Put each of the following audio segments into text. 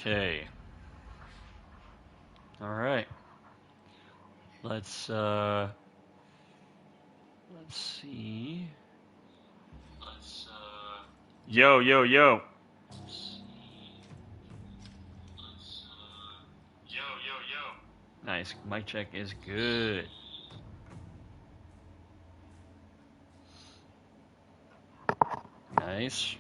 Okay. All right. Let's see. Yo, yo, yo. Nice. Mic check is good. Nice.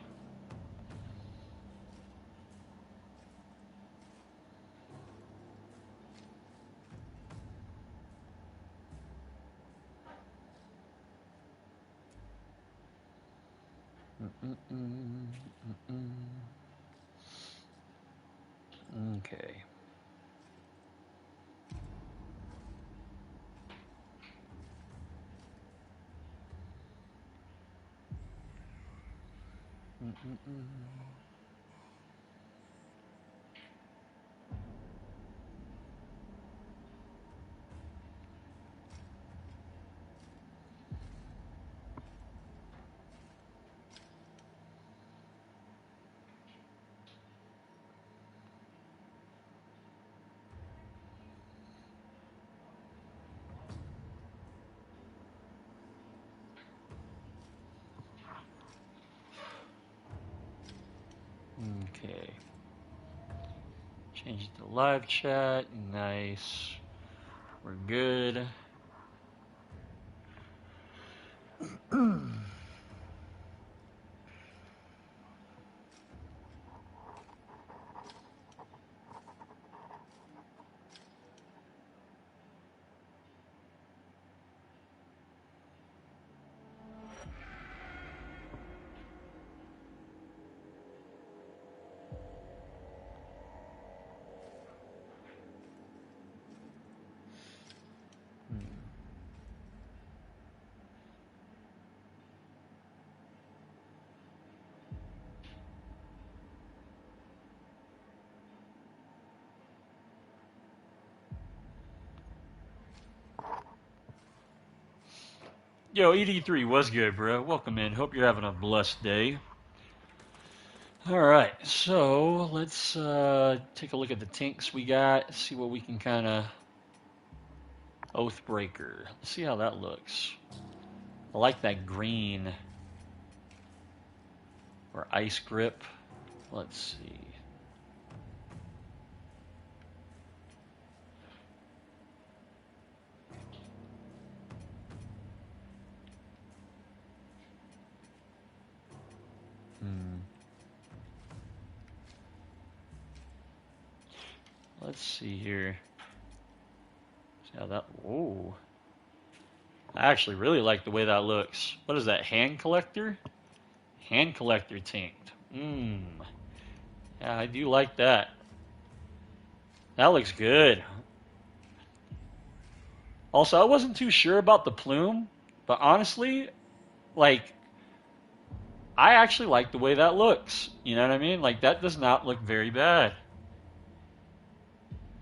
Okay. Okay. Change it to live chat. Nice. We're good. Yo, ED3, what's good, bro? Welcome in. Hope you're having a blessed day. All right, so let's take a look at the tinks we got. See what we can kind of Oathbreaker. Let's see how that looks. I like that green or ice grip. Let's see. Let's see here. See how that. Whoa. I actually really like the way that looks. What is that? Hand collector? Hand collector tinked. Yeah, I do like that. That looks good. Also, I wasn't too sure about the plume, but honestly, like, I actually like the way that looks. You know what I mean? Like, that does not look very bad.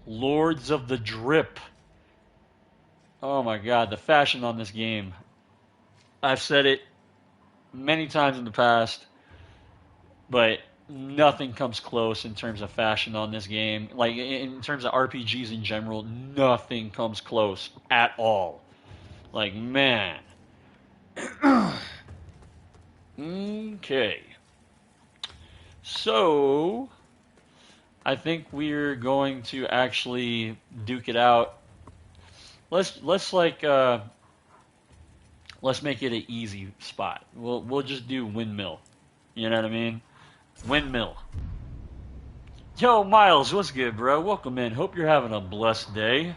Lords of the Drip. Oh my god, the fashion on this game. I've said it many times in the past, but nothing comes close in terms of fashion on this game. Like, in terms of RPGs in general, nothing comes close at all. Like, man. Okay. So, I think we're going to actually duke it out. Let's make it an easy spot. We'll just do windmill. You know what I mean? Windmill. Yo, Miles, what's good, bro? Welcome in. Hope you're having a blessed day.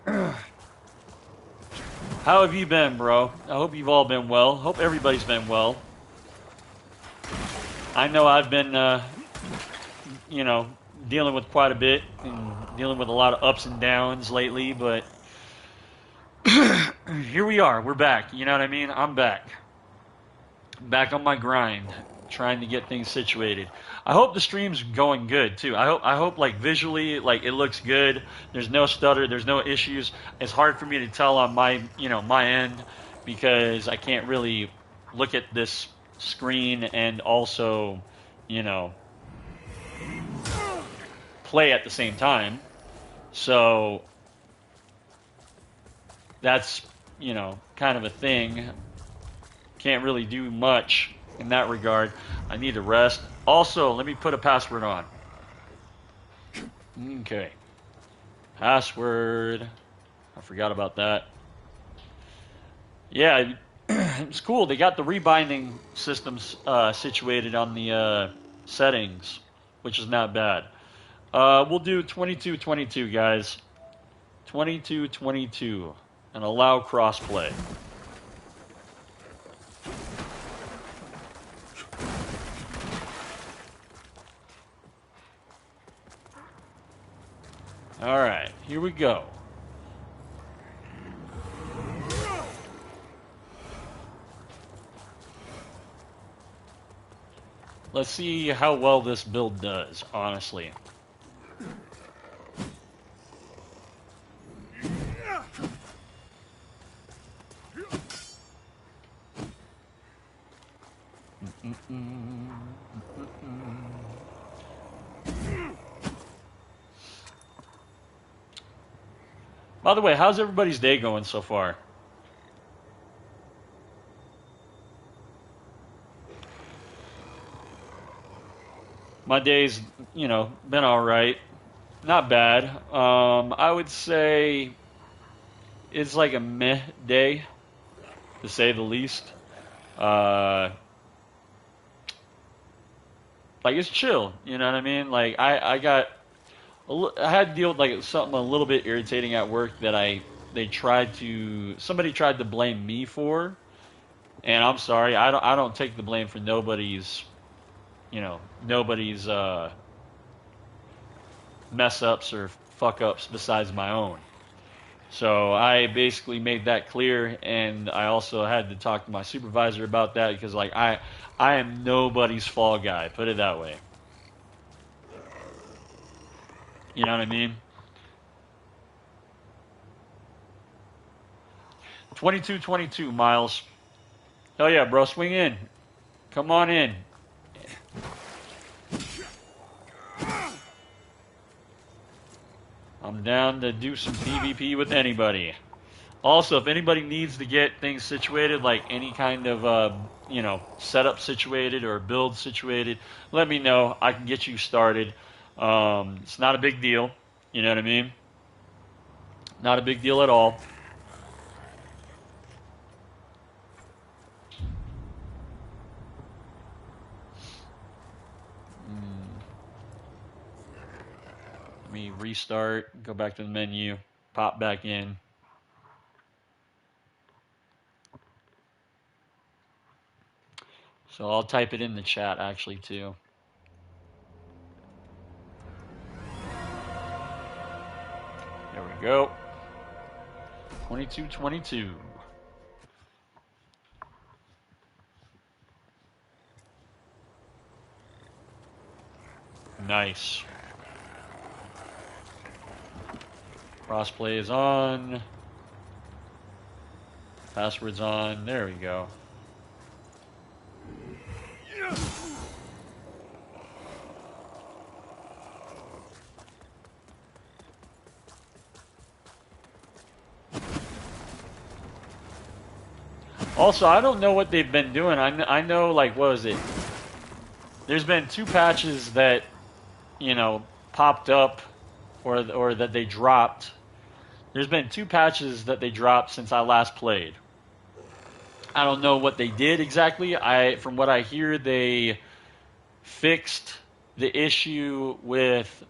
How have you been, bro? I hope you've all been well. Hope everybody's been well. I know I've been, dealing with quite a bit and dealing with a lot of ups and downs lately, but here we are. We're back. You know what I mean? I'm back. Back on my grind, trying to get things situated. I hope the stream's going good too. I hope like visually, like it looks good. There's no stutter. There's no issues. It's hard for me to tell on my end because I can't really look at this screen and also, play at the same time. So that's, kind of a thing. Can't really do much in that regard. I need to rest. Also, let me put a password on. Okay. Password. I forgot about that. Yeah, it's cool. They got the rebinding systems situated on the settings, which is not bad. We'll do 22-22, guys. 22-22. And allow crossplay. All right, here we go. Let's see how well this build does, honestly. By the way, how's everybody's day going so far? My day's, been all right. Not bad. I would say it's like a meh day, to say the least. Like it's chill, you know what I mean? Like I had to deal with like something a little bit irritating at work that somebody tried to blame me for, and I'm sorry, I don't take the blame for nobody's mess ups or fuck ups besides my own. So I basically made that clear, and I also had to talk to my supervisor about that because like I am nobody's fall guy, put it that way. You know what I mean? 22-22, Miles. Hell yeah, bro, swing in. Come on in. I'm down to do some PvP with anybody. Also, if anybody needs to get things situated, like any kind of, setup situated or build situated, let me know. I can get you started. It's not a big deal. You know what I mean? Not a big deal at all. Let me restart, go back to the menu, pop back in. So I'll type it in the chat actually too. There we go. 22-22. Nice. Crossplay is on. Password's on. There we go. Also, I don't know what they've been doing. I know, like, what was it? There's been 2 patches that, popped up or that they dropped. There's been 2 patches that they dropped since I last played. I don't know what they did exactly. From what I hear, they fixed the issue with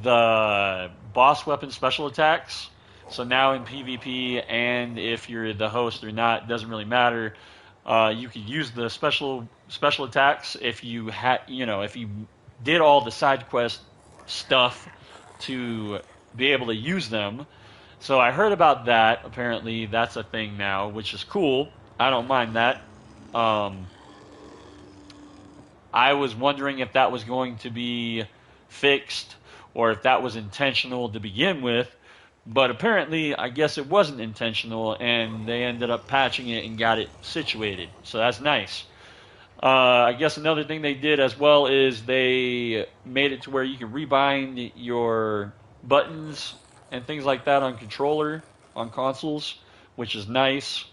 the boss weapon special attacks. So now in PvP, and if you're the host or not, doesn't really matter. You could use the special attacks if you if you did all the side quest stuff to be able to use them. So I heard about that. Apparently, that's a thing now, which is cool. I don't mind that. I was wondering if that was going to be fixed or if that was intentional to begin with. But apparently, I guess it wasn't intentional, and they ended up patching it and got it situated. So that's nice. I guess another thing they did as well is they made it to where you can rebind your buttons and things like that on controller on consoles, which is nice.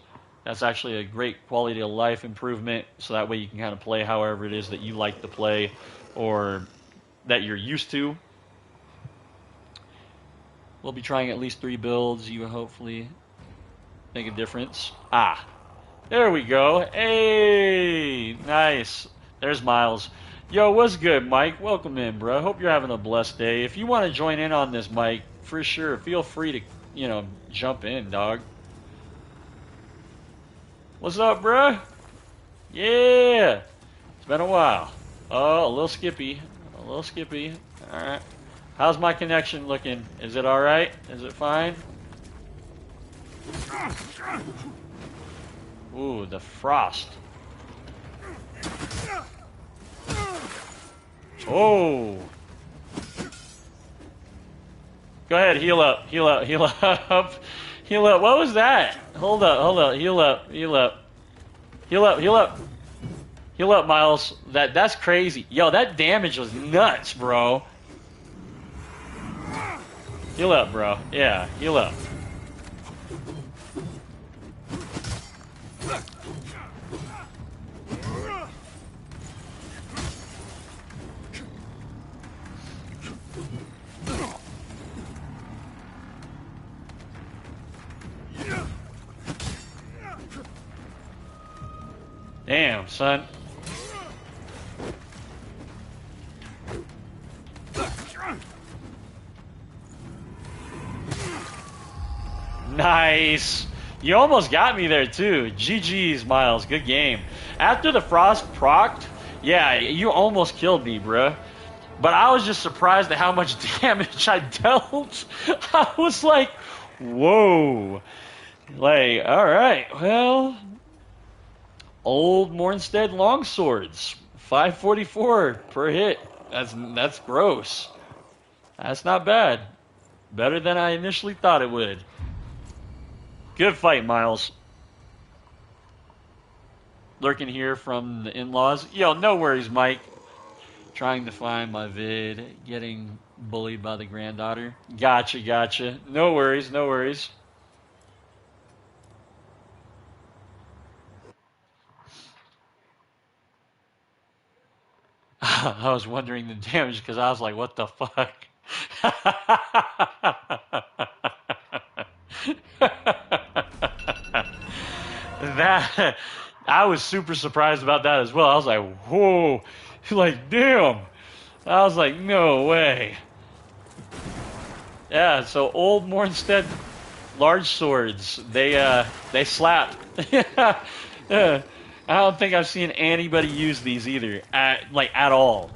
That's actually a great quality of life improvement. So that way you can kind of play however it is that you like to play or that you're used to. We'll be trying at least 3 builds. You will hopefully make a difference. Ah, there we go. Hey, nice. There's Miles. Yo, what's good, Mike? Welcome in, bro. Hope you're having a blessed day. If you want to join in on this, Mike, for sure, feel free to, jump in, dog. What's up, bro? Yeah. It's been a while. Oh, a little skippy. A little skippy. All right. How's my connection looking? Is it all right? Is it fine? Ooh, the frost. Oh. Go ahead, heal up, heal up, heal up. Heal up. What was that? Hold up, hold up. Heal up, heal up. Heal up, heal up. Heal up, Miles. That's crazy. Yo, that damage was nuts, bro. Heal up, bro. Yeah, heal up. Damn, son. Nice. You almost got me there, too. GG's, Miles. Good game. After the frost procced, yeah, you almost killed me, bruh. But I was just surprised at how much damage I dealt. I was like, whoa. Like, alright, well... Old Mornstead longswords, 544 per hit. That's gross. That's not bad. Better than I initially thought it would. Good fight, Miles. Lurking here from the in-laws. Yo, no worries, Mike. Trying to find my vid. Getting bullied by the granddaughter. Gotcha, gotcha. No worries, no worries. I was wondering the damage because I was like, what the fuck? That I was super surprised about that as well. I was like, whoa, like damn. I was like, no way. Yeah, so old Mornstead large swords, they slap. Yeah. I don't think I've seen anybody use these either, at all.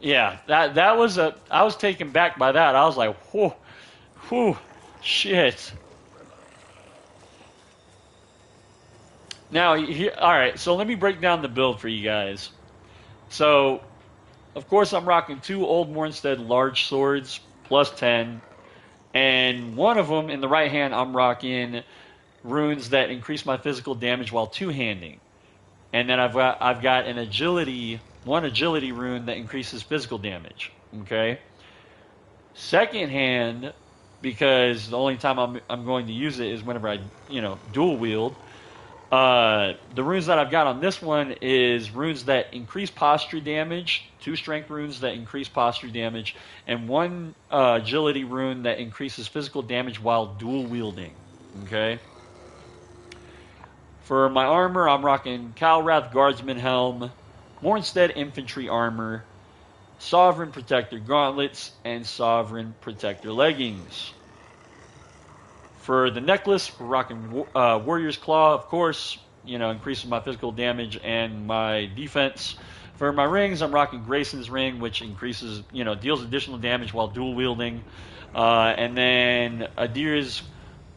Yeah, that was I was taken back by that. I was like, whoa, whew, shit. Now, all right, so let me break down the build for you guys. So, of course, I'm rocking 2 Old Mornstead large swords, plus 10. And one of them, in the right hand, I'm rocking runes that increase my physical damage while two-handing. And then I've got one agility rune that increases physical damage. Okay? Second hand, because the only time I'm going to use it is whenever I, dual wield. The runes that I've got on this one is runes that increase posture damage, 2 strength runes that increase posture damage, and 1 agility rune that increases physical damage while dual wielding. Okay. For my armor, I'm rocking Kalrath Guardsman Helm, Mornstead Infantry Armor, Sovereign Protector Gauntlets, and Sovereign Protector Leggings. For the necklace, we're rocking Warrior's Claw, of course, increases my physical damage and my defense. For my rings, I'm rocking Grayson's Ring, which increases, deals additional damage while dual wielding. And then Adir's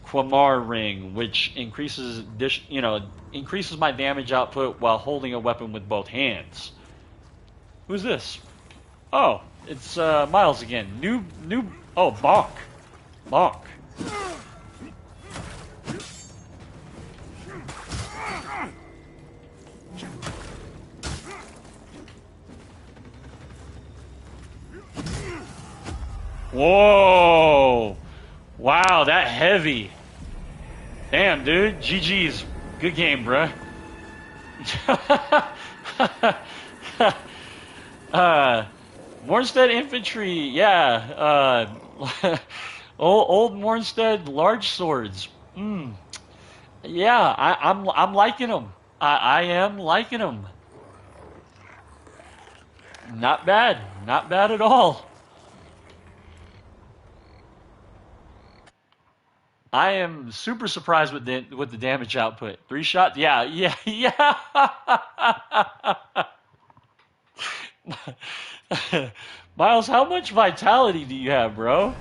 Quamar Ring, which increases increases my damage output while holding a weapon with both hands. Who's this? Oh, it's Miles again. Oh, Bonk. Bonk. Whoa! Wow, that heavy. Damn, dude. GG's. Good game, bruh. Mornstead Infantry, yeah. Old Mornstead large swords. Yeah, I'm liking them. I am liking them. Not bad. Not bad at all. I am super surprised with the damage output. 3 shots? Yeah, yeah, yeah. Miles, how much vitality do you have, bro?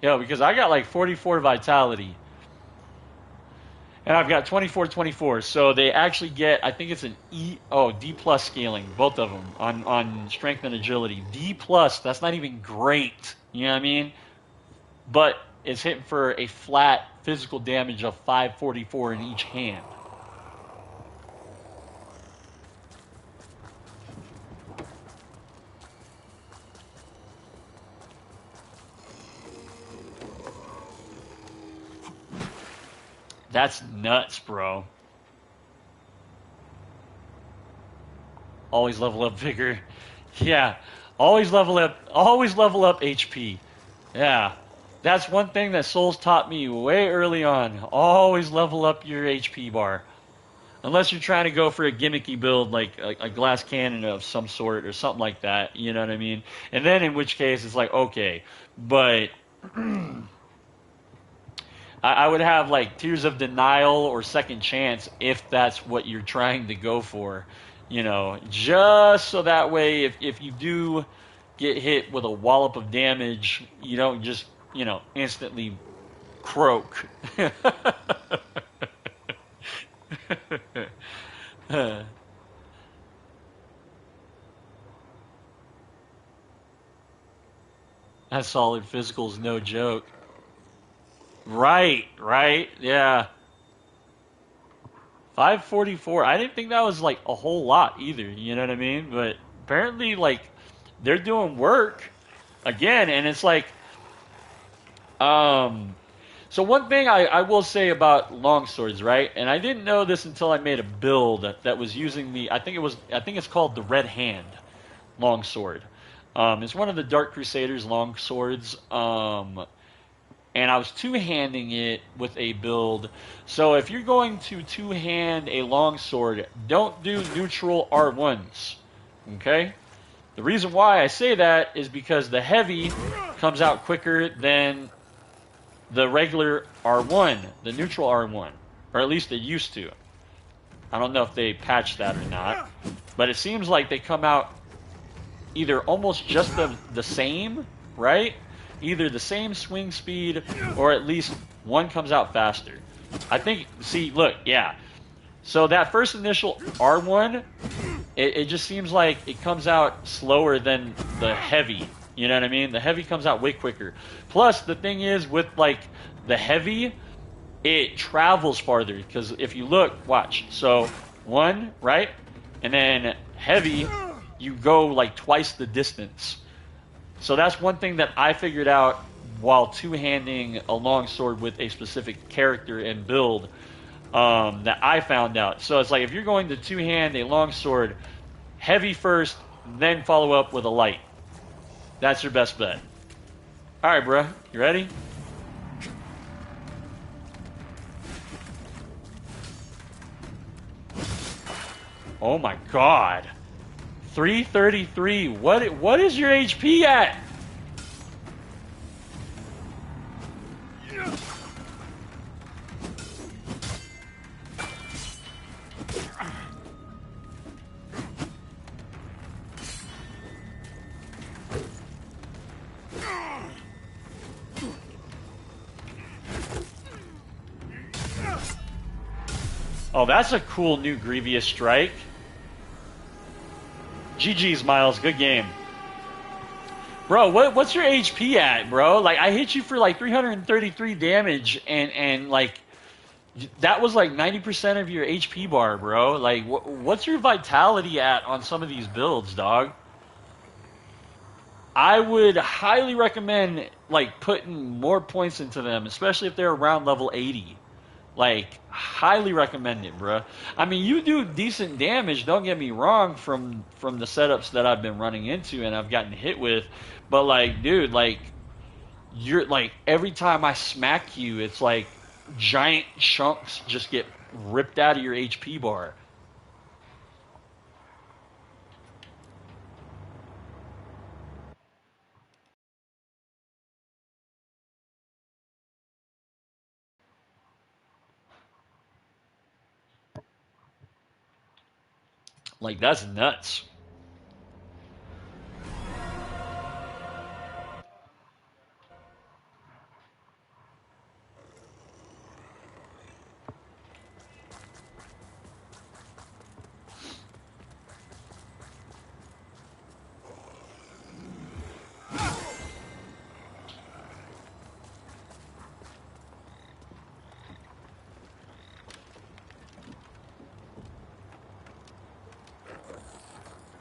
Yeah, because I got like 44 vitality. And I've got 24. So they actually get, I think it's an D plus scaling, both of them, on strength and agility. D plus, that's not even great. You know what I mean? But it's hitting for a flat physical damage of 544 in each hand. That's nuts, bro. Always level up vigor. Yeah. Always level up HP. Yeah. That's one thing that Souls taught me way early on. Always level up your HP bar. Unless you're trying to go for a gimmicky build like a glass cannon of some sort or something like that, you know what I mean? And then in which case it's like, okay. But I would have like Tears of Denial or Second Chance if that's what you're trying to go for. Just so that way if you do get hit with a wallop of damage, you don't just, instantly croak. That solid physical's no joke. Right, yeah. 544. I didn't think that was like a whole lot either, you know what I mean? But apparently, like, they're doing work again, and it's like, so one thing I will say about longswords, right? And I didn't know this until I made a build that was using I think it's called the Red Hand longsword. It's one of the Dark Crusaders longswords. And I was two-handing it with a build. So if you're going to two-hand a longsword, don't do neutral R1s, okay? The reason why I say that is because the heavy comes out quicker than the regular R1, the neutral R1, or at least it used to. I don't know if they patched that or not, but it seems like they come out either almost just the same, right? Either the same swing speed or at least one comes out faster. I think, see, look, yeah. So that first initial R1, it just seems like it comes out slower than the heavy. You know what I mean? The heavy comes out way quicker. Plus, the thing is, with like the heavy, it travels farther. Because if you look, watch. So, one, right? And then heavy, you go like twice the distance. So that's one thing that I figured out while two-handing a longsword with a specific character and build that I found out. So it's like if you're going to two-hand a longsword, heavy first, then follow up with a light. That's your best bet. All right, bro. You ready? Oh my God. 333. What is your HP at? Oh, that's a cool new Grievous strike. GG's, Miles. Good game. Bro, what's your HP at, bro? Like, I hit you for like 333 damage, and like, that was like 90% of your HP bar, bro. Like, what's your vitality at on some of these builds, dog? I would highly recommend like putting more points into them, especially if they're around level 80. Like, highly recommend it, bro. I mean, you do decent damage. Don't get me wrong from the setups that I've been running into and I've gotten hit with, but like, dude, like you're like every time I smack you, it's like giant chunks just get ripped out of your HP bar. Like that's nuts.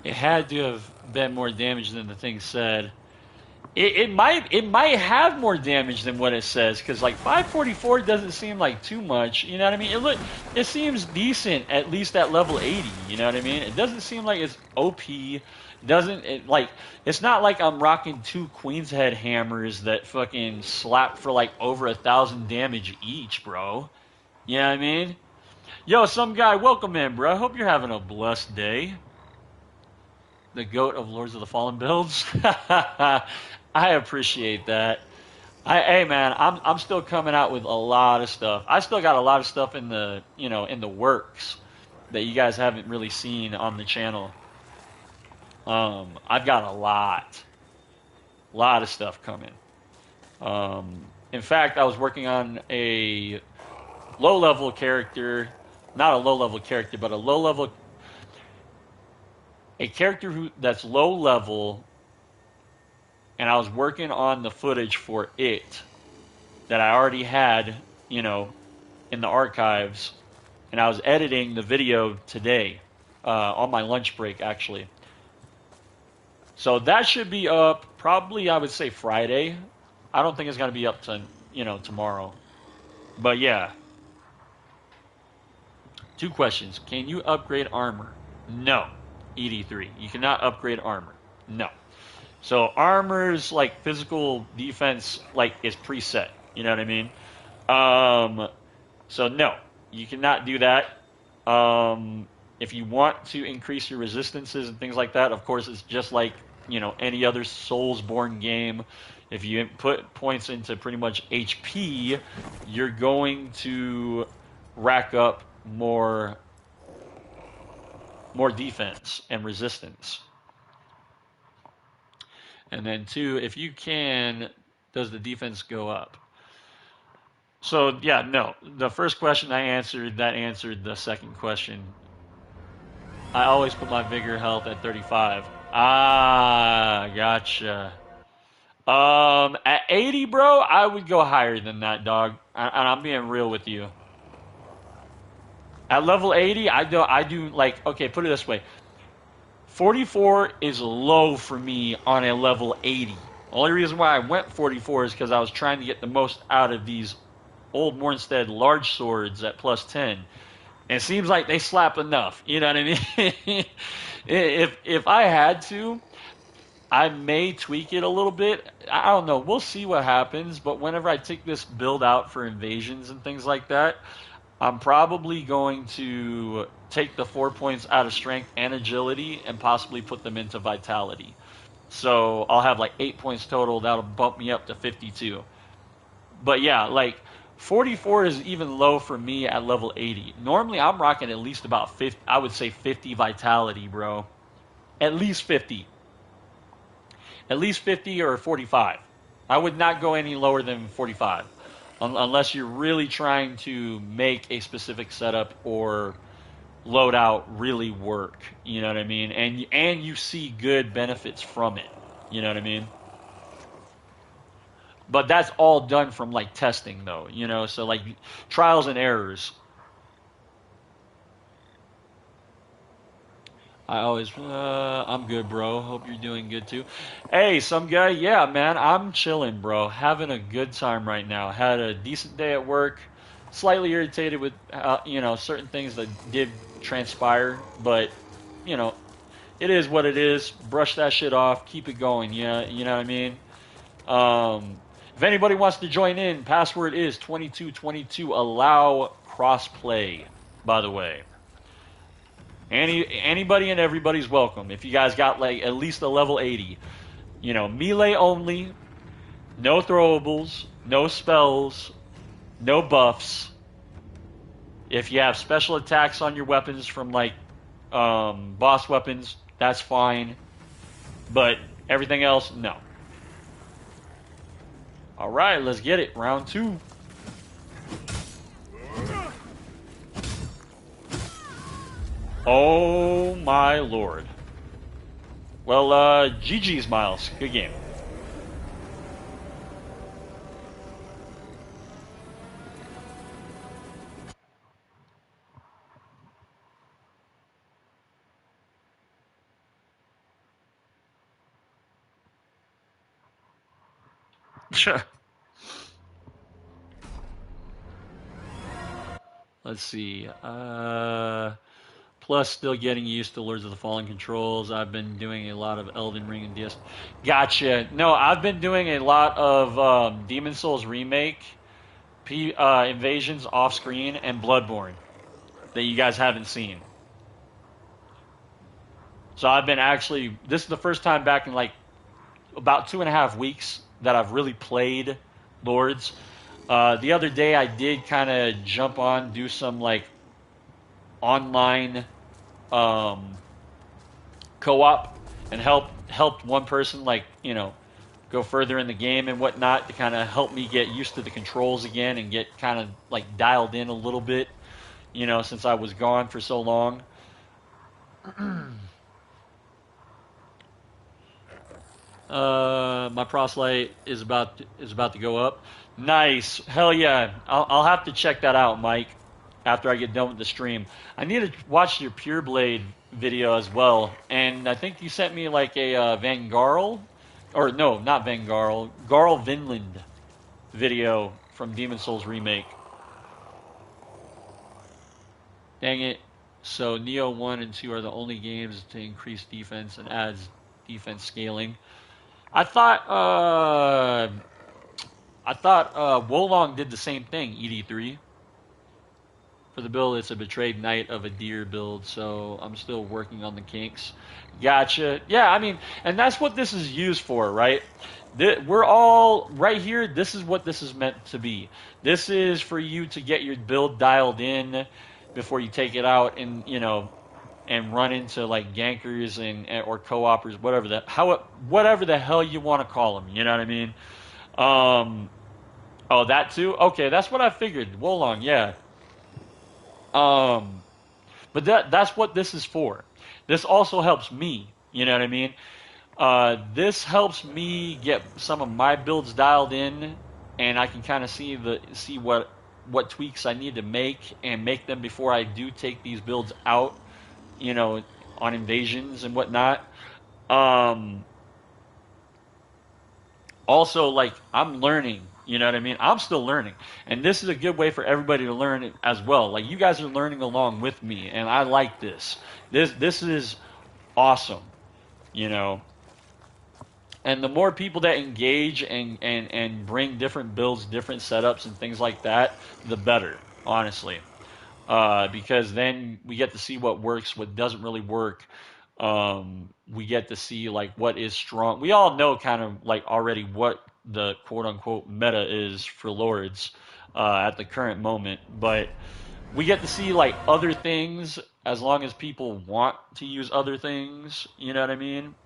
It had to have been more damage than the thing said. It might have more damage than what it says because like 544 doesn't seem like too much. You know what I mean? It seems decent at least at level 80. You know what I mean? It doesn't seem like it's OP. Doesn't it like it's not like I'm rocking two Queen's Head hammers that fucking slap for like over 1,000 damage each, bro. You know what I mean? Yo, some guy, welcome in, bro. I hope you're having a blessed day. The goat of Lords of the Fallen builds. I appreciate that. Hey man, I'm still coming out with a lot of stuff. I still got a lot of stuff in the in the works that you guys haven't really seen on the channel. I've got a lot of stuff coming. In fact, I was working on a low level character, not a low level character, but a character that's low level, and I was working on the footage for it that I already had, in the archives, and I was editing the video today on my lunch break, actually. So that should be up probably, I would say, Friday. I don't think it's going to be up to, tomorrow. But yeah. Two questions. Can you upgrade armor? No. ED3. You cannot upgrade armor. No. So armor's like physical defense like is preset. You know what I mean? So no, you cannot do that. If you want to increase your resistances and things like that, of course, it's just like any other Soulsborne game. If you put points into pretty much HP, you're going to rack up more defense and resistance. And then two, if you can, does the defense go up? So yeah, no. The first question I answered, that answered the second question. I always put my vigor health at 35. Ah, gotcha. At 80, bro, I would go higher than that, dog. And I'm being real with you. At level 80, I do like, okay, put it this way. 44 is low for me on a level 80. The only reason why I went 44 is because I was trying to get the most out of these old Mornstead large swords at plus 10. And it seems like they slap enough. You know what I mean? if I had to, I may tweak it a little bit. I don't know. We'll see what happens. But whenever I take this build out for invasions and things like that, I'm probably going to take the 4 points out of strength and agility and possibly put them into vitality. So I'll have like 8 points total. That'll bump me up to 52. But yeah, like 44 is even low for me at level 80. Normally I'm rocking at least about 50, I would say 50 vitality, bro. At least 50. At least 50 or 45. I would not go any lower than 45. unless you're really trying to make a specific setup or loadout really work. You know what I mean? And you see good benefits from it. You know what I mean? But that's all done from like testing though, you know, so like trials and errors. I always, I'm good, bro. Hope you're doing good too. Hey, some guy, yeah, man, I'm chilling, bro. Having a good time right now. Had a decent day at work. Slightly irritated with, you know, certain things that did transpire, but you know, it is what it is. Brush that shit off. Keep it going. Yeah, you know what I mean. Um, if anybody wants to join in, password is 2222. Allow crossplay, by the way. Anybody and everybody's welcome. If you guys got like at least a level 80, you know, melee only, no throwables, no spells, no buffs. If you have special attacks on your weapons from like boss weapons, that's fine. But everything else, no. All right, let's get it. Round 2. Oh my lord. Well, GG's, Miles. Good game. Let's see. Plus, still getting used to Lords of the Fallen controls. I've been doing a lot of Elden Ring and DS. Gotcha. No, I've been doing a lot of Demon Souls Remake, Invasions off screen, and Bloodborne that you guys haven't seen. So I've been actually. This is the first time back in like about 2.5 weeks that I've really played Lords. The other day I did kind of jump on, do some like online um, co-op, and helped one person like go further in the game and whatnot to kind of help me get used to the controls again and get kind of like dialed in a little bit, since I was gone for so long. My proselyte is about to go up. Nice, hell yeah! I'll have to check that out, Mike. After I get done with the stream, I need to watch your Pure Blade video as well. And I think you sent me like a Van Garl, or no, not Van Garl, Garl Vinland video from Demon Souls Remake. Dang it! So Neo 1 and 2 are the only games to increase defense and adds defense scaling. I thought Wolong did the same thing. ED3 for the build. It's a betrayed knight of a deer build, so I'm still working on the kinks. Gotcha. Yeah, I mean, and that's what this is used for, right? We're all right here. This is what this is meant to be. This is for you to get your build dialed in before you take it out and run into like gankers or co-opers, whatever the hell you want to call them. You know what I mean? Oh, that too. Okay, that's what I figured. Wolong, yeah. Um, but that's what this is for. This also helps me. You know what I mean? This helps me get some of my builds dialed in, and I can kind of see what tweaks I need to make and make them before I do take these builds out. On invasions and whatnot. Um, Also, like I'm learning. You know what I mean? I'm still learning, and this is a good way for everybody to learn it as well. Like you guys are learning along with me, and I like this. This is awesome. You know, and the more people that engage and bring different builds, different setups, and things like that, the better. Honestly, because then we get to see what works, what doesn't really work. We get to see like what is strong. We all know kind of like already what the quote unquote meta is for Lords at the current moment, but we get to see like other things as long as people want to use other things. You know what I mean?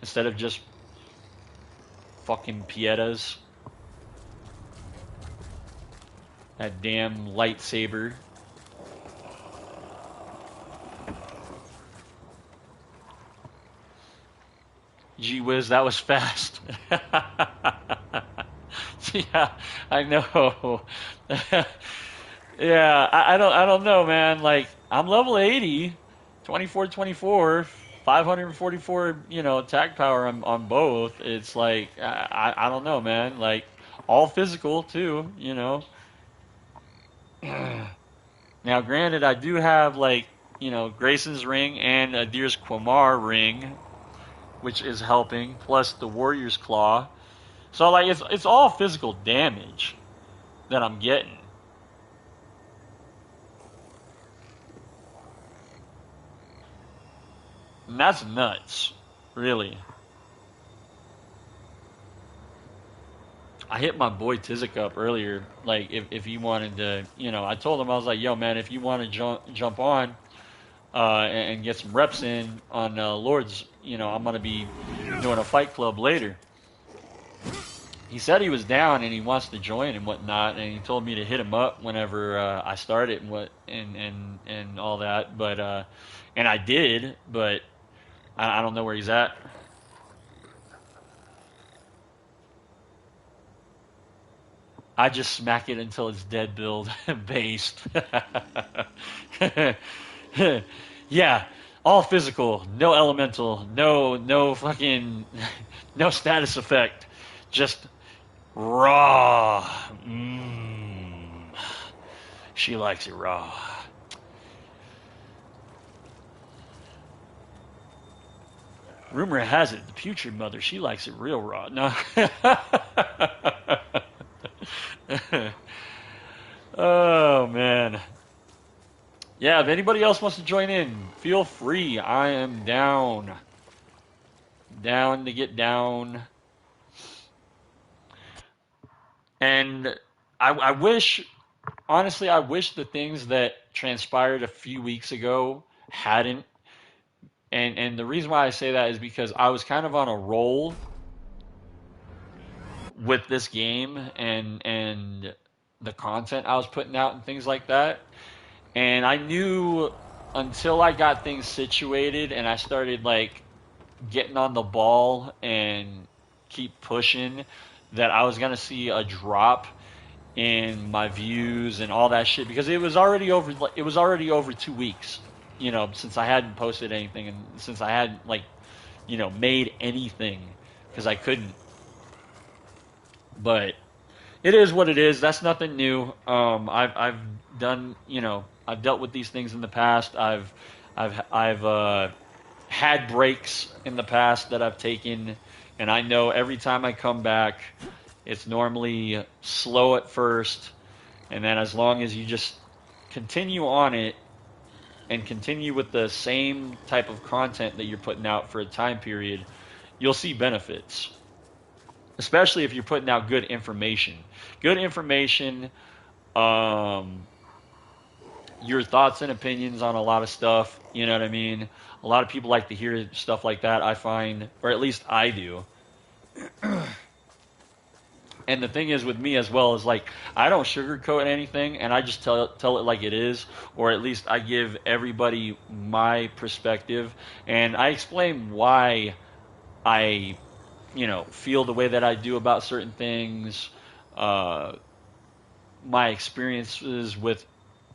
Instead of just fucking Pietas. That damn lightsaber. Gee whiz, that was fast. Yeah, I know. Yeah, I don't know, man. Like I'm level 80, 24, 24, 544, attack power on both. It's like I don't know, man. Like all physical too. Now, granted, I do have like, Grayson's ring and Adir's Quamar ring, which is helping, plus the Warrior's Claw. So like it's all physical damage that I'm getting. And that's nuts, really. I hit my boy Tizik up earlier, like if he wanted to, I told him I was like, yo man, if you want to jump on and get some reps in on Lords, I'm gonna be doing a fight club later. He said he was down and he wants to join and whatnot, and he told me to hit him up whenever I started and all that. But and I did, but I don't know where he's at. I just smack it until it's dead build based. Yeah, all physical, no elemental, no fucking no status effect, just raw. She likes it raw. Rumor has it, the putrid mother, she likes it real raw. No. Oh man. Yeah, if anybody else wants to join in, feel free. I am down. Down to get down. And I wish, honestly, I wish the things that transpired a few weeks ago hadn't. And the reason why I say that is because I was kind of on a roll with this game and the content I was putting out and things like that. And I knew until I got things situated and I started like getting on the ball and keep pushing that I was gonna see a drop in my views and all that shit because it was already over 2 weeks, since I hadn't posted anything and since I hadn't like, made anything because I couldn't. But it is what it is. That's nothing new. I've done, I've dealt with these things in the past. I've had breaks in the past that I've taken, and I know every time I come back, it's normally slow at first, and then as long as you just continue on it and continue with the same type of content that you're putting out for a time period, you'll see benefits. Especially if you're putting out good information. Good information, um, your thoughts and opinions on a lot of stuff. You know what I mean? A lot of people like to hear stuff like that, I find, or at least I do. And the thing is with me as well is like I don't sugarcoat anything, and I just tell it like it is, or at least I give everybody my perspective, and I explain why I feel the way that I do about certain things, uh, my experiences with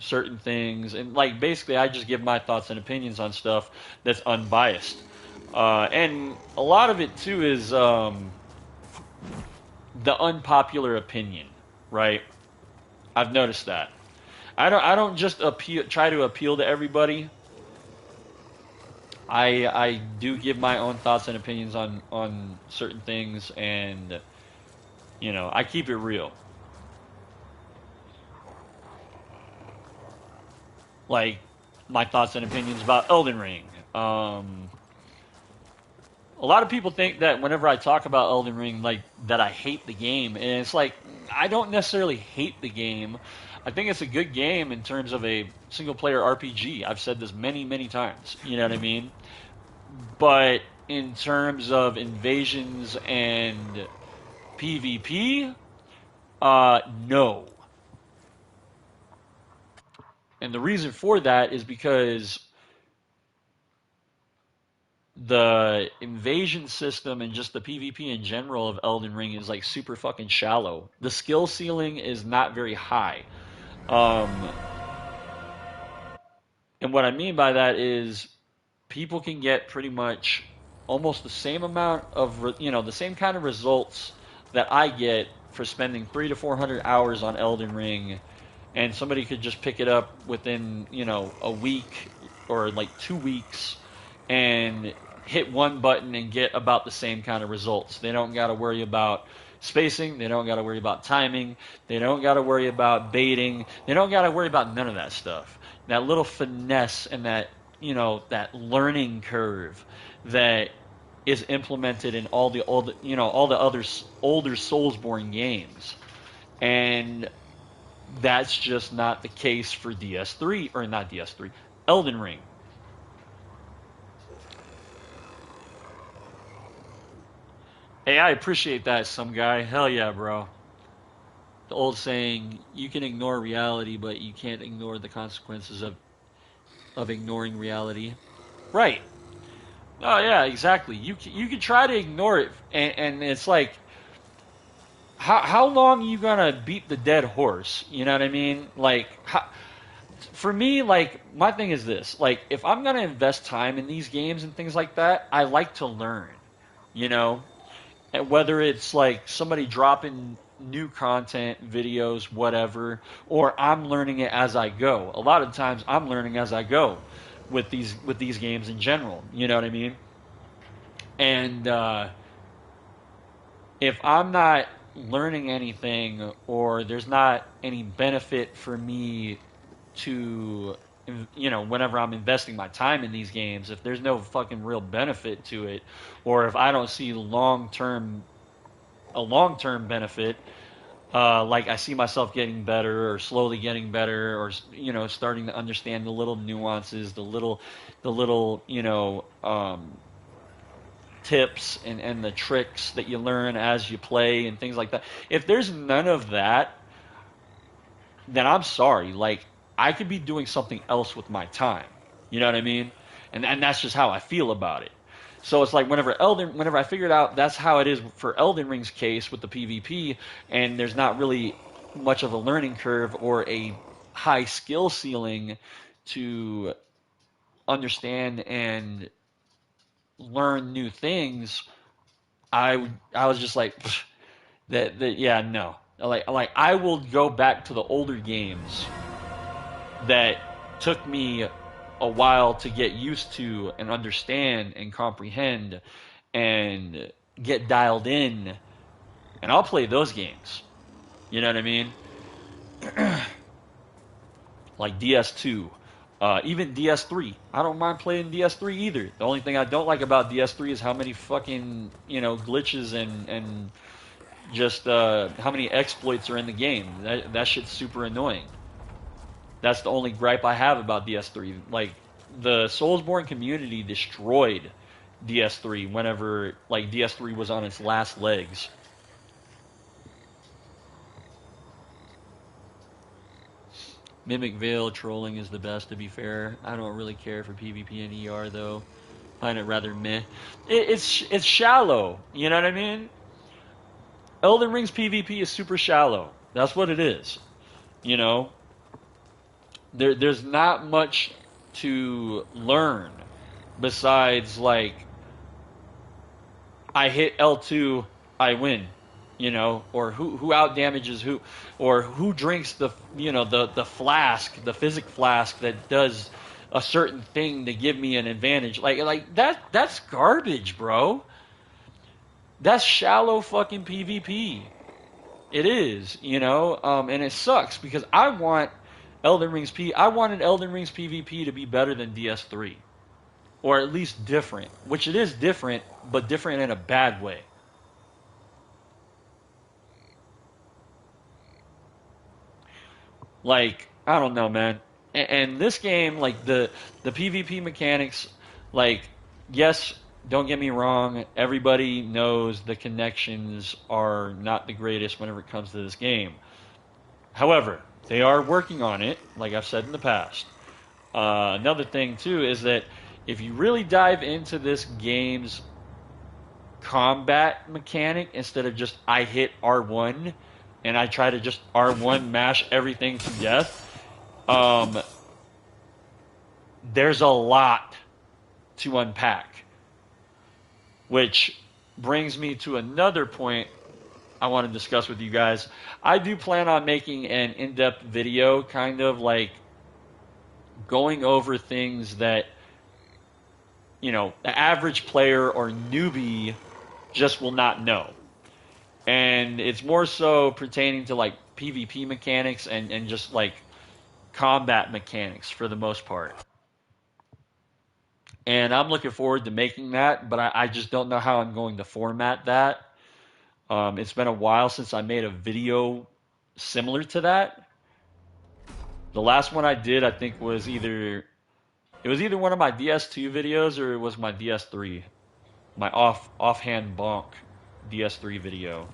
certain things, and like basically I just give my thoughts and opinions on stuff that's unbiased. And a lot of it too is the unpopular opinion, right? I've noticed that. I don't just try to appeal to everybody. I do give my own thoughts and opinions on certain things, and I keep it real. Like my thoughts and opinions about Elden Ring. A lot of people think that whenever I talk about Elden Ring, like that I hate the game, and it's like I don't necessarily hate the game. I think it's a good game in terms of a single player RPG. I've said this many, many times. You know what I mean? But in terms of invasions and PvP, no. And the reason for that is because the invasion system and just the PvP in general of Elden Ring is like super fucking shallow. The skill ceiling is not very high. Um, and what I mean by that is people can get pretty much almost the same amount of, the same kind of results that I get for spending 300 to 400 hours on Elden Ring, and somebody could just pick it up within, a week or like 2 weeks and hit one button and get about the same kind of results. They don't got to worry about spacing. They don't got to worry about timing. They don't got to worry about baiting. They don't got to worry about none of that stuff. That little finesse and that learning curve that is implemented in all the other older Soulsborne games. And that's just not the case for DS3, or not DS3, Elden Ring. Hey, I appreciate that, some guy. Hell yeah, bro. The old saying, you can ignore reality, but you can't ignore the consequences of ignoring reality. Right. Oh yeah, exactly. You can try to ignore it, and it's like, how long are you gonna beat the dead horse? You know what I mean? Like, for me, like, my thing is this: like, if I'm gonna invest time in these games and things like that, I like to learn. You know, and whether it's like somebody dropping new content, videos, whatever, or I'm learning it as I go. A lot of times, I'm learning as I go with these games in general. You know what I mean? And if I'm not learning anything, or there's not any benefit for me to, whenever I'm investing my time in these games, if there's no fucking real benefit to it, or if I don't see a long term benefit, like I see myself getting better or slowly getting better, or starting to understand the little nuances, the little tips and the tricks that you learn as you play and things like that. If there's none of that, then I'm sorry. Like, I could be doing something else with my time. You know what I mean? And that's just how I feel about it. So it's like whenever I figured out that's how it is for Elden Ring's case with the PvP, and there's not really much of a learning curve or a high skill ceiling to understand and learn new things. I was just like, that yeah, no. Like I will go back to the older games that took me a while to get used to and understand and comprehend and get dialed in, and I'll play those games. You know what I mean? Like DS2, even DS3. I don't mind playing DS3 either. The only thing I don't like about DS3 is how many fucking glitches and just how many exploits are in the game. That shit's super annoying. That's the only gripe I have about DS3. Like, the Soulsborne community destroyed DS3 whenever like DS3 was on its last legs. Mimic Veil trolling is the best, to be fair. I don't really care for PvP and ER though. Find it rather meh. It's shallow. You know what I mean? Elden Ring's PvP is super shallow. That's what it is. You know, there's not much to learn besides like I hit L2, I win, or who out damages who, or who drinks the flask, the physic flask that does a certain thing to give me an advantage. Like that's garbage, bro. That's shallow fucking PvP. It is, and it sucks because I wanted Elden Ring's PvP to be better than DS3, or at least different, which it is different, but different in a bad way. Like, I don't know, man. And this game, like the PvP mechanics, like, yes, don't get me wrong, everybody knows the connections are not the greatest whenever it comes to this game. However, They are working on it, like I've said in the past. Another thing too is that if you really dive into this game's combat mechanic instead of just I hit R1 and I try to just R1 mash everything to death, there's a lot to unpack. Which brings me to another point I want to discuss with you guys. I do plan on making an in-depth video, kind of like going over things that, you know, the average player or newbie just will not know. And it's more so pertaining to like PvP mechanics and just like combat mechanics for the most part. And I'm looking forward to making that, but I just don't know how I'm going to format that. It's been a while since I made a video similar to that. The last one I did, I think, was either one of my DS2 videos or it was my DS3, my offhand bonk DS3 video.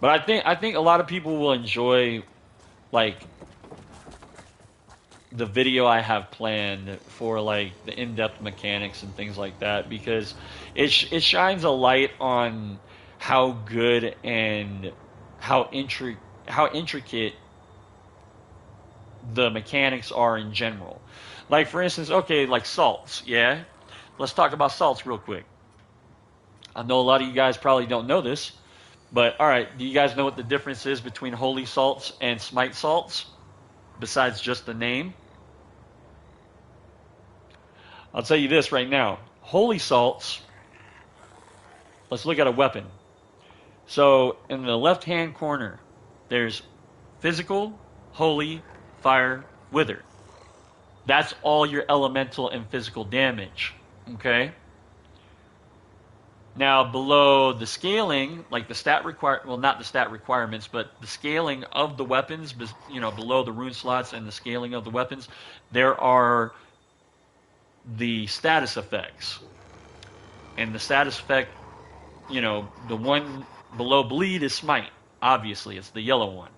But I think a lot of people will enjoy like the video I have planned for like the in-depth mechanics and things like that, because it shines a light on how good and how intricate the mechanics are in general. Like for instance, okay, like salts, yeah? Let's talk about salts real quick. I know a lot of you guys probably don't know this, but alright, do you guys know what the difference is between holy salts and smite salts? Besides just the name? I'll tell you this right now. Holy salts, let's look at a weapon. So in the left-hand corner, there's physical, holy, fire, wither. That's all your elemental and physical damage. Okay? Now below the scaling, like the stat well, not the stat requirements, but the scaling of the weapons, you know, below the rune slots and the scaling of the weapons, there are the status effects. And the status effect, you know, the one below bleed is smite. Obviously, it's the yellow one.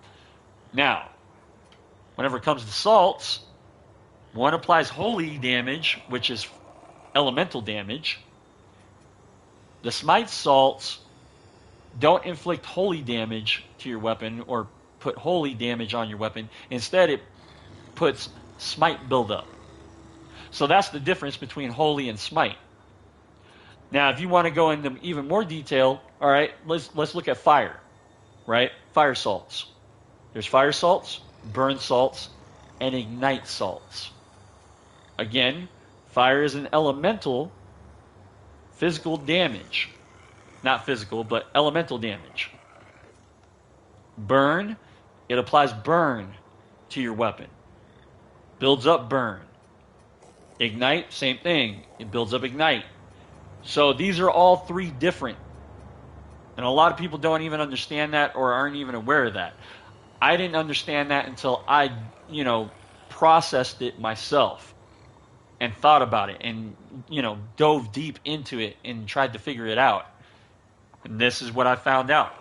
Now, whenever it comes to salts, one applies holy damage, which is elemental damage. The smite salts don't inflict holy damage to your weapon or put holy damage on your weapon. Instead, it puts smite buildup. So that's the difference between holy and smite. Now, if you want to go into even more detail, all right, let's look at fire, right? Fire salts. There's fire salts, burn salts, and ignite salts. Again, fire is an elemental physical damage. Not physical, but elemental damage. Burn, it applies burn to your weapon. Builds up burn. Ignite, same thing. It builds up ignite. So these are all three different. And a lot of people don't even understand that or aren't even aware of that. I didn't understand that until I, you know, processed it myself and thought about it and, you know, dove deep into it and tried to figure it out. And this is what I found out.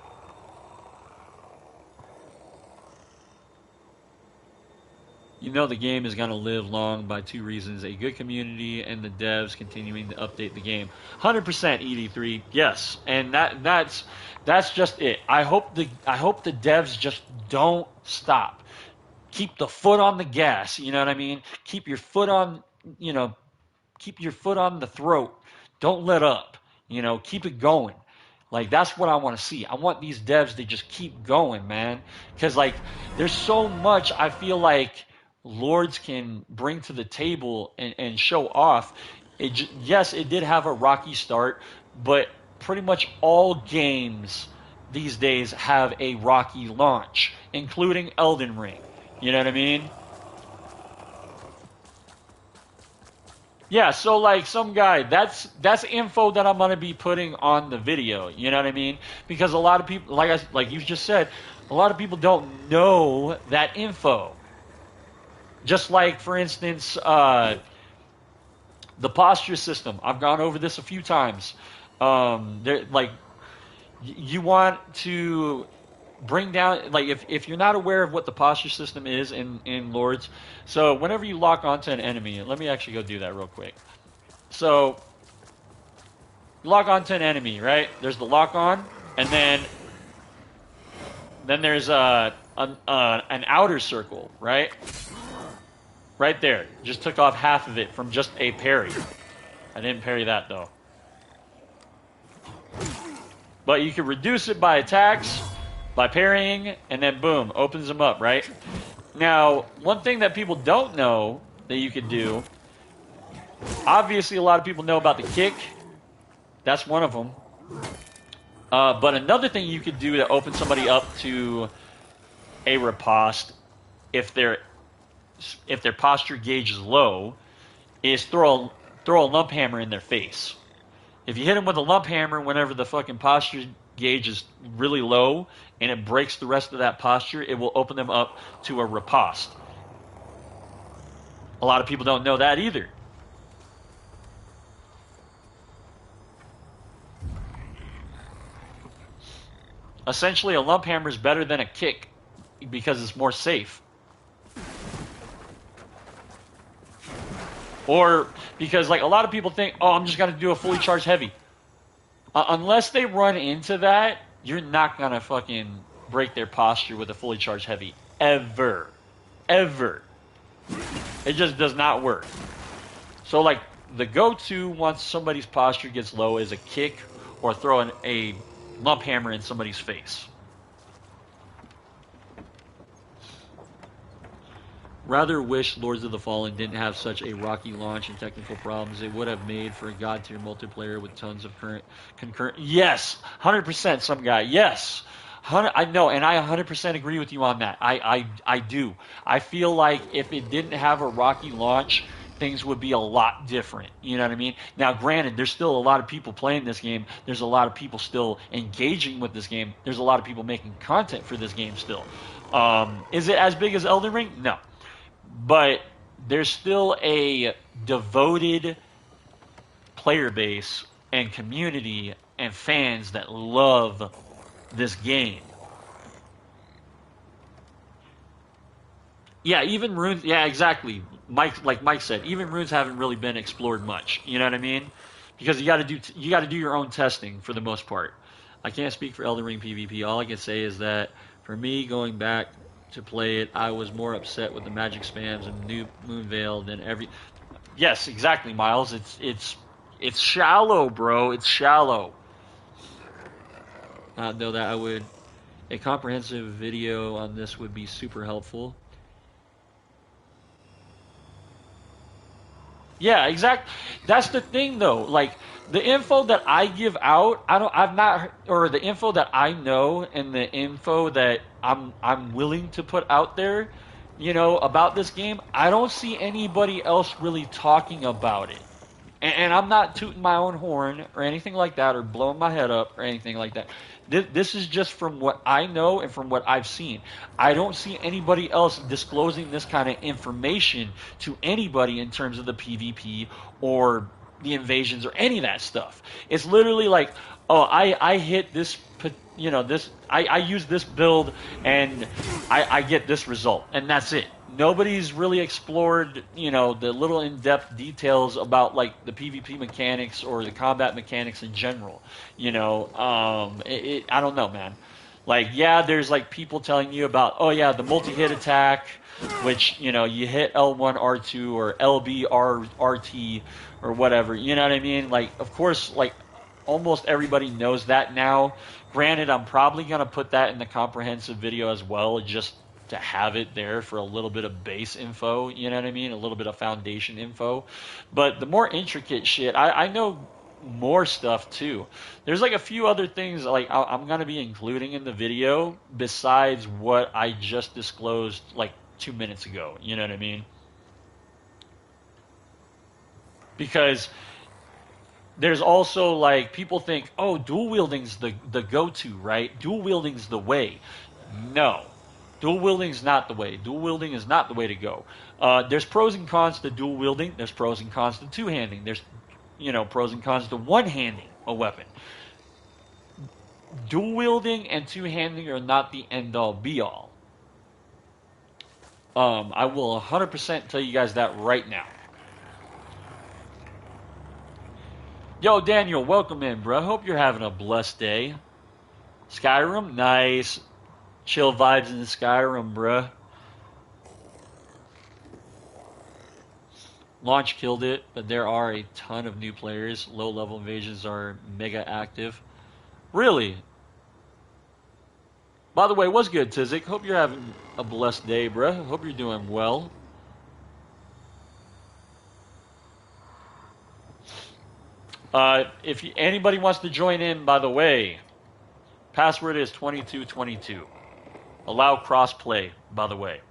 You know the game is going to live long by two reasons: a good community and the devs continuing to update the game. 100% ED3, yes, and that's just it. I hope the devs just don't stop. Keep the foot on the gas. You know what I mean? Keep your foot on, you know, keep your foot on the throat. Don't let up. You know, keep it going. Like, that's what I want to see. I want these devs to just keep going, man. Because, like, there's so much I feel like Lords can bring to the table and show off. Yes, it did have a rocky start, but pretty much all games these days have a rocky launch, including Elden Ring. You know what I mean? Yeah, so like some guy, that's info that I'm gonna be putting on the video. You know what I mean? Because a lot of people, like you just said, a lot of people don't know that info. Just like, for instance, the posture system. I've gone over this a few times. Like, You want to bring down, like, if you're not aware of what the posture system is in Lords, so whenever you lock onto an enemy, let me actually go do that real quick. So lock onto an enemy, right? There's the lock on, and then there's an outer circle, right? Right there. Just took off half of it from just a parry. I didn't parry that though. But you can reduce it by attacks, by parrying, and then boom, opens them up, right? Now, one thing that people don't know that you could do, obviously a lot of people know about the kick. That's one of them. But another thing you could do to open somebody up to a riposte, if their posture gauge is low, is throw a lump hammer in their face. If you hit them with a lump hammer whenever the fucking posture gauge is really low and it breaks the rest of that posture, it will open them up to a riposte. A lot of people don't know that either. Essentially, a lump hammer is better than a kick because it's more safe. Or because, like, a lot of people think, oh, I'm just going to do a fully charged heavy. Unless they run into that, you're not going to fucking break their posture with a fully charged heavy. Ever. Ever. It just does not work. So, like, the go-to once somebody's posture gets low is a kick or throwing a lump hammer in somebody's face. Rather wish Lords of the Fallen didn't have such a rocky launch and technical problems. It would have made for a god tier multiplayer with tons of concurrent. Yes, 100%. Some guy. Yes, I know, and I 100% agree with you on that. I do. I feel like if it didn't have a rocky launch, things would be a lot different. You know what I mean? Now, granted, there's still a lot of people playing this game. There's a lot of people still engaging with this game. There's a lot of people making content for this game still. Is it as big as Elden Ring? No. But there's still a devoted player base and community and fans that love this game. Yeah, even runes. Yeah, exactly. Like Mike said, even runes haven't really been explored much. You know what I mean? Because you got to do your own testing for the most part. I can't speak for Elden Ring PvP. All I can say is that for me, going back to play it, I was more upset with the magic spams and New Moonveil than every. Yes, exactly, Miles. It's shallow, bro. It's shallow. Know that a comprehensive video on this would be super helpful. Yeah, exactly. That's the thing, though. Like the info that I give out, I've not, or the info that I know, and the info that I'm willing to put out there, about this game. I don't see anybody else really talking about it. And I'm not tooting my own horn or anything like that, or blowing my head up or anything like that. This is just from what I know and from what I've seen. I don't see anybody else disclosing this kind of information to anybody in terms of the PvP or the invasions or any of that stuff. It's literally like, oh, I hit this, I use this build and I get this result, and that's it. Nobody's really explored, the little in-depth details about like the PvP mechanics or the combat mechanics in general. I don't know, man. Like, yeah, there's like people telling you about, oh yeah, the multi-hit attack, which, you hit L1 R2 or LB RT or whatever. You know what I mean? Like, of course, like almost everybody knows that now. Granted, I'm probably gonna put that in the comprehensive video as well, just to have it there for a little bit of base info, you know what I mean? A little bit of foundation info. But the more intricate shit, I know more stuff too. There's like a few other things like I'm going to be including in the video besides what I just disclosed like 2 minutes ago, you know what I mean? Because there's also like people think, oh, dual wielding's the go-to, right? Dual wielding's the way. No. Dual wielding is not the way. Dual wielding is not the way to go. There's pros and cons to dual wielding. There's pros and cons to two-handing. There's, pros and cons to one-handing a weapon. dual wielding and two handing are not the end all be all. I will 100% tell you guys that right now. Yo, Daniel, welcome in, bro. Hope you're having a blessed day. Skyrim, nice. Chill vibes in Skyrim, bro. Launch killed it, but there are a ton of new players. Low-level invasions are mega active. Really? By the way, what's good, Tizik? Hope you're having a blessed day, bruh. Hope you're doing well. If anybody wants to join in, by the way, password is 2222. Allow cross-play, by the way.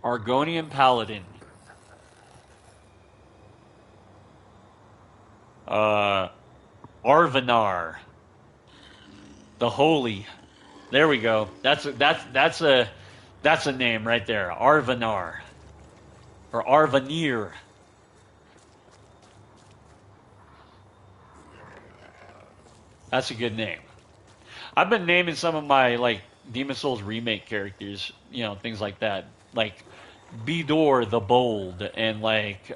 Argonian Paladin. Arvenar. The Holy. There we go. That's a name right there. Arvenar. Or Arvanir. That's a good name. I've been naming some of my like Demon Souls remake characters, you know, things like that. Like Bidor the Bold and like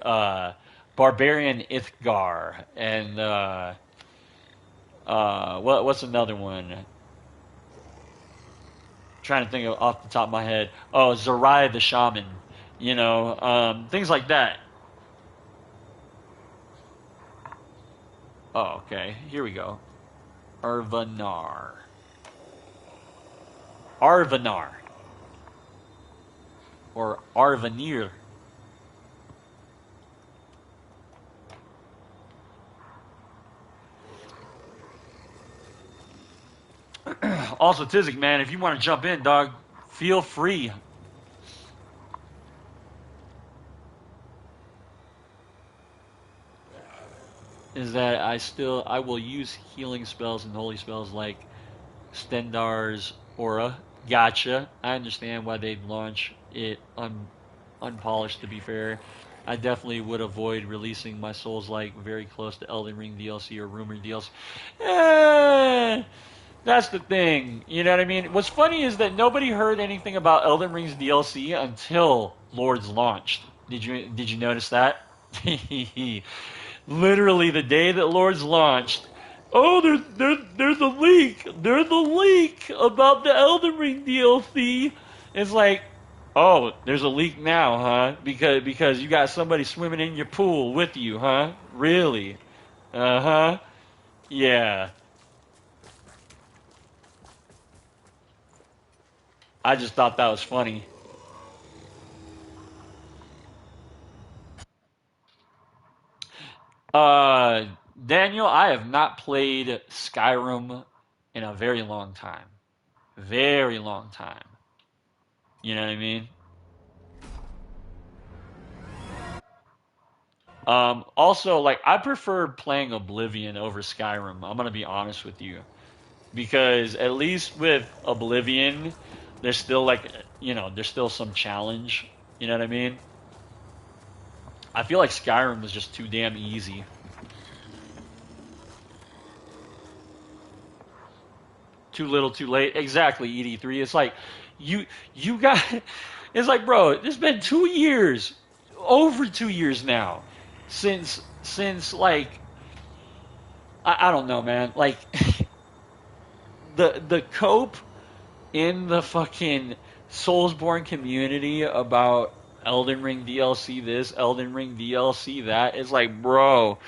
Barbarian Ithgar and what's another one? Trying to think of off the top of my head. Oh, Zerai the Shaman. You know, things like that. Oh, okay. Here we go. Arvenar. Arvenar. Or Arvanir. Also, Tizik, man, if you want to jump in, dog, feel free. Is that I will use healing spells and holy spells like Stendarr's Aura. Gotcha. I understand why they'd launch it unpolished, to be fair. I definitely would avoid releasing my Souls like very close to Elden Ring DLC or rumored DLC. That's the thing. You know what I mean? What's funny is that nobody heard anything about Elden Ring's DLC until Lords launched. Did you notice that? Literally the day that Lords launched. Oh, there's a leak. There's a leak about the Elden Ring DLC. It's like, oh, there's a leak now, huh? Because you got somebody swimming in your pool with you, huh? Really? Uh-huh. Yeah. I just thought that was funny. Daniel, I have not played Skyrim in a very long time. Very long time. You know what I mean? Also, like, I prefer playing Oblivion over Skyrim. I'm gonna be honest with you. Because at least with Oblivion, there's still like, you know, there's still some challenge. You know what I mean? I feel like Skyrim was just too damn easy. Too little, too late. Exactly, ED3. It's like you got. It's like, bro, it's been 2 years, over 2 years now, since like I don't know, man. Like the cope in the fucking Soulsborne community about Elden Ring DLC this, Elden Ring DLC that is like, bro,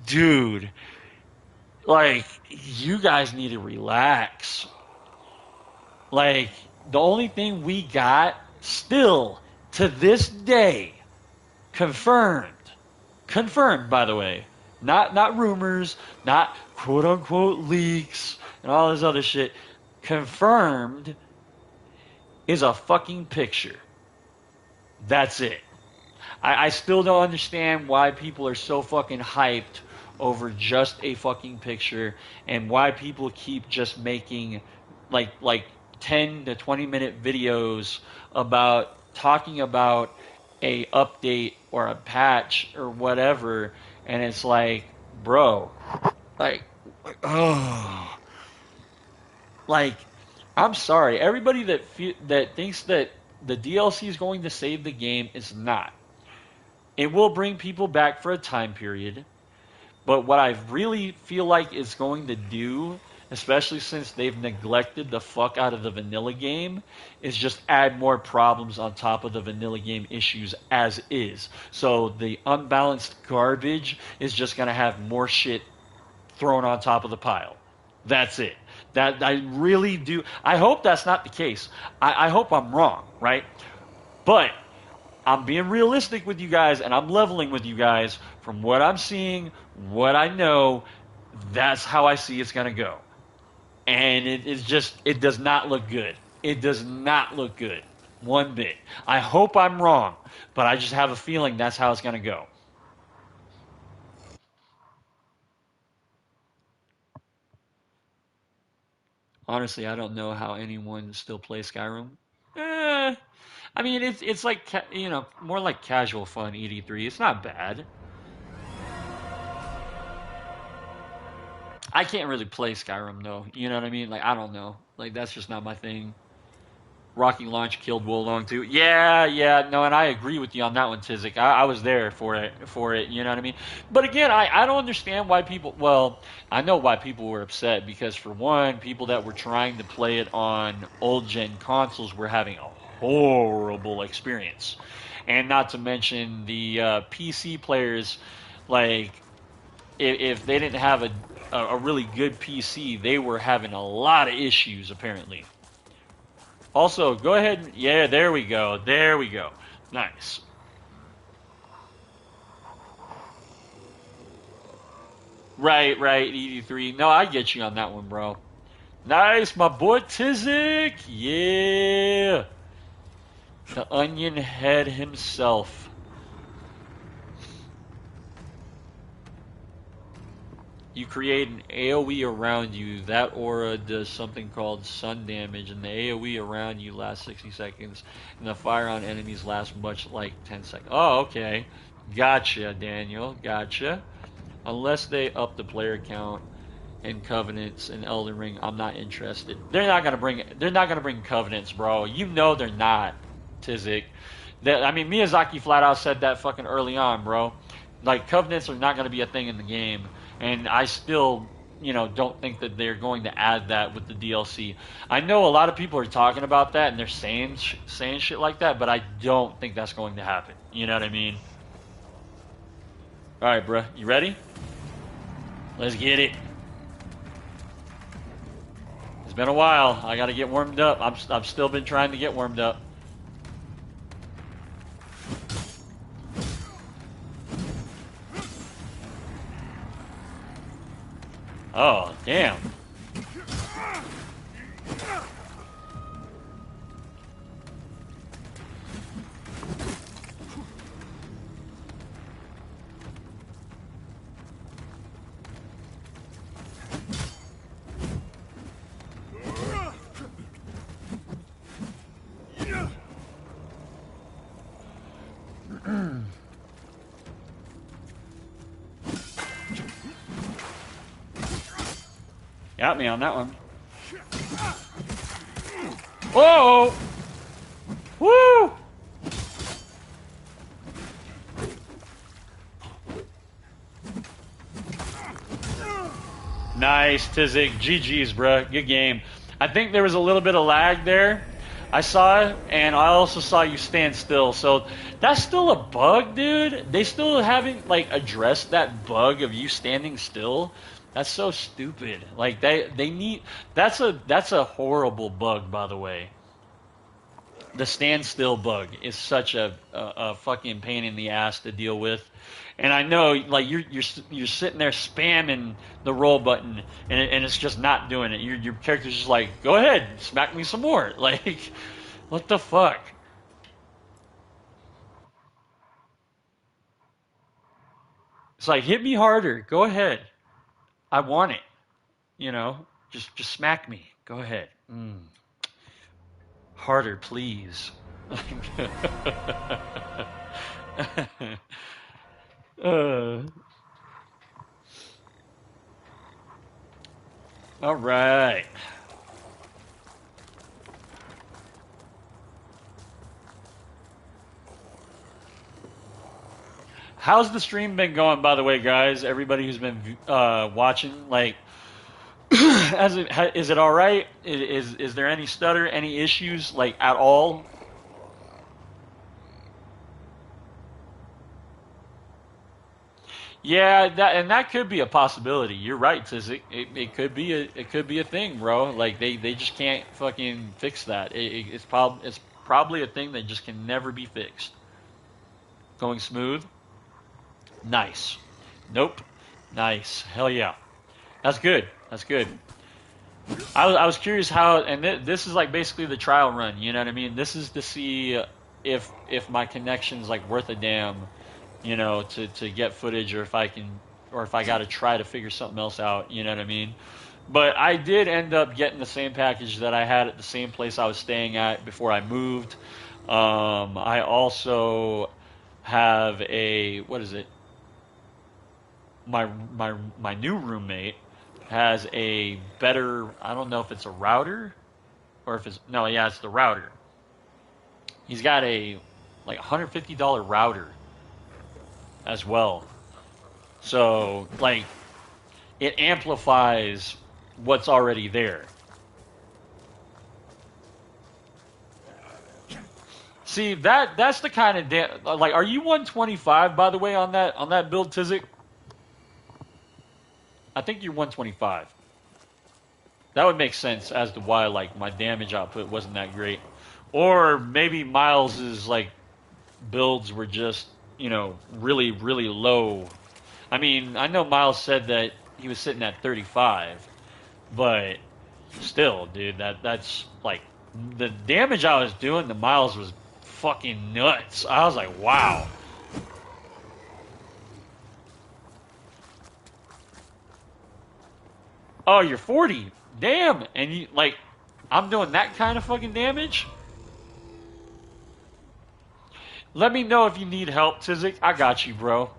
dude, like you guys need to relax. Like the only thing we got still to this day confirmed, confirmed by the way, not rumors, not quote unquote leaks and all this other shit, confirmed is a fucking picture. That's it. I still don't understand why people are so fucking hyped over just a fucking picture and why people keep just making like 10 to 20 minute videos about talking about a update or a patch or whatever, and it's like, bro, like, oh, like, I'm sorry, everybody that thinks that the DLC is going to save the game is not. It will bring people back for a time period, but what I really feel like it's going to do, especially since they've neglected the fuck out of the vanilla game, is just add more problems on top of the vanilla game issues as is. So the unbalanced garbage is just going to have more shit thrown on top of the pile. That's it. That I really do. I hope that's not the case. I hope I'm wrong, right? But I'm being realistic with you guys and I'm leveling with you guys from what I'm seeing, what I know. That's how I see it's going to go. And it is just, it does not look good. It does not look good. One bit. I hope I'm wrong, but I just have a feeling that's how it's going to go. Honestly, I don't know how anyone still plays Skyrim. Eh, I mean, it's like, more like casual fun, ED3. It's not bad. I can't really play Skyrim though. You know what I mean? Like I don't know. Like that's just not my thing. Rocky Launch killed Wolong too. Yeah, yeah, no, and I agree with you on that one, Tizik. I was there for it. You know what I mean? But again, I don't understand why people. Well, I know why people were upset because for one, people that were trying to play it on old gen consoles were having a horrible experience, and not to mention the PC players, like if they didn't have a really good PC, they were having a lot of issues apparently. Also, go ahead. Yeah, there we go. There we go. Nice. Right, right. ED3. No, I get you on that one, bro. Nice, my boy Tizik. Yeah, the Onion Head himself. You create an AoE around you. That aura does something called sun damage, and the AoE around you lasts 60 seconds, and the fire on enemies lasts much like 10 seconds. Oh, okay. Gotcha, Daniel. Gotcha. Unless they up the player count in Covenants and Elden Ring, I'm not interested. They're not gonna bring. They're not gonna bring Covenants, bro. You know they're not, Tizik. I mean, Miyazaki flat out said that fucking early on, bro. Like Covenants are not gonna be a thing in the game, and I still, don't think that they're going to add that with the DLC. I know a lot of people are talking about that and they're saying shit like that, but I don't think that's going to happen. You know what I mean? All right, bro. You ready? Let's get it. It's been a while. I got to get warmed up. I've still been trying to get warmed up. Oh, damn. Got me on that one. Whoa! Woo! Nice, Tizik. GG's, bro. Good game. I think there was a little bit of lag there. I saw it, and I also saw you stand still. So that's still a bug, dude. They still haven't like addressed that bug of you standing still. That's so stupid. Like they need that's a horrible bug, by the way. The standstill bug is such a fucking pain in the ass to deal with. And I know, like you're sitting there spamming the roll button, and it's just not doing it. Your character's just like, go ahead, smack me some more. Like, what the fuck? It's like hit me harder. Go ahead. I want it. Just smack me. Go ahead. Harder, please. uh, all right. How's the stream been going, by the way, guys? Everybody who's been watching, like, is it all right? Is there any stutter, any issues, like at all? Yeah, that could be a possibility. You're right, Tiz. It could be a thing, bro. Like they just can't fucking fix that. It's probably a thing that just can never be fixed. Going smooth. Nice. Nope. Nice. Hell yeah. That's good. That's good. I was curious how, and this is like basically the trial run. You know what I mean? This is to see if my connection's like worth a damn, to get footage, or if I can, or if I got to try to figure something else out. You know what I mean? But I did end up getting the same package that I had at the same place I was staying at before I moved. I also have a, what is it? My new roommate has a better, I don't know if it's a router or if it's, no, yeah, it's the router. He's got a like $150 router as well. So like it amplifies what's already there. See, that's the kind of like, are you 125 by the way on that build, Tizik? I think you're 125. That would make sense as to why like my damage output wasn't that great. Or maybe Miles's like builds were just, really, really low. I mean, I know Miles said that he was sitting at 35, but still, dude, that's like the damage I was doing to Miles was fucking nuts. I was like, wow. Oh, you're 40. Damn. And you like I'm doing that kind of fucking damage? Let me know if you need help, Tizik. I got you, bro.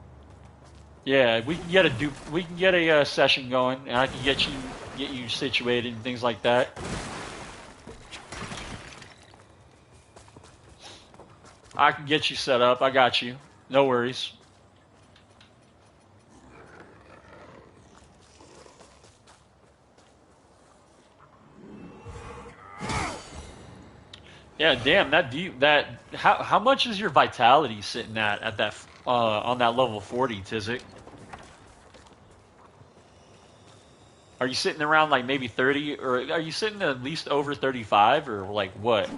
Yeah, we can get a session going, and I can get you situated and things like that. I can get you set up. I got you. No worries. Yeah, damn, how much is your vitality sitting at that on that level 40, Tizik? Are you sitting around like maybe 30, or are you sitting at least over 35, or like what?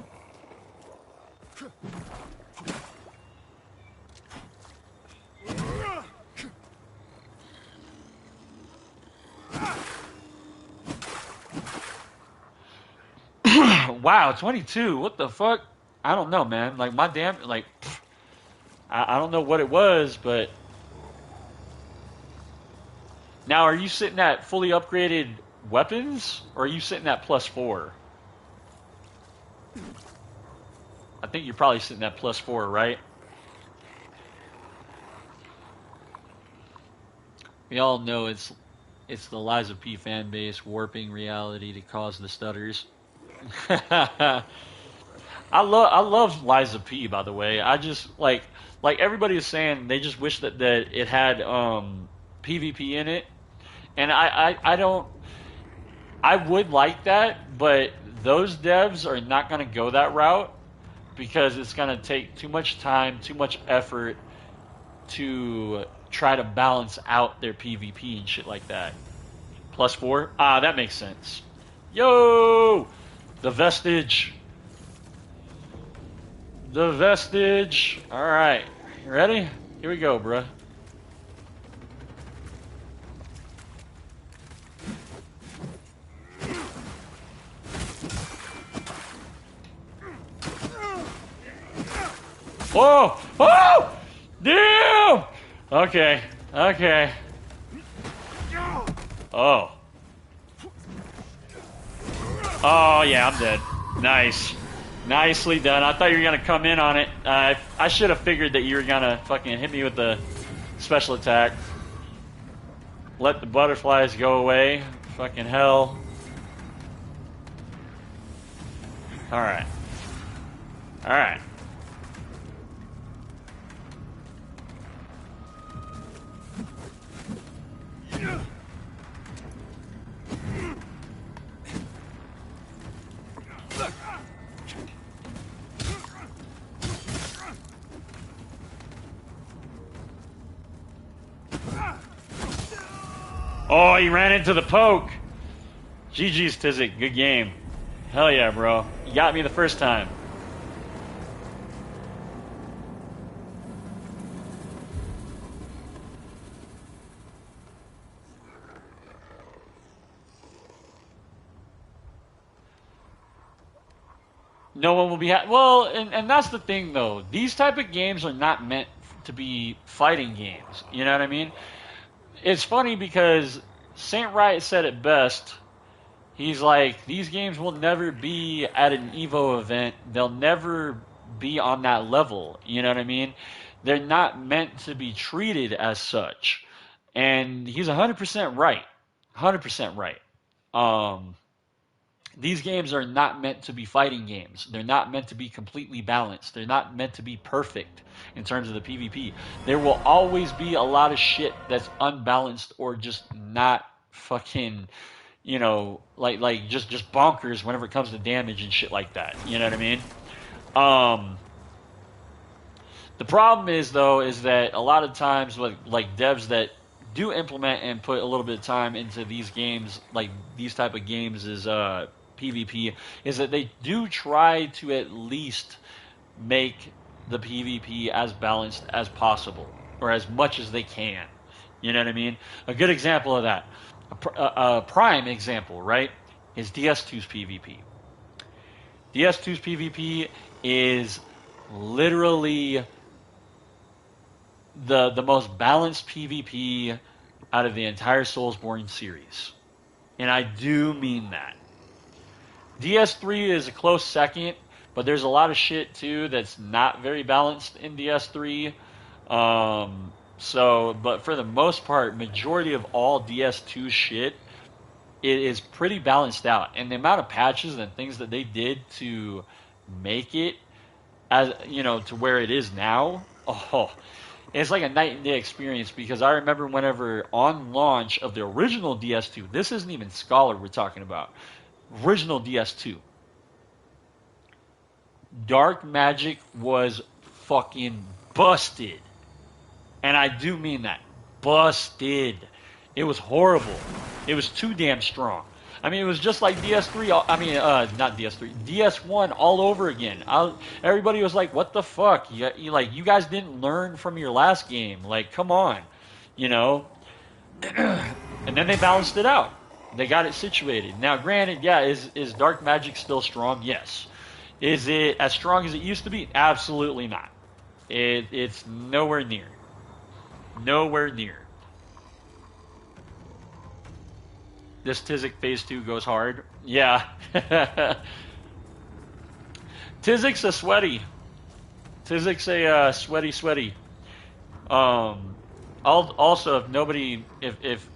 Wow, 22. What the fuck? I don't know, man. Like my damn, like I don't know what it was, but now are you sitting at fully upgraded weapons, or are you sitting at +4? I think you're probably sitting at +4, right? We all know it's the Lies of P fan base warping reality to cause the stutters. I love Lies of P, by the way. I just like everybody is saying they just wish that it had PvP in it, and I don't. I would like that, but those devs are not going to go that route because it's going to take too much time, too much effort to try to balance out their PvP and shit like that. +4? Ah, that makes sense. Yo! The Vestige. The Vestige. Alright. You ready? Here we go, bruh. Whoa! Oh! Damn! Okay. Okay. Oh. Oh, yeah, I'm dead. Nice. Nicely done. I thought you were going to come in on it. I should have figured that you were going to fucking hit me with the special attack. Let the butterflies go away. Fucking hell. Alright. Alright. Oh, he ran into the poke. GG's, Tizik. Good game. Hell yeah, bro. You got me the first time. No one will be well, and that's the thing, though. These type of games are not meant to be fighting games. You know what I mean? It's funny because Saint Riot said it best. He's like, these games will never be at an EVO event. They'll never be on that level. You know what I mean? They're not meant to be treated as such. And he's 100% right. 100% right. These games are not meant to be fighting games. They're not meant to be completely balanced. They're not meant to be perfect in terms of the PvP. There will always be a lot of shit that's unbalanced or just not fucking, you know, like just bonkers whenever it comes to damage and shit like that. You know what I mean? The problem is, though, is that a lot of times with like devs that do implement and put a little bit of time into these games, like these type of games is PvP, is that they do try to at least make the PvP as balanced as possible, or as much as they can. You know what I mean? A good example of that, a prime example, right, is DS2's PvP. DS2's PvP is literally the most balanced PvP out of the entire Soulsborne series. And I do mean that. DS3 is a close second, but there's a lot of shit too that's not very balanced in DS3. But for the most part, majority of all DS2 shit, it is pretty balanced out. And the amount of patches and things that they did to make it, as you know, to where it is now, it's like a night and day experience. Because I remember whenever on launch of the original DS2, this isn't even Scholar we're talking about, original DS2, Dark Magic was fucking busted. And I do mean that. Busted. It was horrible. It was too damn strong. I mean, it was just like DS3. I mean, not DS3. DS1 all over again. Everybody was like, "What the fuck? You guys didn't learn from your last game. Like, come on, you know." And then they balanced it out. They got it situated. Now, granted, yeah, is Dark Magic still strong? Yes. Is it as strong as it used to be? Absolutely not. It's nowhere near. Nowhere near. This Tizik Phase 2 goes hard. Yeah. Tizik's a sweaty. Tizik's a sweaty. Also, if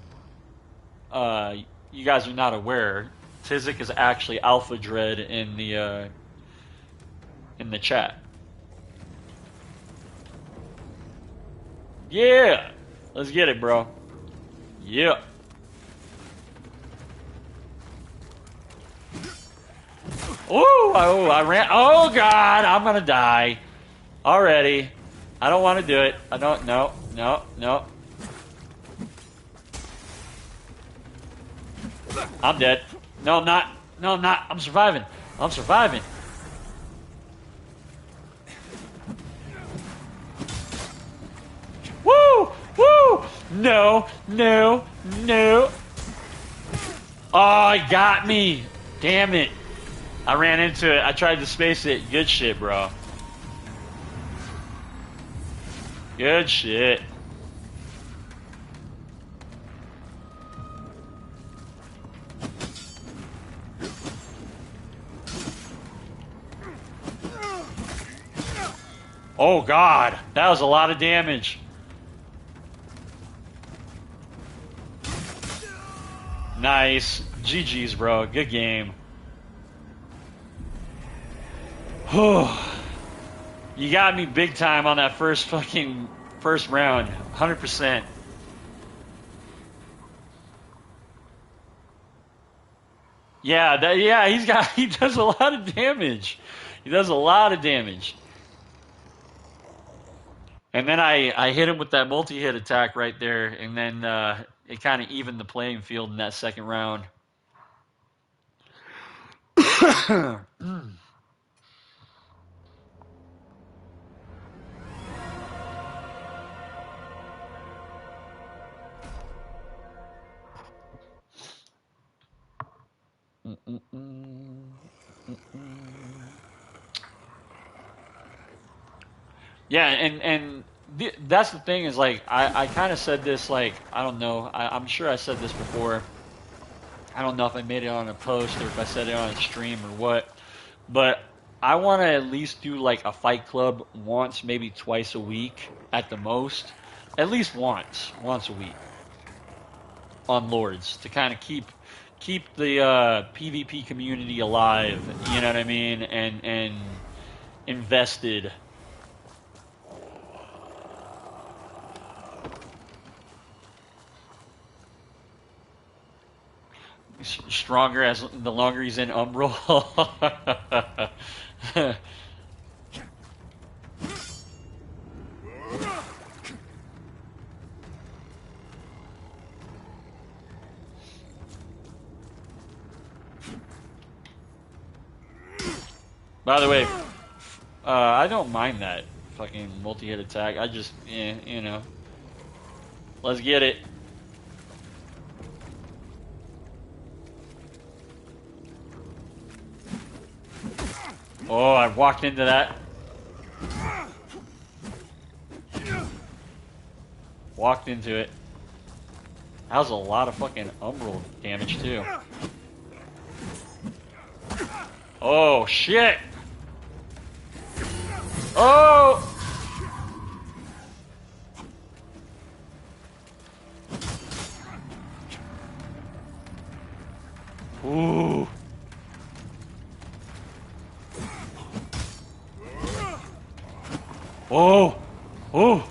you guys are not aware, Tizik is actually Alpha Dread in the chat. Yeah, let's get it, bro. Yeah. I ran. Oh God, I'm gonna die already. I don't want to do it. I don't. No. I'm dead. No, I'm not. No, I'm not. I'm surviving. Woo! No. Oh, he got me. Damn it. I ran into it. I tried to space it. Good shit, bro. Good shit. Oh, God. That was a lot of damage. Nice. GG's, bro. Good game. You got me big time on that first round. 100%. Yeah, he does a lot of damage. He does a lot of damage. And then I hit him with that multi-hit attack right there, and then it kind of evened the playing field in that second round. Yeah, and that's the thing is like I kind of said this like I don't know I'm sure I said this before. I don't know if I made it on a post or if I said it on a stream or what, but I want to at least do like a fight club once, maybe twice a week at the most, at least once a week on Lords to kind of keep the PvP community alive. You know what I mean? And invested. Stronger as the longer he's in Umbral. By the way, I don't mind that fucking multi-hit attack. I just, you know, let's get it. Oh, I walked into that. Walked into it. That was a lot of fucking Umbral damage too. Oh, shit! Oh! Ooh. Oh! Oh!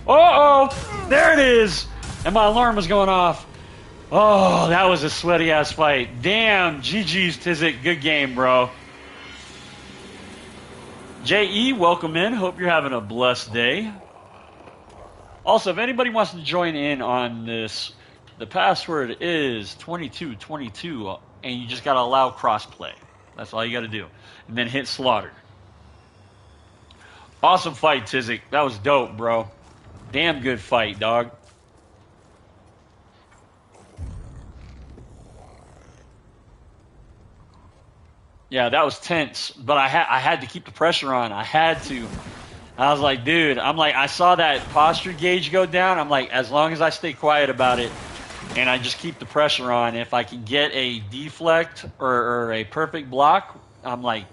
Uh-oh! There it is! And my alarm was going off. Oh, that was a sweaty-ass fight. Damn, GG's, Tizik. Good game, bro. J.E., welcome in. Hope you're having a blessed day. Also, if anybody wants to join in on this, the password is 2222, and you just got to allow crossplay. That's all you got to do. And then hit slaughter. Awesome fight, Tizik. That was dope, bro. Damn good fight, dog. Yeah, that was tense, but I had to keep the pressure on. I had to. I was like, dude, I saw that posture gauge go down. I'm like, as long as I stay quiet about it and I just keep the pressure on, if I can get a deflect or a perfect block, I'm like,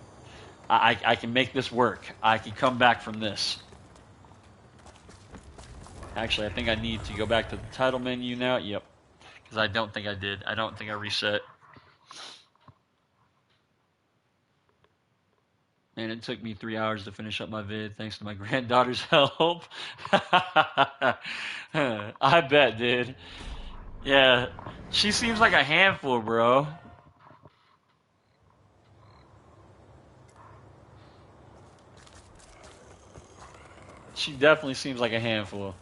I can make this work. I can come back from this. Actually, I think I need to go back to the title menu now. Yep, because I don't think I did. I don't think I reset. And it took me 3 hours to finish up my vid thanks to my granddaughter's help. I bet, dude. Yeah, she seems like a handful, bro. She definitely seems like a handful.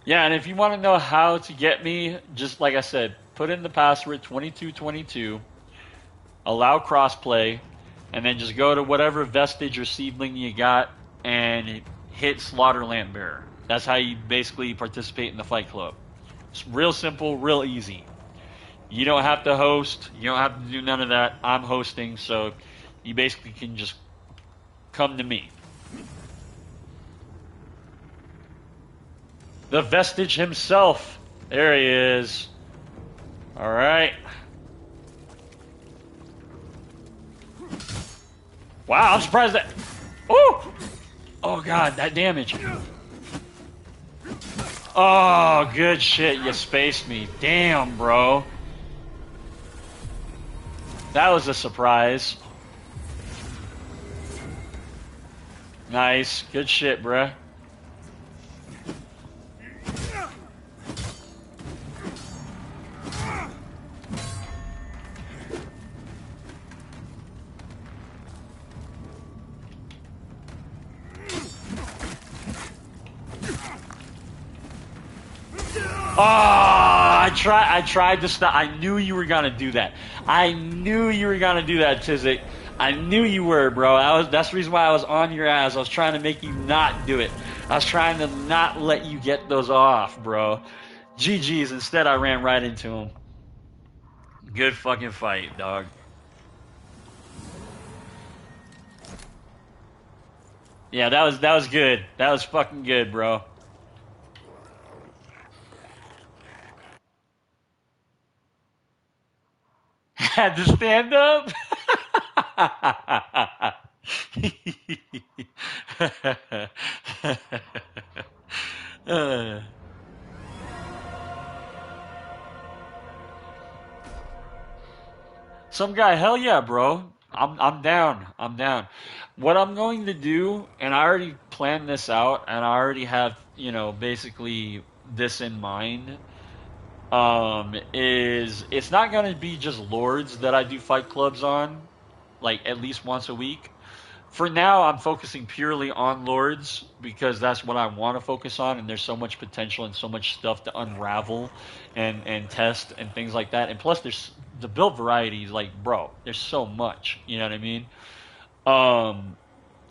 Yeah, and if you want to know how to get me, just like I said, put in the password 2222, allow crossplay, and then just go to whatever vestige or seedling you got and hit Slaughter Lamp Bearer. That's how you basically participate in the fight club. It's real simple, real easy. You don't have to host. You don't have to do none of that. I'm hosting, so you basically can just come to me. The Vestige himself. There he is. All right. Wow, I'm surprised that... Oh! Oh, God, that damage. Oh, good shit. You spaced me. Damn, bro. That was a surprise. Nice. Good shit, bruh. Oh, I tried to stop. I knew you were gonna do that. I knew you were gonna do that, Tizik. I knew you were, bro. That's the reason why I was on your ass. I was trying to make you not do it. I was trying to not let you get those off, bro. GG's. Instead, I ran right into him. Good fucking fight, dog. Yeah, that was good. That was fucking good, bro. Had to stand up. Some guy, hell yeah, bro. I'm down. I'm down. What I'm going to do, and I already planned this out, and I already have, basically this in mind. Is it's not going to be just lords that I do fight clubs on, like at least once a week. For now, I'm focusing purely on lords because that's what I want to focus on, and there's so much potential and so much stuff to unravel and test and things like that. And plus, there's the build variety is like, bro, there's so much. You know what I mean? Um,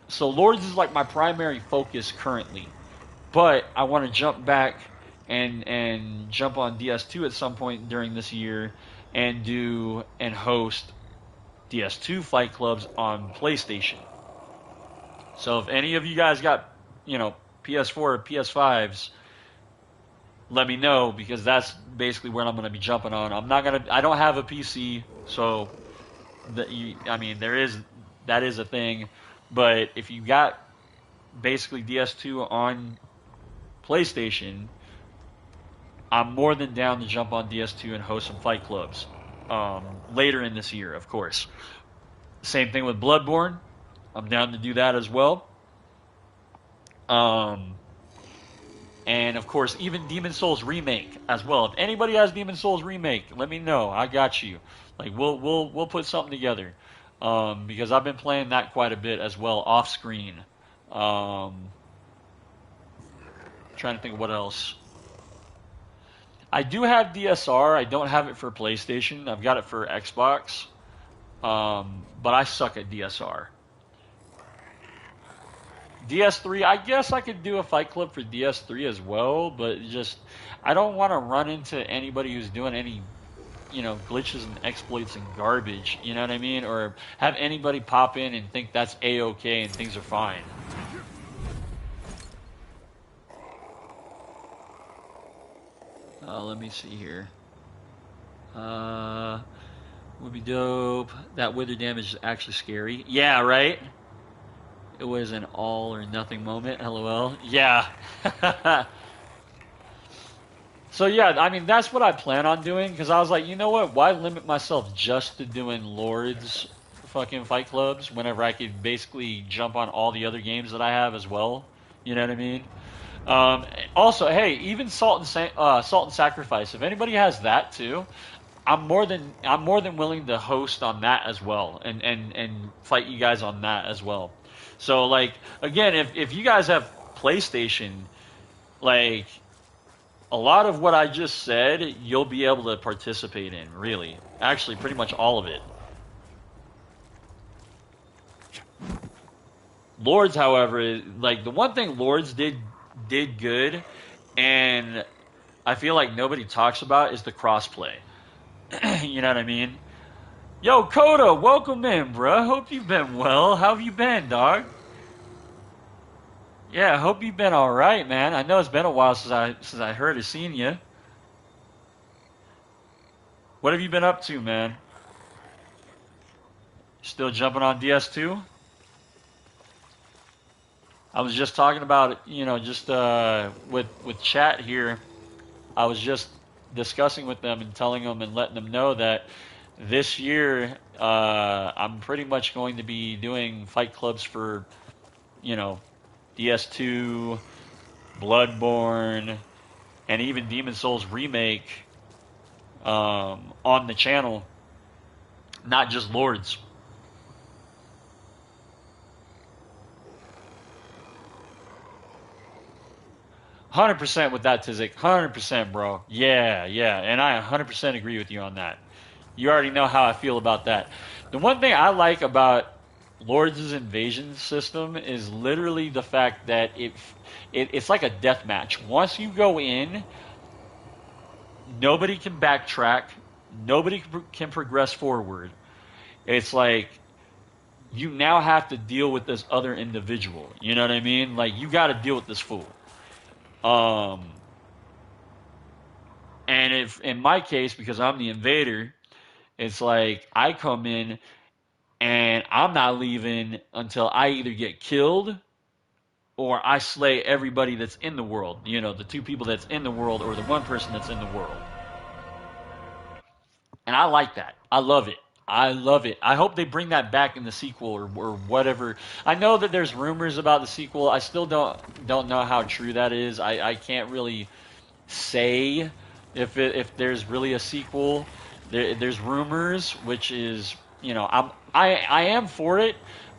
so lords is like my primary focus currently, but I want to jump back and jump on DS2 at some point during this year and do and host DS2 fight clubs on PlayStation. So if any of you guys got, PS4 or PS5s, let me know because that's basically where I'm going to be jumping on. I don't have a PC, so that is a thing. But if you got basically DS2 on PlayStation, I'm more than down to jump on DS2 and host some fight clubs later in this year, of course. Same thing with Bloodborne. I'm down to do that as well. And of course, even Demon Souls Remake as well. If anybody has Demon Souls Remake, let me know. I got you. Like we'll put something together. Because I've been playing that quite a bit as well off screen. Trying to think of what else. I do have DSR. I don't have it for PlayStation. I've got it for Xbox. But I suck at DSR. DS3, I guess I could do a fight club for DS3 as well, but just I don't want to run into anybody who's doing any, glitches and exploits and garbage, you know what I mean? Or have anybody pop in and think that's A-okay and things are fine. Let me see here. Would be dope. That wither damage is actually scary. Yeah, right? It was an all or nothing moment. LOL. Yeah. So yeah, I mean that's what I plan on doing because I was like, you know what? Why limit myself just to doing lords, fucking fight clubs whenever I could basically jump on all the other games that I have as well? You know what I mean? Also, hey, even Salt and Sacrifice. If anybody has that too, I'm more than willing to host on that as well and fight you guys on that as well. So like again, if you guys have PlayStation, like a lot of what I just said, you'll be able to participate in. Really, actually, pretty much all of it. Lords, however, like the one thing Lords did good, and I feel like nobody talks about is the crossplay. You know what I mean? Yo, Coda, welcome in, bruh. Hope you've been well. How have you been, dog? Yeah, I hope you've been all right, man. I know it's been a while since I heard or seen you. What have you been up to, man? Still jumping on DS2? I was just talking about, just with chat here. I was just discussing with them and telling them and letting them know that this year I'm pretty much going to be doing fight clubs for, you know, DS2, Bloodborne, and even Demon Souls remake on the channel, not just Lords. 100% with that, Tizik. 100%, bro. Yeah, yeah. And I 100% agree with you on that. You already know how I feel about that. The one thing I like about Lords' invasion system is literally the fact that it's like a death match. Once you go in, nobody can backtrack, nobody can progress forward. It's like you now have to deal with this other individual. You know what I mean? Like you got to deal with this fool. Um, and if in my case, because I'm the invader, it's like I come in and I'm not leaving until I either get killed or I slay everybody that's in the world. You know, the two people that's in the world or the one person that's in the world. And I like that. I love it. I love it. I hope they bring that back in the sequel or whatever. I know that there's rumors about the sequel. I still don't know how true that is. I can't really say if there's really a sequel. There's rumors, which is I am for it,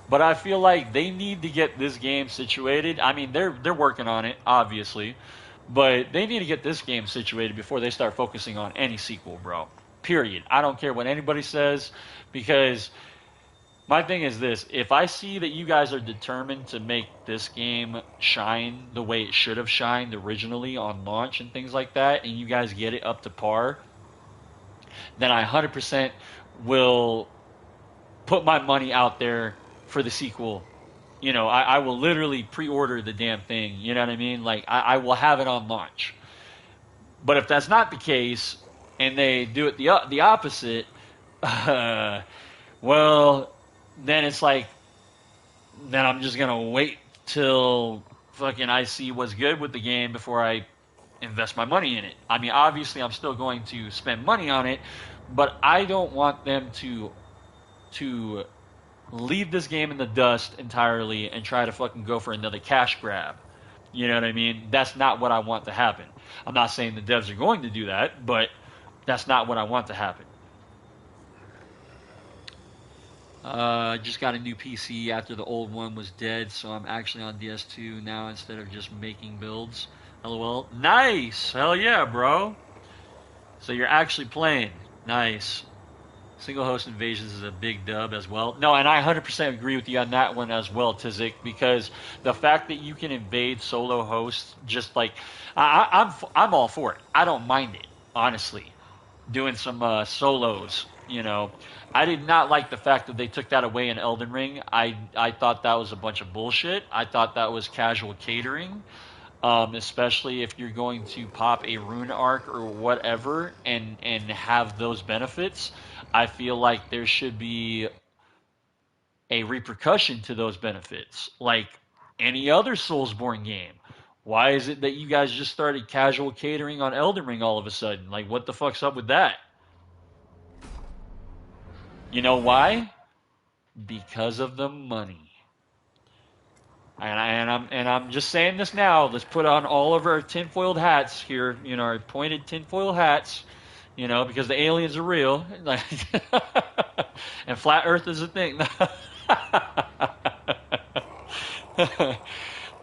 but I feel like they need to get this game situated. I mean, they're working on it, obviously, but they need to get this game situated before they start focusing on any sequel, bro. Period. I don't care what anybody says, because my thing is this: if I see that you guys are determined to make this game shine the way it should have shined originally on launch and things like that, and you guys get it up to par, then I 100% will put my money out there for the sequel. I will literally pre-order the damn thing. You know what I mean? Like I will have it on launch. But if that's not the case, and they do it the opposite, well, then it's like, then I'm just gonna wait till fucking I see what's good with the game before I invest my money in it. I mean, obviously, I'm still going to spend money on it, but I don't want them to leave this game in the dust entirely and try to fucking go for another cash grab. You know what I mean? That's not what I want to happen. I'm not saying the devs are going to do that, but that's not what I want to happen. I just got a new PC after the old one was dead, so I'm actually on DS2 now instead of just making builds. LOL. Nice! Hell yeah, bro. So you're actually playing. Nice. Single host invasions is a big dub as well. No, and I 100% agree with you on that one as well, Tizik, because the fact that you can invade solo hosts, just like I'm all for it. I don't mind it, honestly. Doing some solos, I did not like the fact that they took that away in Elden Ring. I thought that was a bunch of bullshit. I thought that was casual catering. Especially if you're going to pop a rune arc or whatever and have those benefits. I feel like there should be a repercussion to those benefits, like any other Soulsborne game. Why is it that you guys just started casual catering on Elden Ring all of a sudden? Like, what the fuck's up with that? You know why? Because of the money. And I'm just saying this now. Let's put on all of our tinfoiled hats here, our pointed tinfoil hats, because the aliens are real, and flat Earth is a thing.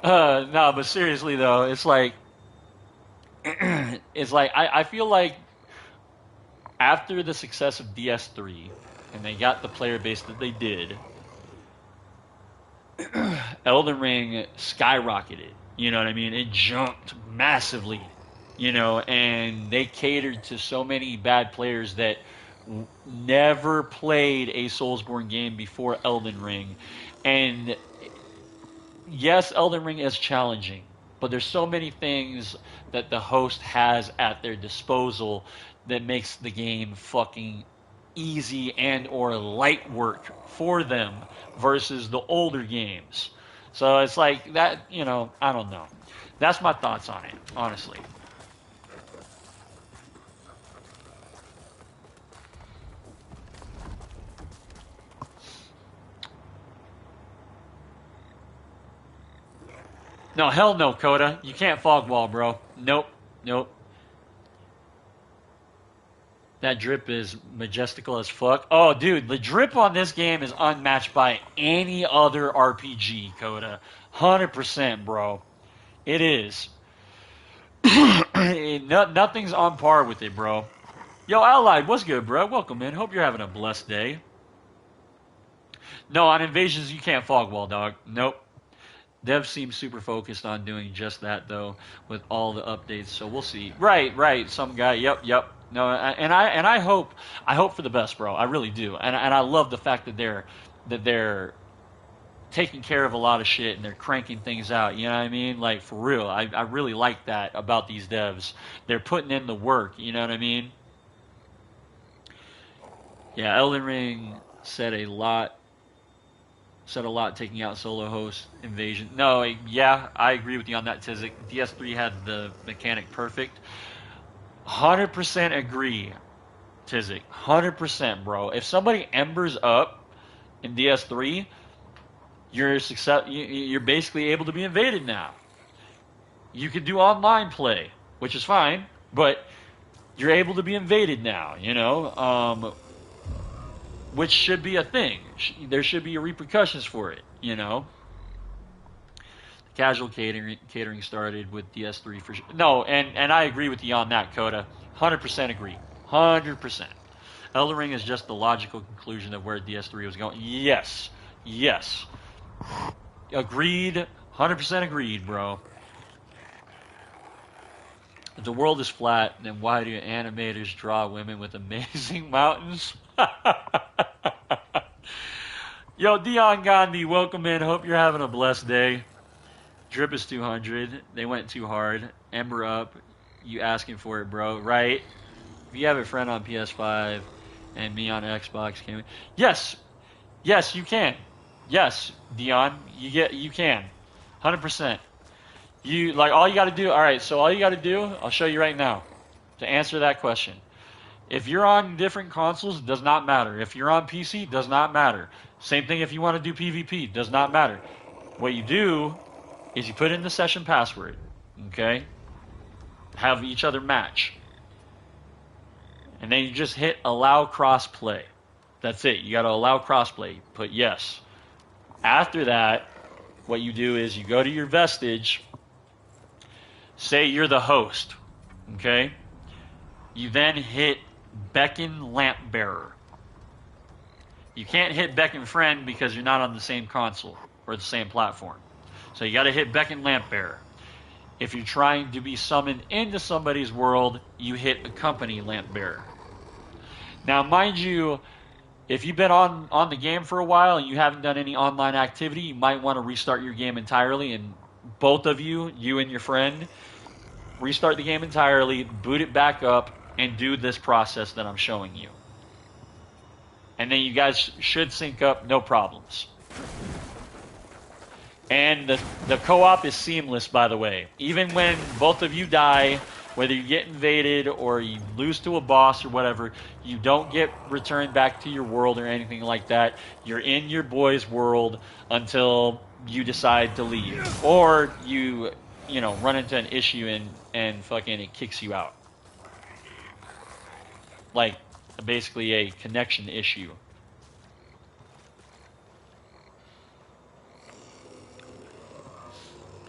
No, but seriously though, it's like I feel like after the success of DS3, and they got the player base that they did, Elden Ring skyrocketed. You know what I mean? It jumped massively. and they catered to so many bad players that never played a Soulsborne game before Elden Ring. And yes, Elden Ring is challenging, but there's so many things that the host has at their disposal that makes the game fucking easy and or light work for them versus the older games. So it's like that, I don't know. That's my thoughts on it, honestly. No, hell no, Coda. You can't fog wall, bro. Nope. Nope. That drip is majestical as fuck. Oh, dude, the drip on this game is unmatched by any other RPG, Coda. 100%, bro. It is. Nothing's on par with it, bro. Yo, Allied, what's good, bro? Welcome in. Hope you're having a blessed day. No, on invasions, you can't fog wall, dog. Nope. Dev seems super focused on doing just that though, with all the updates. So we'll see. Right, right. Some guy. Yep, yep. No, and I hope for the best, bro. I really do. And I love the fact that they're taking care of a lot of shit and they're cranking things out. You know what I mean? Like for real. I really like that about these devs. They're putting in the work. You know what I mean? Yeah, Elden Ring said a lot taking out solo host invasion. No, yeah, I agree with you on that, Tizik. DS3 had the mechanic perfect. 100% agree, Tizik. 100%, bro. If somebody embers up in DS3, you're basically able to be invaded now. You can do online play, which is fine, but you're able to be invaded now, which should be a thing. There should be repercussions for it. Casual catering started with DS3 for sure. No, and I agree with you on that, Coda. 100% agree. 100%. Elden Ring is just the logical conclusion of where DS3 was going. Yes. Yes. Agreed. 100% agreed, bro. If the world is flat, then why do animators draw women with amazing mountains? Yo, Dion Gandhi, welcome in. Hope you're having a blessed day. Drip is 200. They went too hard. Ember up. You asking for it, bro? Right? If you have a friend on PS5 and me on Xbox, can we? Yes, yes, you can. Yes, Dion, you can. 100%. You like all you got to do. All right, so all you got to do, I'll show you right now to answer that question. If you're on different consoles, does not matter. If you're on PC, does not matter. Same thing if you want to do PvP, does not matter. What you do is you put in the session password, okay? Have each other match. And then you just hit allow crossplay. That's it. You got to allow crossplay. Put yes. After that, what you do is you go to your vestige, say you're the host, okay? You then hit beckon lamp bearer. You can't hit beckon friend because you're not on the same console or the same platform. So you got to hit beckon lamp bearer. If you're trying to be summoned into somebody's world, you hit accompany lamp bearer. Now, mind you, if you've been on the game for a while and you haven't done any online activity, you might want to restart your game entirely. And both of you and your friend, restart the game entirely, boot it back up, and do this process that I'm showing you. And then you guys should sync up, no problems. And the co-op is seamless, by the way. Even when both of you die, whether you get invaded or you lose to a boss or whatever, you don't get returned back to your world or anything like that. You're in your boy's world until you decide to leave. Or you run into an issue and fucking it kicks you out. Like, basically a connection issue.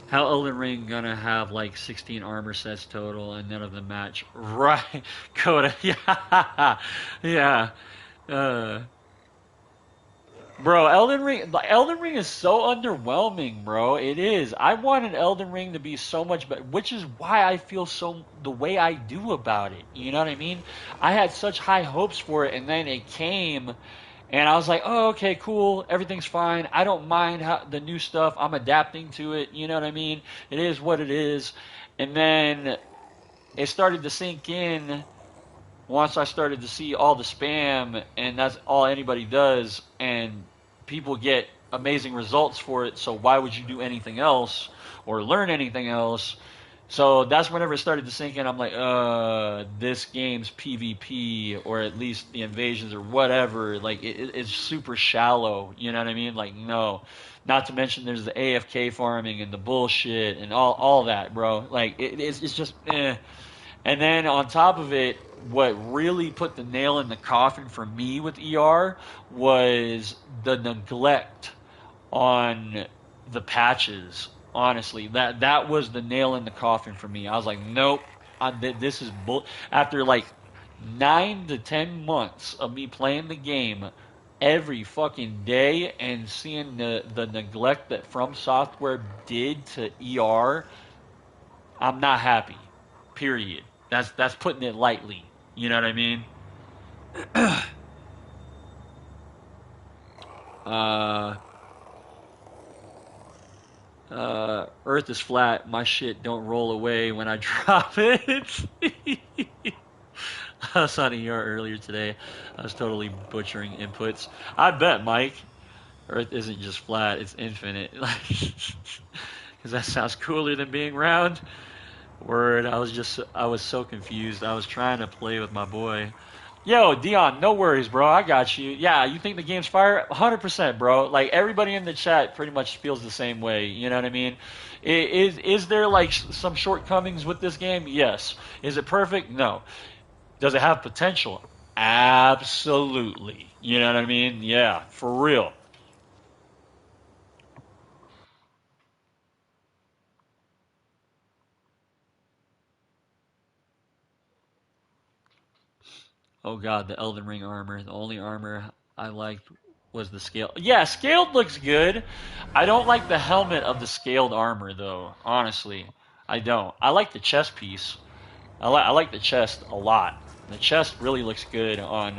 How Elden Ring gonna have like 16 armor sets total and none of them match? Right, Coda. Yeah, yeah. Uh, Bro, Elden Ring is so underwhelming, bro. It is. I wanted Elden Ring to be so much better, which is why I feel so the way I do about it. You know what I mean? I had such high hopes for it, and then it came, and I was like, oh, okay, cool, everything's fine. I don't mind how the new stuff. I'm adapting to it. You know what I mean? It is what it is. And then it started to sink in once I started to see all the spam, and that's all anybody does, and people get amazing results for it, so why would you do anything else or learn anything else? So that's whenever it started to sink in. I'm like, this game's PvP, or at least the invasions or whatever, like it's super shallow. You know what I mean? Like, no. Not to mention there's the AFK farming and the bullshit and all that, bro. Like it's just eh. And then on top of it, what really put the nail in the coffin for me with ER was the neglect on the patches. Honestly, that was the nail in the coffin for me. I was like, nope, this is bull. After like 9 to 10 months of me playing the game every fucking day and seeing the neglect that From Software did to ER, I'm not happy. Period. That's putting it lightly. You know what I mean? Uh, Earth is flat. My shit don't roll away when I drop it. I was on ER earlier today. I was totally butchering inputs. I bet, Mike. Earth isn't just flat; it's infinite. Because that sounds cooler than being round. Word. I was so confused. I was trying to play with my boy. Yo, Dion, no worries, bro. I got you. Yeah, you think the game's fire? 100%, bro. Like everybody in the chat pretty much feels the same way. You know what I mean? Is there like some shortcomings with this game? Yes. Is it perfect? No. Does it have potential? Absolutely. You know what I mean? Yeah, for real. Oh god, the Elden Ring armor. The only armor I liked was the scale. Yeah, scaled looks good. I don't like the helmet of the scaled armor though. Honestly, I don't. I like the chest piece. I like the chest a lot. The chest really looks good on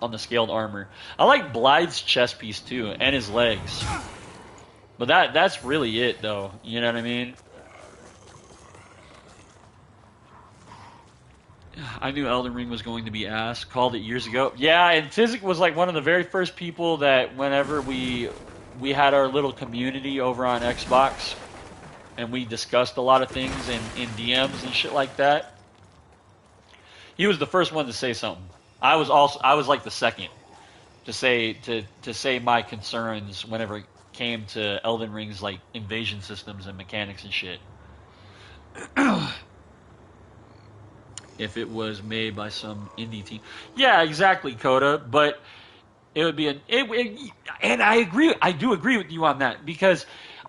the scaled armor. I like Blythe's chest piece too, and his legs. But that's really it though. You know what I mean? I knew Elden Ring was going to be ass. Called it years ago. Yeah, and Tizik was like one of the very first people that whenever we had our little community over on Xbox and we discussed a lot of things in DMs and shit like that. He was the first one to say something. I was like the second to say my concerns whenever it came to Elden Ring's like invasion systems and mechanics and shit. If it was made by some indie team. Yeah, exactly, Coda. But it would be and I agree. I do agree with you on that because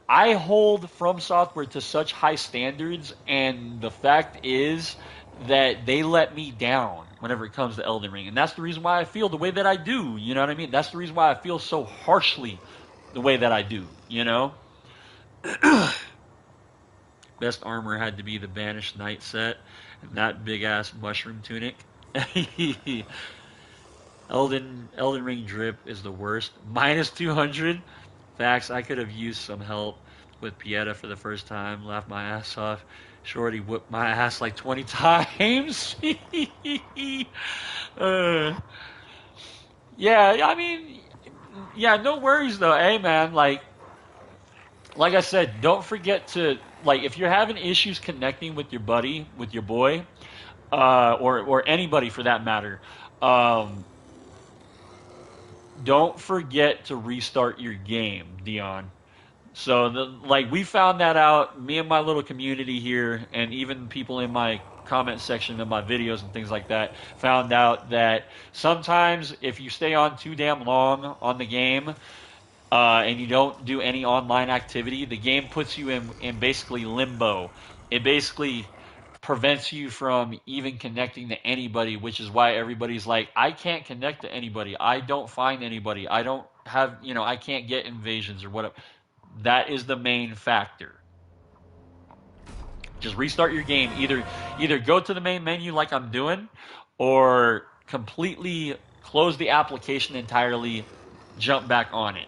I hold From Software to such high standards, and the fact is that they let me down whenever it comes to Elden Ring, and that's the reason why I feel the way that I do. You know what I mean? That's the reason why I feel so harshly the way that I do. You know, best armor had to be the Banished Knight set, and that big ass mushroom tunic. Elden Ring drip is the worst. Minus 200. Facts. I could have used some help with Pieta for the first time. Laughed my ass off. Shorty whipped my ass like 20 times. uh, yeah, I mean, yeah, no worries though. Hey man, like I said, don't forget to like if you're having issues connecting with your buddy, with your boy, or anybody for that matter. Um, don't forget to restart your game, Dion. So, like, we found that out, me and my little community here, and even people in my comment section of my videos and things like that, found out that sometimes if you stay on too damn long on the game, and you don't do any online activity, the game puts you in basically limbo. It basically prevents you from even connecting to anybody, which is why everybody's like, I can't connect to anybody. I don't find anybody. I don't have, I can't get invasions or whatever. That is the main factor. Just restart your game. Either go to the main menu like I'm doing, or completely close the application entirely, jump back on it.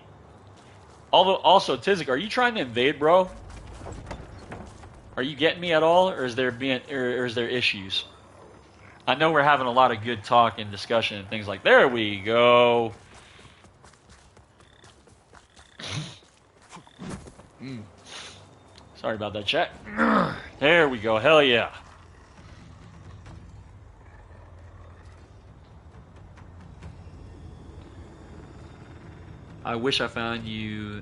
Although, also, Tizik, are you trying to invade, bro? Are you getting me at all, or is there issues? I know we're having a lot of good talk and discussion and things like. There we go. Sorry about that, chat. There we go. Hell yeah. I wish I found you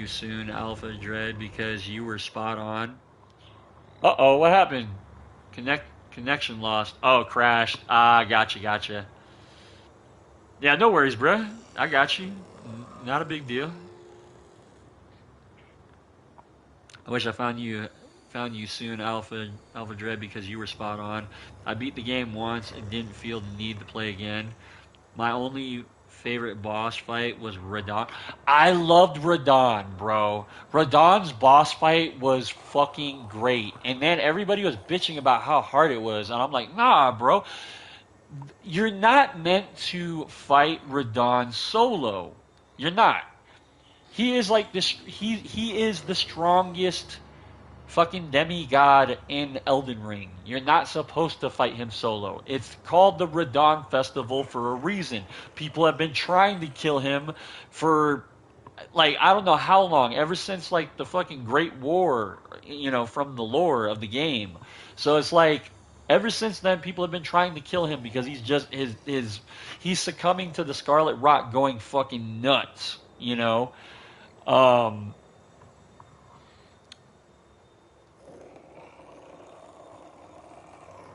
soon, Alpha Dread, because you were spot on. Uh-oh, what happened? Connection lost. Oh, crashed. Ah, gotcha. Yeah, no worries, bruh. I got you. Not a big deal. I wish I found you soon, Alpha Dread, because you were spot on. I beat the game once and didn't feel the need to play again. My only favorite boss fight was Radahn. I loved Radahn, bro. Radahn's boss fight was fucking great. And then everybody was bitching about how hard it was. And I'm like, nah, bro. You're not meant to fight Radahn solo. You're not. He is like this. He is the strongest fucking demigod in Elden Ring. You're not supposed to fight him solo. It's called the Radahn Festival for a reason. People have been trying to kill him for, like, I don't know how long, ever since, like, the fucking Great War, from the lore of the game. So it's like, ever since then, people have been trying to kill him because he's just, he's succumbing to the Scarlet Rot going fucking nuts,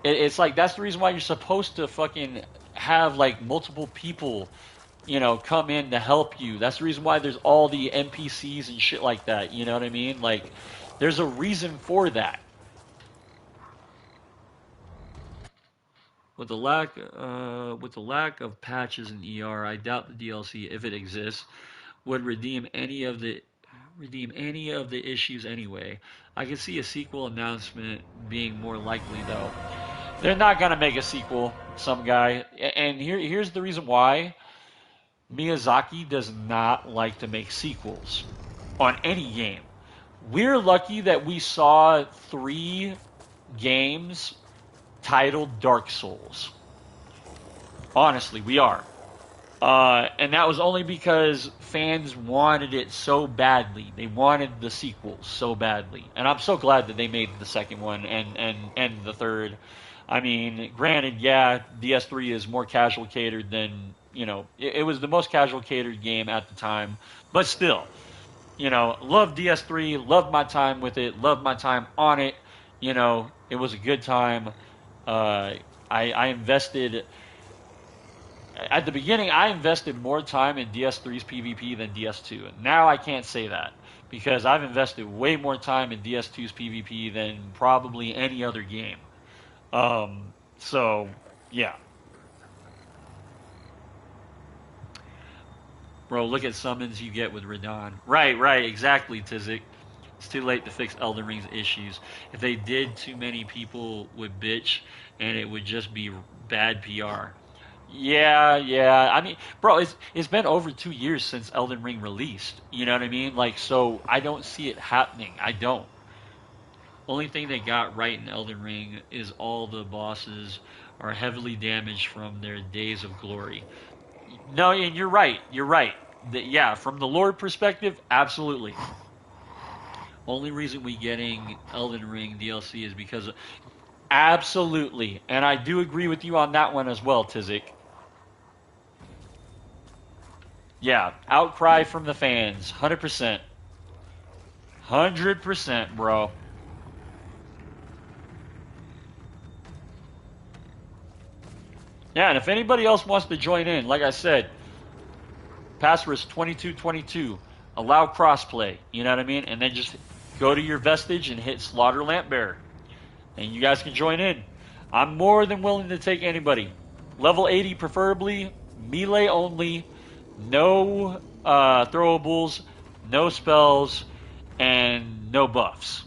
It's like, that's the reason why you're supposed to fucking have, like, multiple people, come in to help you. That's the reason why there's all the NPCs and shit like that. You know what I mean? Like, there's a reason for that. With the lack of patches in ER, I doubt the DLC, if it exists, would redeem any of the issues anyway. I can see a sequel announcement being more likely, though. They're not gonna make a sequel, some guy. And here's the reason why. Miyazaki does not like to make sequels on any game. We're lucky that we saw 3 games titled Dark Souls. Honestly, we are. And that was only because fans wanted it so badly. They wanted the sequels so badly. And I'm so glad that they made the second one and the third. I mean, granted, yeah, DS3 is more casual catered than, it was the most casual catered game at the time. But still, loved DS3, loved my time with it, loved my time on it. It was a good time. I invested... At the beginning, I invested more time in DS3's PvP than DS2. Now I can't say that because I've invested way more time in DS2's PvP than probably any other game. So, yeah. Bro, look at summons you get with Radahn. Right, exactly, Tizik. It's too late to fix Elden Ring's issues. If they did, too many people would bitch, and it would just be bad PR. Yeah. I mean, bro, it's been over 2 years since Elden Ring released. You know what I mean? Like, so I don't see it happening. I don't. Only thing they got right in Elden Ring is all the bosses are heavily damaged from their days of glory. No, and you're right. Yeah, from the lore perspective, absolutely. Only reason we getting Elden Ring DLC is because of, absolutely. And I do agree with you on that one as well, Tizik. Yeah, outcry from the fans. 100%. 100%, bro. Yeah, and if anybody else wants to join in, like I said, password is 2222. Allow crossplay. You know what I mean? And then just go to your vestige and hit Slaughter Lampbearer. And you guys can join in. I'm more than willing to take anybody. Level 80 preferably, melee only, no throwables, no spells, and no buffs.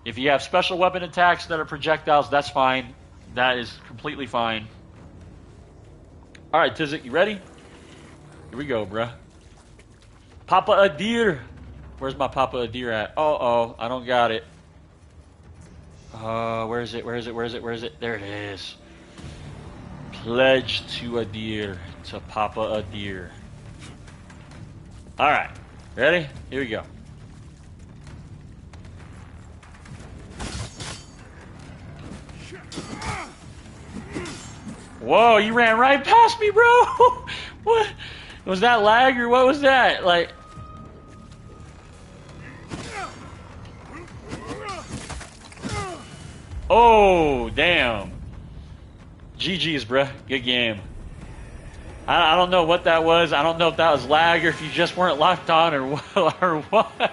If you have special weapon attacks that are projectiles, that's fine. That is completely fine. Alright, Tizik, you ready? Here we go, bruh. Papa Adir. Where's my Papa Adir at? Uh-oh, I don't got it. Where is it? Where is it? Where is it? Where is it? There it is. Pledge to Adir. To Papa Adir. Alright. Ready? Here we go. Whoa, you ran right past me, bro! What? Was that lag or what was that? Like... Oh, damn. GG's, bruh. Good game. I don't know what that was. I don't know if that was lag or if you just weren't locked on or what.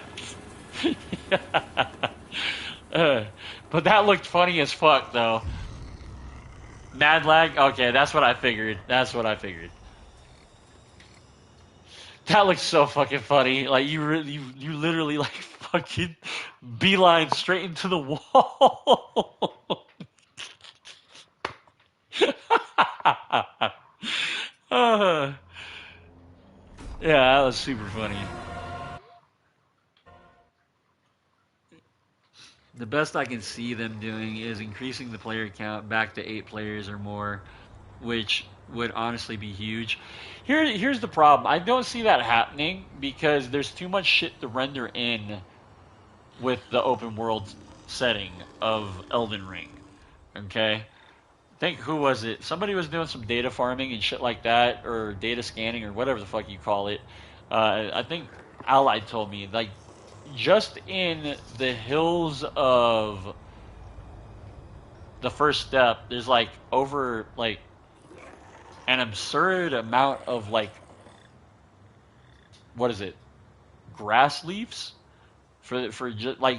But that looked funny as fuck, though. Mad lag? Okay, that's what I figured. That's what I figured. That looks so fucking funny. Like, you literally, like, fucking beeline straight into the wall. Yeah, that was super funny. The best I can see them doing is increasing the player count back to 8 players or more, which would honestly be huge. Here's the problem. I don't see that happening because there's too much shit to render in with the open world setting of Elden Ring. Okay? I think, who was it? Somebody was doing some data farming and shit like that, or data scanning, or whatever the fuck you call it. I think Allied told me, like, just in the hills of the first step, there's like over like an absurd amount of like, what is it? Grass leaves for just like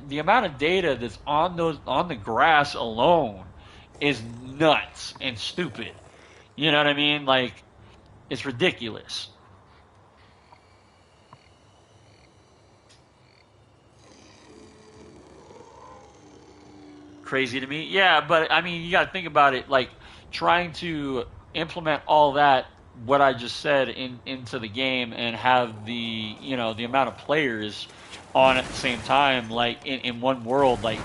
the amount of data that's on the grass alone is nuts and stupid. You know what I mean? Like, it's ridiculous. Crazy to me. Yeah, but I mean, you got to think about it. Like, trying to implement all that, what I just said, into the game and have the the amount of players on at the same time, like in one world, like,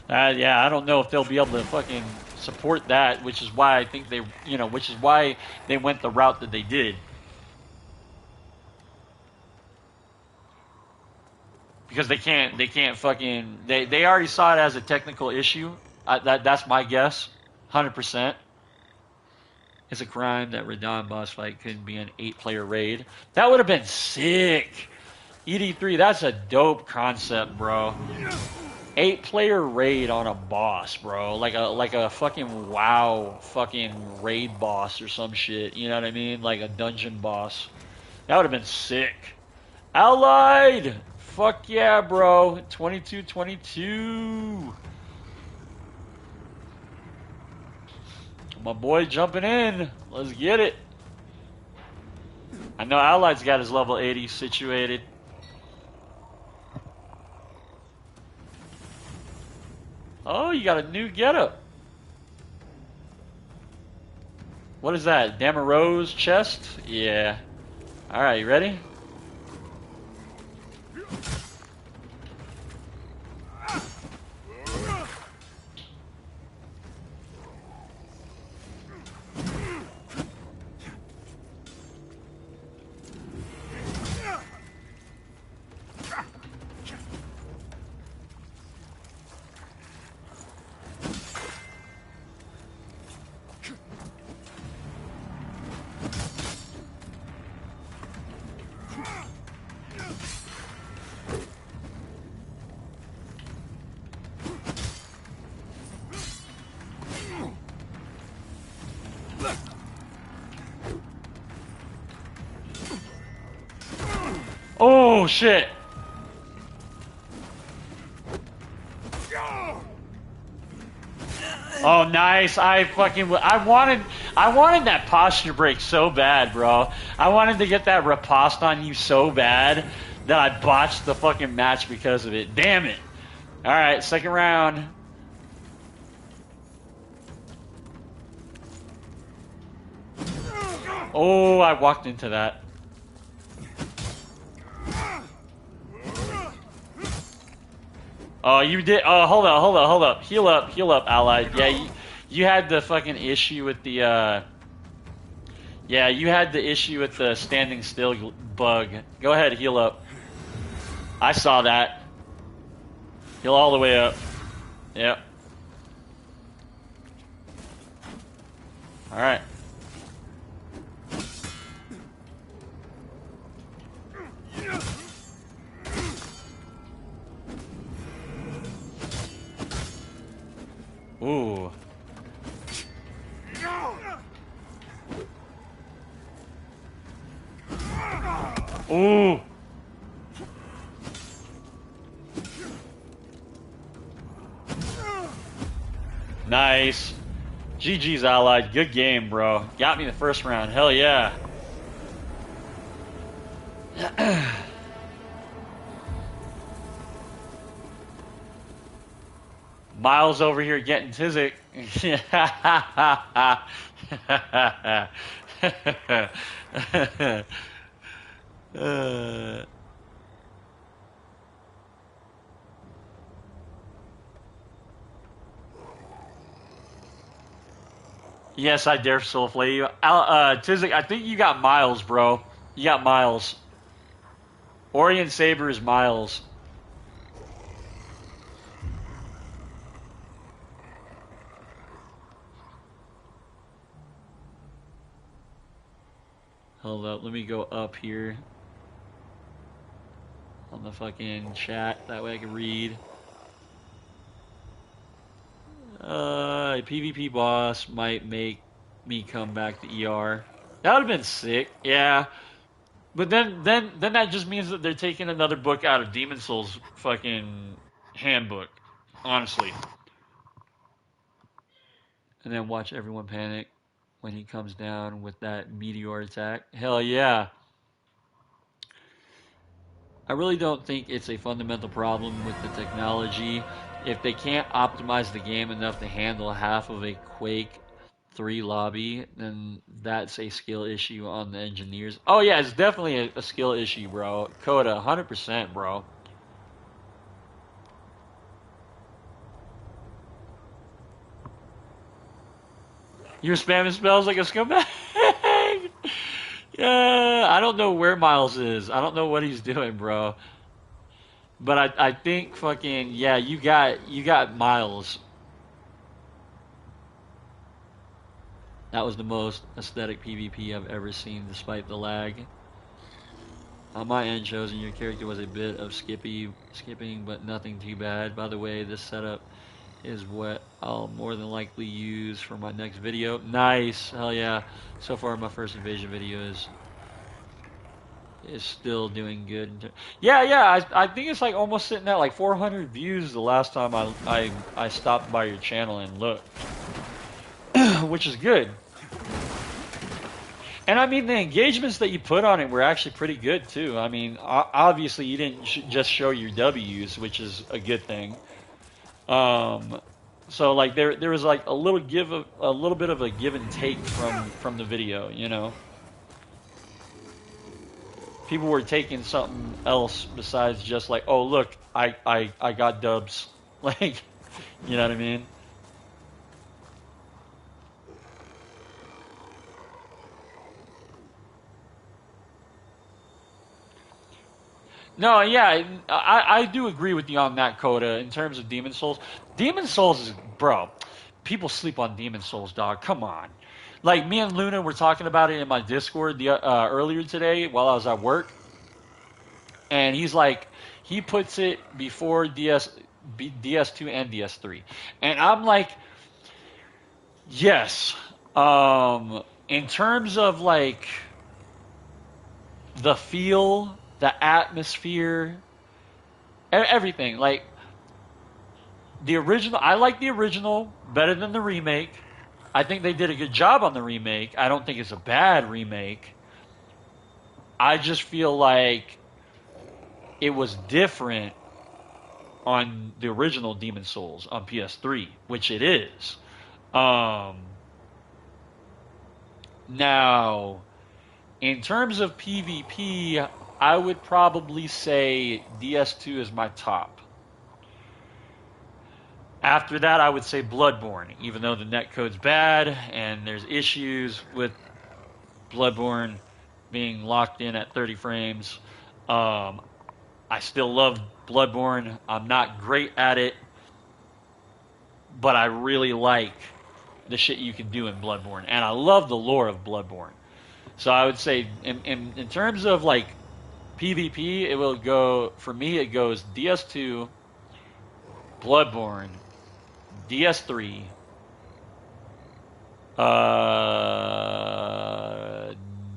yeah, I don't know if they'll be able to fucking support that, which is why I think which is why they went the route that they did. Because they can't fucking, they already saw it as a technical issue. That's my guess, 100%. It's a crime that Radahn boss fight couldn't be an 8-player raid. That would have been sick. ED3, that's a dope concept, bro. 8-player raid on a boss, bro. Like a fucking WoW fucking raid boss or some shit. You know what I mean? Like a dungeon boss. That would have been sick. Allied! Fuck yeah, bro. 22-22. My boy jumping in. Let's get it. I know Allied's got his level 80 situated. Oh, you got a new getup. What is that? Damaro's chest? Yeah. Alright, you ready? Oh shit! Oh, nice. I wanted that posture break so bad, bro. I wanted to get that riposte on you so bad that I botched the fucking match because of it. Damn it. All right, second round. Oh, I walked into that. Oh, you did. Oh, hold up. Heal up, allied. Yeah, you had the fucking issue with the, yeah, you had the issue with the standing still bug. Go ahead, heal up. I saw that. Heal all the way up. Yep. Alright. Ooh. Ooh. Nice. GG's, allied. Good game, bro. Got me the first round. Hell yeah. Miles over here getting Tizik. Yes, I dare soul flay you. Tizik, I think you got Miles, bro. You got Miles. Orient Saber is Miles. Hold up, let me go up here on the fucking chat. That way I can read. A PvP boss might make me come back to ER. That would have been sick, yeah. But then that just means that they're taking another book out of Demon Souls' fucking handbook, honestly. And then watch everyone panic when he comes down with that meteor attack. Hell yeah. I really don't think it's a fundamental problem with the technology. If they can't optimize the game enough to handle half of a Quake 3 lobby, then that's a skill issue on the engineers. Oh yeah, it's definitely a skill issue, bro. Coda, 100%, bro. You're spamming spells like a scumbag? Yeah, I don't know where Miles is. I don't know what he's doing, bro. But I think fucking yeah, you got Miles. That was the most aesthetic PvP I've ever seen, despite the lag. On my end, chosen your character was a bit of skipping, but nothing too bad. By the way, this setup is what I'll more than likely use for my next video. Nice, hell yeah! So far, my first invasion video is still doing good. Yeah. I think it's like almost sitting at like 400 views the last time I stopped by your channel and looked, which is good. And I mean, the engagements that you put on it were actually pretty good too. I mean, obviously you didn't just show your W's, which is a good thing. So like there was like a little bit of a give and take from the video, you know. People were taking something else besides just like, oh look, I got dubs, like, you know what I mean. No, yeah, I do agree with you on that, Coda, in terms of Demon Souls. Demon Souls is, bro, people sleep on Demon Souls, dog. Come on. Like, me and Luna were talking about it in my Discord earlier today while I was at work. And he's like, he puts it before DS2 and DS3. And I'm like, yes. In terms of, like, the feel, the atmosphere, everything. Like, the original, I like the original better than the remake. I think they did a good job on the remake. I don't think it's a bad remake. I just feel like it was different on the original Demon Souls on PS3, which it is. Um, Now, in terms of PvP, I would probably say DS2 is my top. After that, I would say Bloodborne, even though the netcode's bad and there's issues with Bloodborne being locked in at 30 frames. I still love Bloodborne. I'm not great at it, but I really like the shit you can do in Bloodborne, and I love the lore of Bloodborne. So I would say, in terms of like PvP, it will go for me. It goes DS2, Bloodborne, DS3,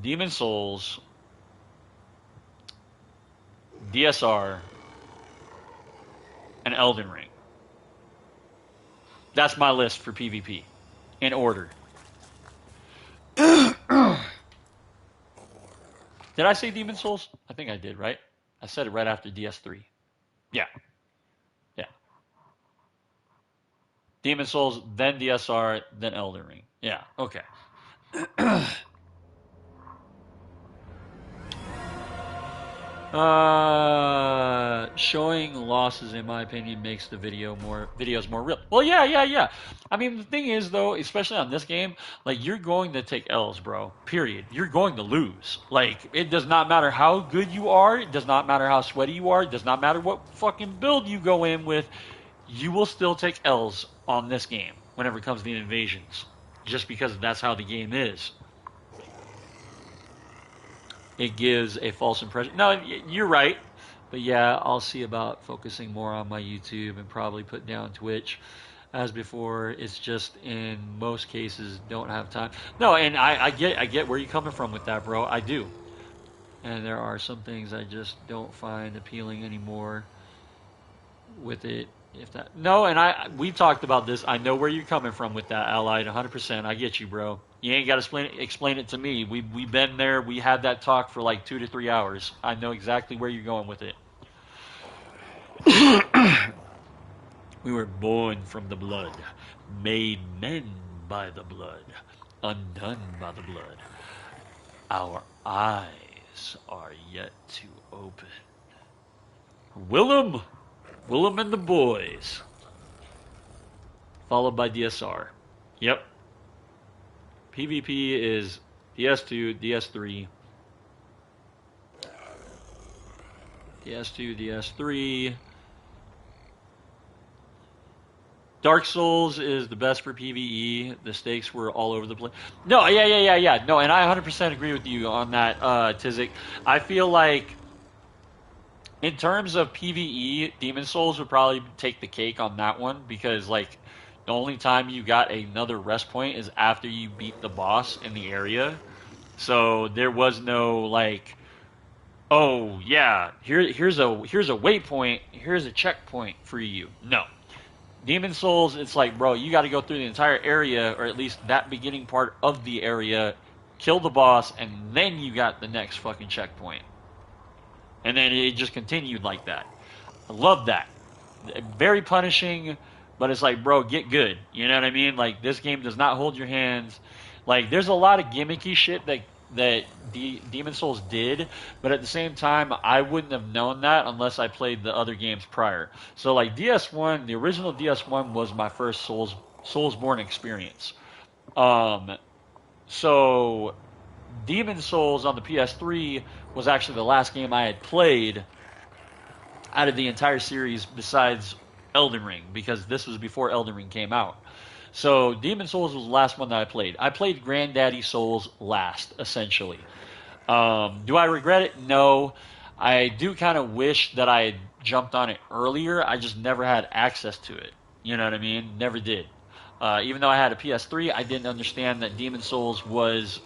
Demon Souls, DSR, and Elden Ring. That's my list for PvP in order. Did I say Demon Souls? I think I did, right? I said it right after DS3. Yeah. Yeah. Demon Souls, then DSR, then Elden Ring. Yeah, okay. Showing losses, in my opinion, makes the videos more real. Well, yeah. I mean, the thing is, though, especially on this game, like you're going to take L's, bro. Period. You're going to lose. Like it does not matter how good you are. It does not matter how sweaty you are. It does not matter what fucking build you go in with. You will still take L's on this game whenever it comes to the invasions, just because that's how the game is. It gives a false impression. No, you're right. But yeah, I'll see about focusing more on my YouTube and probably put down Twitch. As before, it's just in most cases don't have time. No, and I get where you're coming from with that, bro. I do. And there are some things I just don't find appealing anymore with it. If that no, and we talked about this. I know where you're coming from with that, Allied. 100%. I get you, bro. You ain't got to explain it to me. We've been there. We had that talk for like 2 to 3 hours. I know exactly where you're going with it. We were born from the blood, made men by the blood, undone by the blood. Our eyes are yet to open. Willem and the boys. Followed by DSR. Yep. PvP is DS2, DS3. DS2, DS3. Dark Souls is the best for PvE. The stakes were all over the place. No, yeah. No, and I 100% agree with you on that, Tizik. I feel like in terms of PvE, Demon Souls would probably take the cake on that one because, like, the only time you got another rest point is after you beat the boss in the area. So there was no, like, oh, yeah, here's a waypoint, here's a checkpoint for you. No. Demon Souls, it's like, bro, you got to go through the entire area, or at least that beginning part of the area, kill the boss, and then you got the next fucking checkpoint. And then it just continued like that. I love that. Very punishing, but it's like, bro, get good. You know what I mean? Like, this game does not hold your hands. Like, there's a lot of gimmicky shit that Demon Souls did, but at the same time, I wouldn't have known that unless I played the other games prior. So, like, DS1, the original DS1 was my first Soulsborne experience. So Demon Souls on the PS3 was actually the last game I had played out of the entire series besides Elden Ring, because this was before Elden Ring came out. So Demon Souls was the last one that I played. I played Granddaddy Souls last, essentially. Do I regret it? No. I do kind of wish that I had jumped on it earlier. I just never had access to it. You know what I mean? Never did. Even though I had a PS3, I didn't understand that Demon Souls was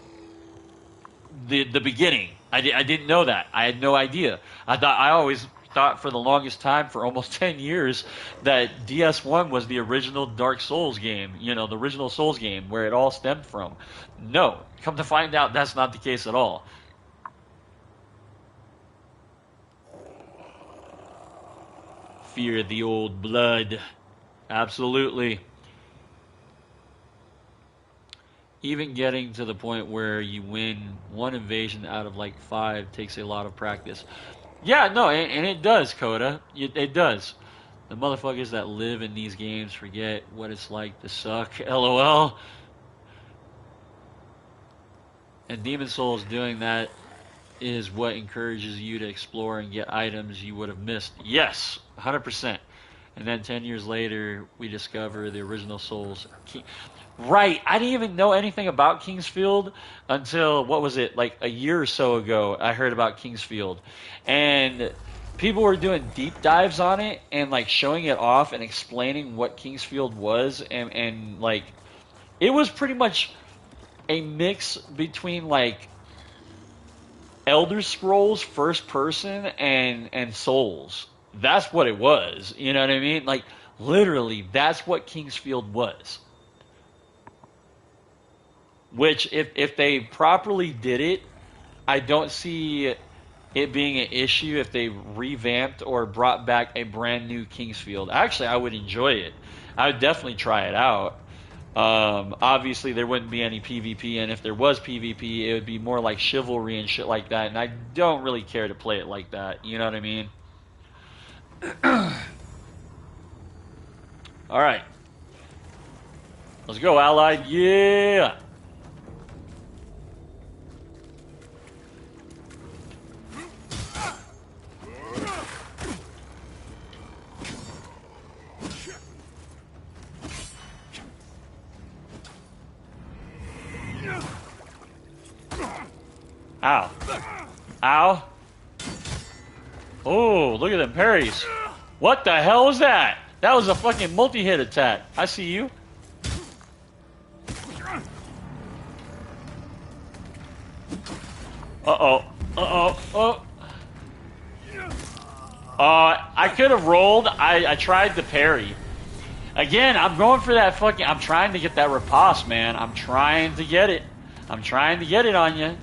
the beginning. I didn't know that. I had no idea. I always thought for the longest time, for almost 10 years, that DS1 was the original Dark Souls game, you know, the original Souls game where it all stemmed from. No, come to find out, that's not the case at all. Fear the old blood. Absolutely. Even getting to the point where you win one invasion out of like 5 takes a lot of practice. Yeah, no, and it does, Coda. It does. The motherfuckers that live in these games forget what it's like to suck. LOL. And Demon Souls doing that is what encourages you to explore and get items you would have missed. Yes, 100%. And then 10 years later, we discover the original Souls. Right, I didn't even know anything about Kingsfield until, what was it, like a year or so ago, I heard about Kingsfield. And people were doing deep dives on it and like showing it off and explaining what Kingsfield was, and like it was pretty much a mix between like Elder Scrolls first person and Souls. That's what it was. You know what I mean? Like literally, that's what Kingsfield was. Which, if they properly did it, I don't see it being an issue if they revamped or brought back a brand new Kingsfield. Actually, I would enjoy it. I would definitely try it out. Obviously, there wouldn't be any PvP, and if there was PvP, it would be more like chivalry and shit like that. And I don't really care to play it like that. You know what I mean? All right, let's go, Allied. Yeah. Ow. Ow. Oh, look at them parries. What the hell was that? That was a fucking multi-hit attack. I see you. Uh-oh. Uh-oh. Oh. I could have rolled. I tried to parry. Again, I'm going for that fucking... I'm trying to get that riposte, man. I'm trying to get it. I'm trying to get it on you.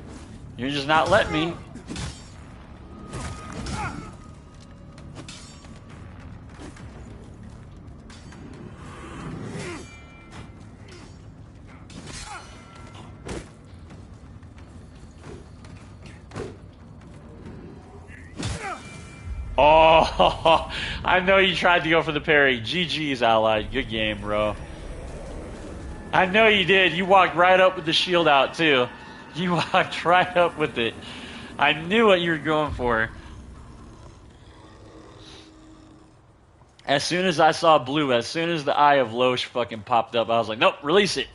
You're just not letting me. Oh, I know you tried to go for the parry. GG's, Allied. Good game, bro. I know you did. You walked right up with the shield out, too. You walked right up with it. I knew what you were going for. As soon as I saw blue, as soon as the Eye of Loesch fucking popped up, I was like, nope, release it.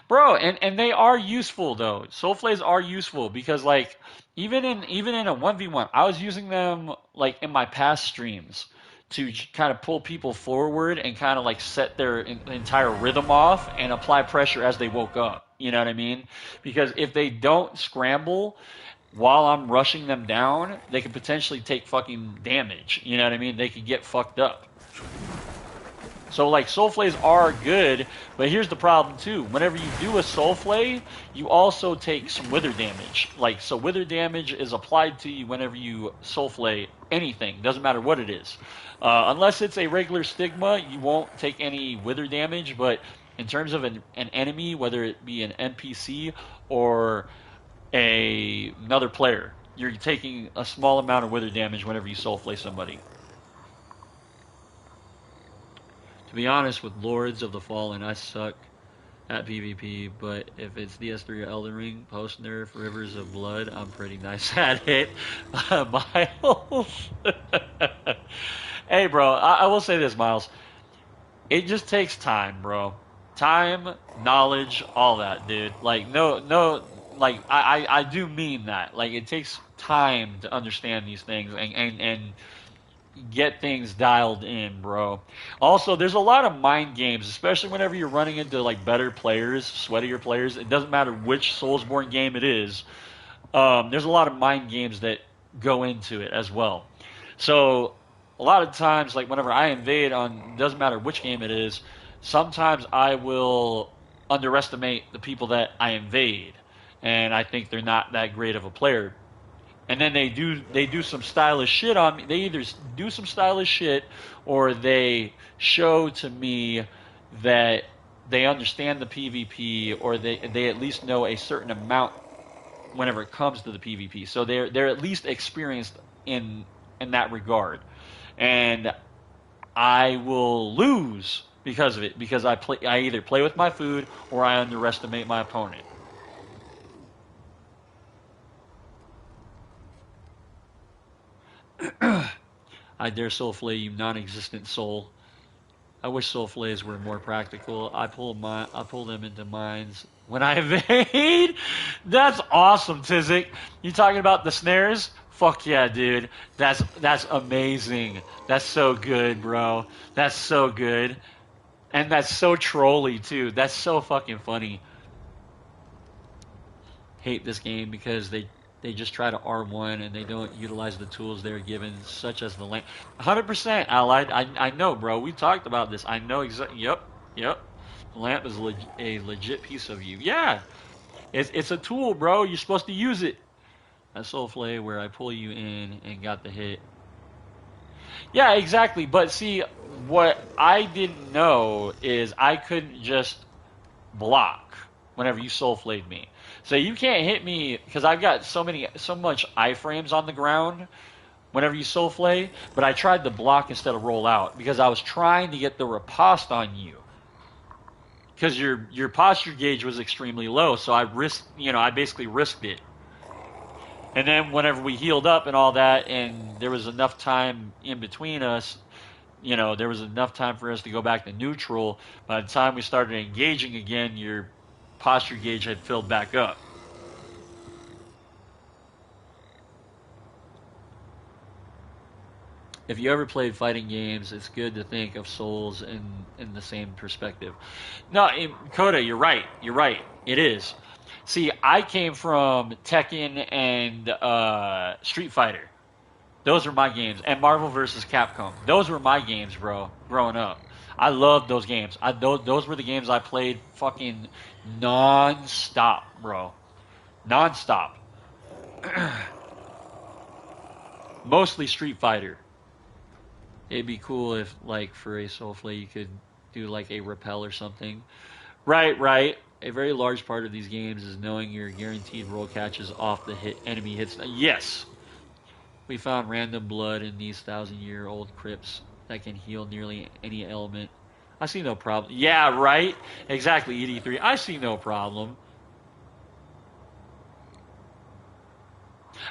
Bro, and they are useful though. Soulflays are useful because like even in a 1v1, I was using them like in my past streams to kind of pull people forward and kind of like set their entire rhythm off and apply pressure as they woke up. You know what I mean? Because if they don't scramble while I'm rushing them down, they could potentially take fucking damage. You know what I mean? They could get fucked up. So like Soulflays are good, but here's the problem too. Whenever you do a Soulflay, you also take some wither damage. Like, so wither damage is applied to you whenever you Soulflay anything. Doesn't matter what it is. Unless it's a regular stigma, you won't take any wither damage, but in terms of an enemy, whether it be an NPC or another player, you're taking a small amount of wither damage whenever you Soulflay somebody. To be honest, with Lords of the Fallen, I suck at PvP, but if it's DS3 or Elden Ring, post-nerf, Rivers of Blood, I'm pretty nice at it. Miles? Hey, bro, I will say this, Miles. It just takes time, bro. Time, knowledge, all that, dude. Like, no, like, I do mean that. Like, it takes time to understand these things and get things dialed in, bro. Also, there's a lot of mind games, especially whenever you're running into like better players, sweatier players. It doesn't matter which Soulsborne game it is. There's a lot of mind games that go into it as well. So a lot of times, like whenever I invade on, doesn't matter which game it is, sometimes I will underestimate the people that I invade, and I think they're not that great of a player. And then they do some stylish shit on me. They either do some stylish shit or they show to me that they understand the PvP or they at least know a certain amount whenever it comes to the PvP. So they're at least experienced in that regard. And I will lose because of it because I either play with my food or I underestimate my opponent. I dare soul flay you, non-existent soul. I wish soul flays were more practical. I pull them into mines when I evade. That's awesome, Tizik. You talking about the snares? Fuck yeah, dude. That's amazing. That's so good, bro. That's so good. And that's so trolly too. That's so fucking funny. Hate this game because they just try to R1 and they don't utilize the tools they're given, such as the lamp. 100% allied. I know, bro. We talked about this. I know exactly. Yep, yep. The lamp is a legit piece of you. Yeah, it's a tool, bro. You're supposed to use it. That soul flay where I pull you in and got the hit. Yeah, exactly. But see, what I didn't know is I couldn't just block whenever you soul flayed me. So you can't hit me because I've got so much iframes on the ground whenever you soul flay, but I tried to block instead of roll out because I was trying to get the riposte on you because your posture gauge was extremely low. So I basically risked it. And then whenever we healed up and all that, and there was enough time in between us, there was enough time for us to go back to neutral. By the time we started engaging again, your posture gauge had filled back up. If you ever played fighting games, it's good to think of Souls in the same perspective. No, Coda, you're right. You're right. It is. See, I came from Tekken and Street Fighter. Those were my games, and Marvel vs. Capcom. Those were my games, bro. Growing up, I loved those games. Those were the games I played fucking non-stop, bro. Non-stop. Mostly Street Fighter. It'd be cool if, like, for a Soulflay, you could do like a repel or something. Right, right. A very large part of these games is knowing your guaranteed roll catches off the enemy hits. Yes, we found random blood in these 1,000-year-old crypts that can heal nearly any element. I see no problem. Yeah, right? Exactly, ED3. I see no problem.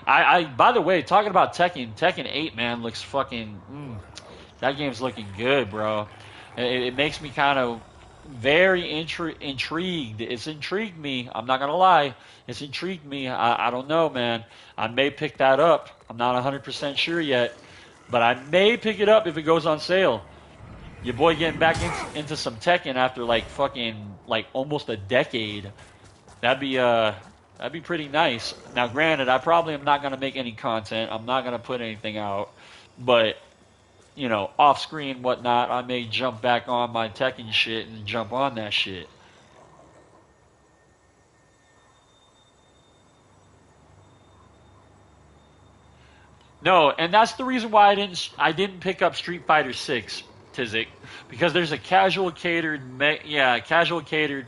By the way, talking about Tekken 8, man, looks fucking. That game's looking good, bro. It makes me kind of very intrigued. It's intrigued me. I'm not gonna lie. It's intrigued me. I don't know, man. I may pick that up. I'm not 100% sure yet, but I may pick it up if it goes on sale. Your boy getting back into some Tekken after like fucking like almost a decade. That'd be pretty nice. Now, granted, I probably am not gonna make any content. I'm not gonna put anything out, but off screen, whatnot, I may jump back on my Tekken shit and jump on that shit. No, and that's the reason why I didn't pick up Street Fighter 6, Tizik, because there's a casual catered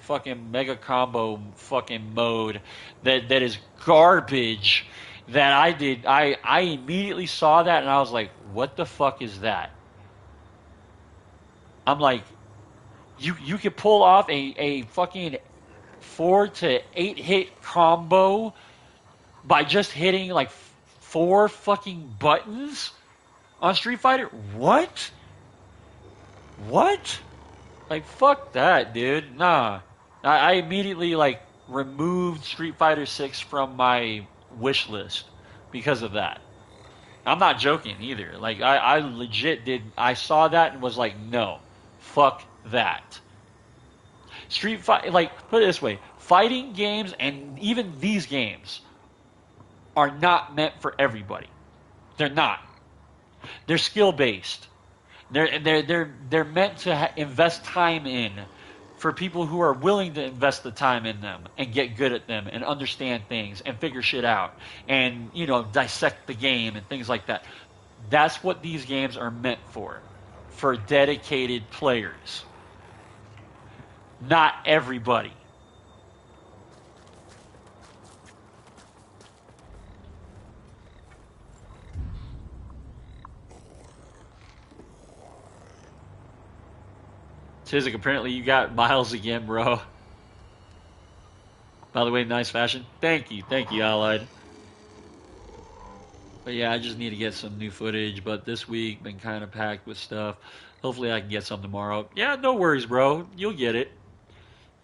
fucking mega combo fucking mode that is garbage. That I immediately saw that and I was like, what the fuck is that? I'm like, you could pull off a fucking 4 to 8 hit combo by just hitting like four fucking buttons on Street Fighter? What? What? Like, fuck that, dude. Nah. I immediately like removed Street Fighter 6 from my wish list because of that. I'm not joking either. Like, I legit did. I saw that and was like, no, fuck that. Street Fight, like, put it this way: fighting games and even these games are not meant for everybody. They're not. They're skill based. They're meant to invest time in for people who are willing to invest the time in them and get good at them and understand things and figure shit out and dissect the game and things like that. That's what these games are meant for dedicated players. Not everybody. Tizik, apparently you got Miles again, bro. By the way, nice fashion. Thank you, Allied. But yeah, I just need to get some new footage. But this week, been kind of packed with stuff. Hopefully I can get some tomorrow. Yeah, no worries, bro. You'll get it.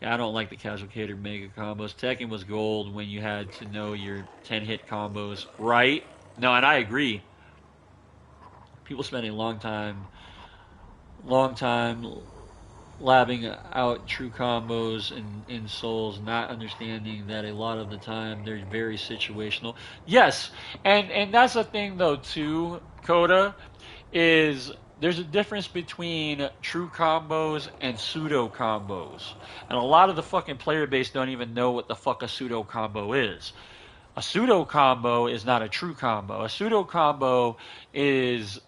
Yeah, I don't like the casual catered mega combos. Tekken was gold when you had to know your 10-hit combos, right? No, and I agree. People spending a long time labbing out true combos in Souls, not understanding that a lot of the time they're very situational. Yes, and that's the thing though too, Coda, is there's a difference between true combos and pseudo combos. And a lot of the fucking player base don't even know what the fuck a pseudo combo is. A pseudo combo is not a true combo. A pseudo combo is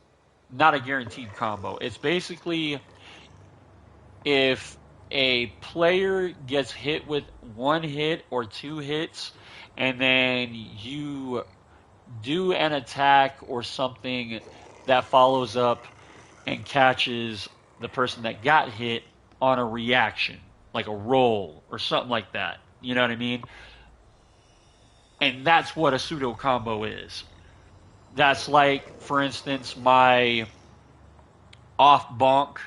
not a guaranteed combo. It's basically if a player gets hit with one hit or two hits, and then you do an attack or something that follows up and catches the person that got hit on a reaction, like a roll or something like that. You know what I mean? And that's what a pseudo combo is. That's like, for instance, my off bonk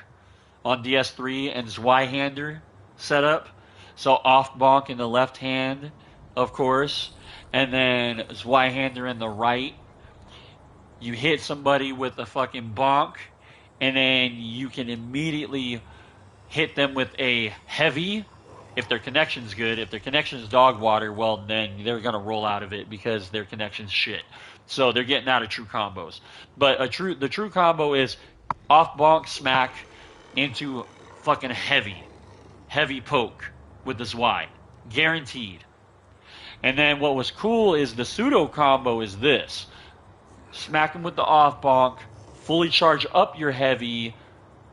on DS3 and Zweihander setup. So off bonk in the left hand, of course, and then Zweihander in the right. You hit somebody with a fucking bonk, and then you can immediately hit them with a heavy if their connection's good. If their connection's dog water, well, then they're going to roll out of it because their connection's shit. So they're getting out of true combos. But the true combo is off bonk smack into fucking heavy poke with the Zwei. Guaranteed. And then what was cool is the pseudo combo is this. Smack them with the off bonk, fully charge up your heavy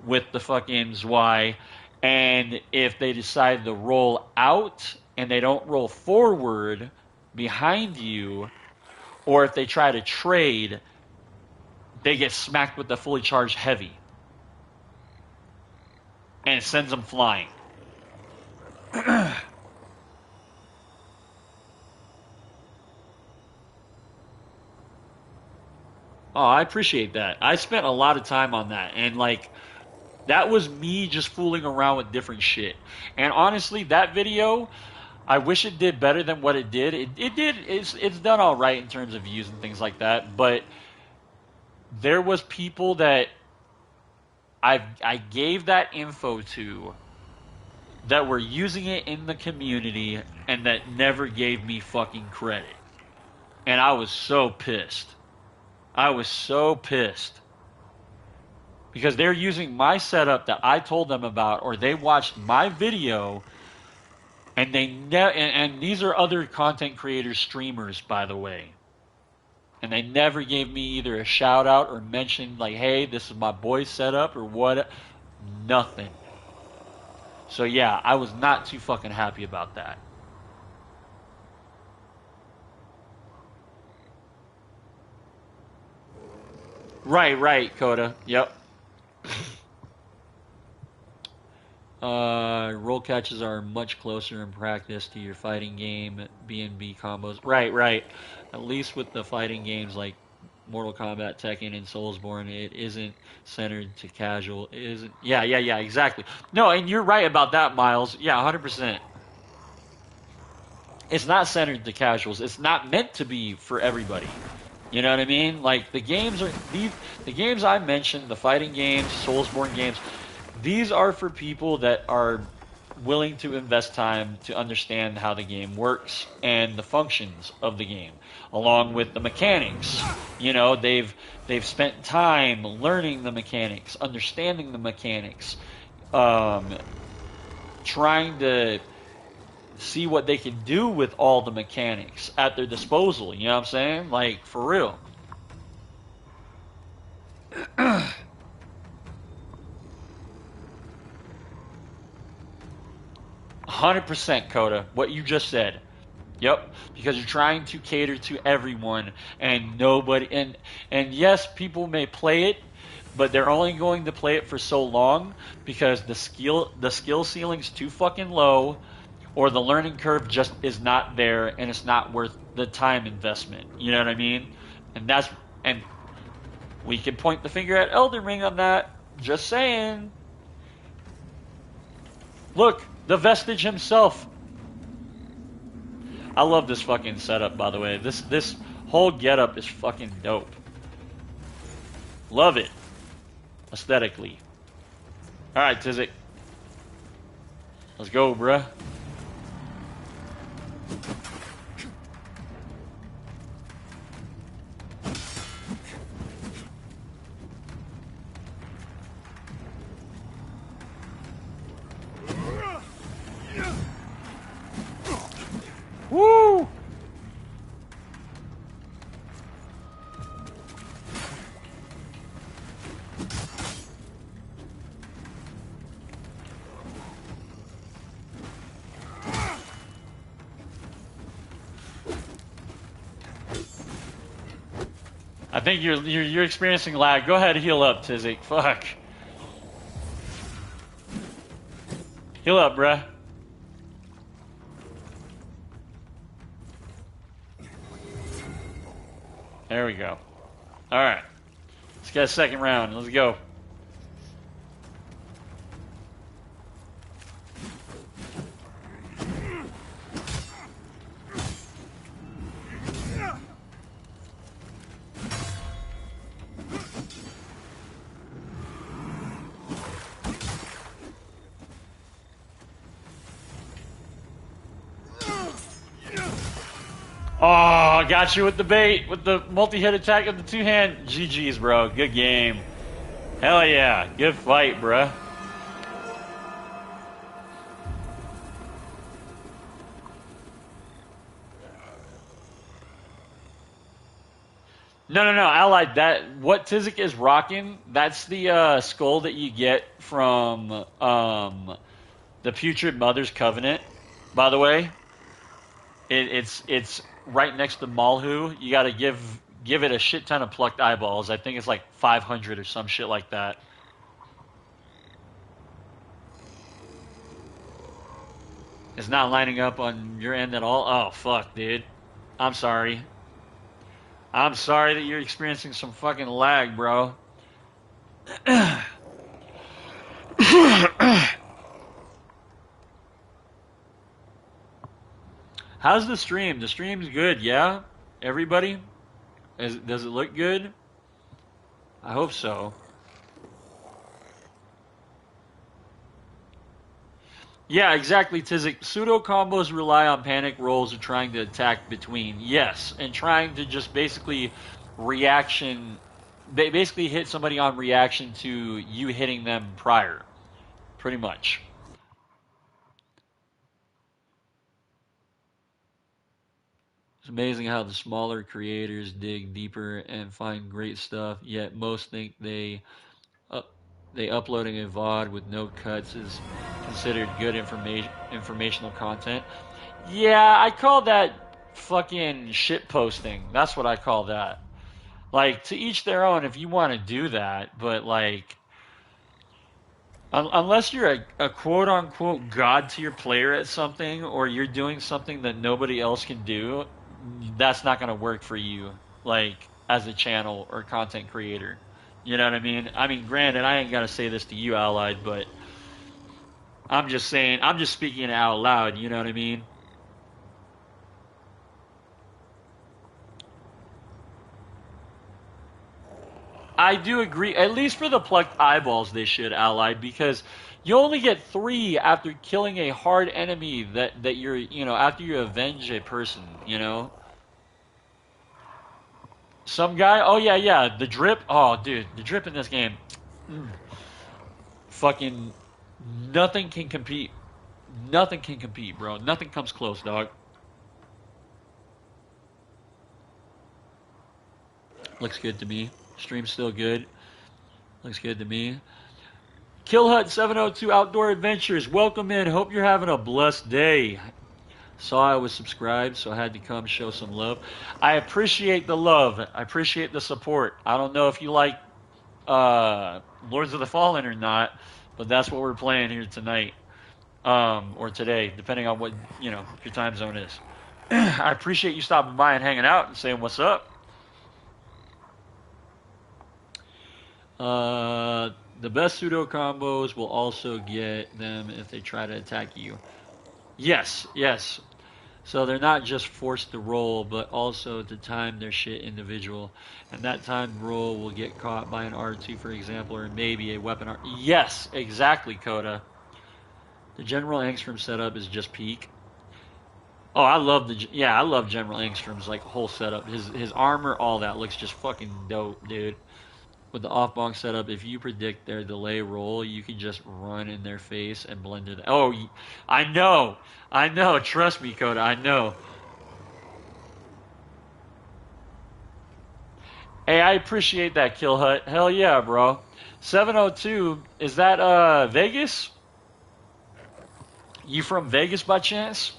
with the fucking Zwei, and if they decide to roll out and they don't roll forward behind you, or if they try to trade, they get smacked with the fully charged heavy. And it sends them flying. Oh, I appreciate that. I spent a lot of time on that. And, like, that was me just fooling around with different shit. And honestly, that video, I wish it did better than what it did. It did. It's done all right in terms of views and things like that. But there was people that I gave that info to that were using it in the community and that never gave me fucking credit. And I was so pissed. I was so pissed. Because they're using my setup that I told them about, or they watched my video, and and these are other content creators, streamers, by the way. And they never gave me either a shout out or mentioned like, hey, this is my boy's setup or what. Nothing. So yeah, I was not too fucking happy about that. Right, Coda. Yep. Roll catches are much closer in practice to your fighting game B&B combos. Right. At least with the fighting games like Mortal Kombat, Tekken, and Soulsborne, it isn't centered to casual. It isn't. Yeah, exactly. No, and you're right about that, Miles. Yeah, 100%. It's not centered to casuals. It's not meant to be for everybody. You know what I mean? Like the games I mentioned, the fighting games, Soulsborne games, these are for people that are willing to invest time to understand how the game works and the functions of the game, along with the mechanics. You know, they've spent time learning the mechanics, understanding the mechanics, um, trying to see what they can do with all the mechanics at their disposal. You know what I'm saying? Like, for real. 100% Coda, what you just said. Yep, because you're trying to cater to everyone and nobody and yes, people may play it, but they're only going to play it for so long because the skill ceiling's too fucking low or the learning curve just is not there and it's not worth the time investment. You know what I mean? And and we can point the finger at Elden Ring on that. Just saying. Look, the Vestige himself. I love this fucking setup, by the way. This whole getup is fucking dope. Love it. Aesthetically. Alright, Tizik. Let's go, bruh. Woo! I think you're experiencing lag. Go ahead, heal up, Tizik. Fuck. Heal up, bruh. There we go. Alright. Let's get a second round. Let's go. Oh, I got you with the bait, with the multi-hit attack of the two-hand. GG's, bro. Good game. Hell yeah. Good fight, bruh. No, Allied, that, what Tizik is rocking, that's the skull that you get from the Putrid Mother's Covenant, by the way. It's right next to Malhu. You got to give it a shit ton of plucked eyeballs. I think it's like 500 or some shit like that. It's not lining up on your end at all. Oh fuck, dude. I'm sorry. I'm sorry that you're experiencing some fucking lag, bro. How's the stream? The stream's good, yeah? Everybody? Does it look good? I hope so. Yeah, exactly, Tizik. Pseudo combos rely on panic rolls and trying to attack between. Yes, and trying to just basically reaction. They basically hit somebody on reaction to you hitting them prior. Pretty much. It's amazing how the smaller creators dig deeper and find great stuff, yet most think uh, they uploading a VOD with no cuts is considered good informational content. Yeah, I call that fucking shit posting. That's what I call that. Like, to each their own if you want to do that, but like, unless you're a quote unquote god to your player at something, or you're doing something that nobody else can do, that's not going to work for you, like, as a channel or content creator. You know what I mean? I mean, granted, I ain't got to say this to you, Allied, but I'm just saying, I'm just speaking it out loud. You know what I mean? I do agree. At least for the plucked eyeballs, they should ally because you only get 3 after killing a hard enemy that you're after you avenge a person. Some guy. Oh yeah. The drip. Oh dude, the drip in this game. Mm, fucking nothing can compete. Nothing can compete, bro. Nothing comes close, dog. Looks good to me. Stream's still good. Looks good to me. Killhut 702 Outdoor Adventures, welcome in. Hope you're having a blessed day. Saw I was subscribed, so I had to come show some love. I appreciate the love. I appreciate the support. I don't know if you like Lords of the Fallen or not, but that's what we're playing here tonight, or today, depending on what your time zone is. I appreciate you stopping by and hanging out and saying what's up. The best pseudo combos will also get them if they try to attack you. Yes. So they're not just forced to roll, but also to time their shit individual. And that timed roll will get caught by an R2, for example, or maybe a weapon R. Yes, exactly, Coda. The General Angstrom setup is just peak. Oh, I love General Angstrom's like whole setup. His armor, all that looks just fucking dope, dude. With the off-bonk setup, if you predict their delay roll, you can just run in their face and blend it. Oh, I know. Trust me, Coda, I know. Hey, I appreciate that, Kill Hut. Hell yeah, bro. 702, is that Vegas? You from Vegas by chance?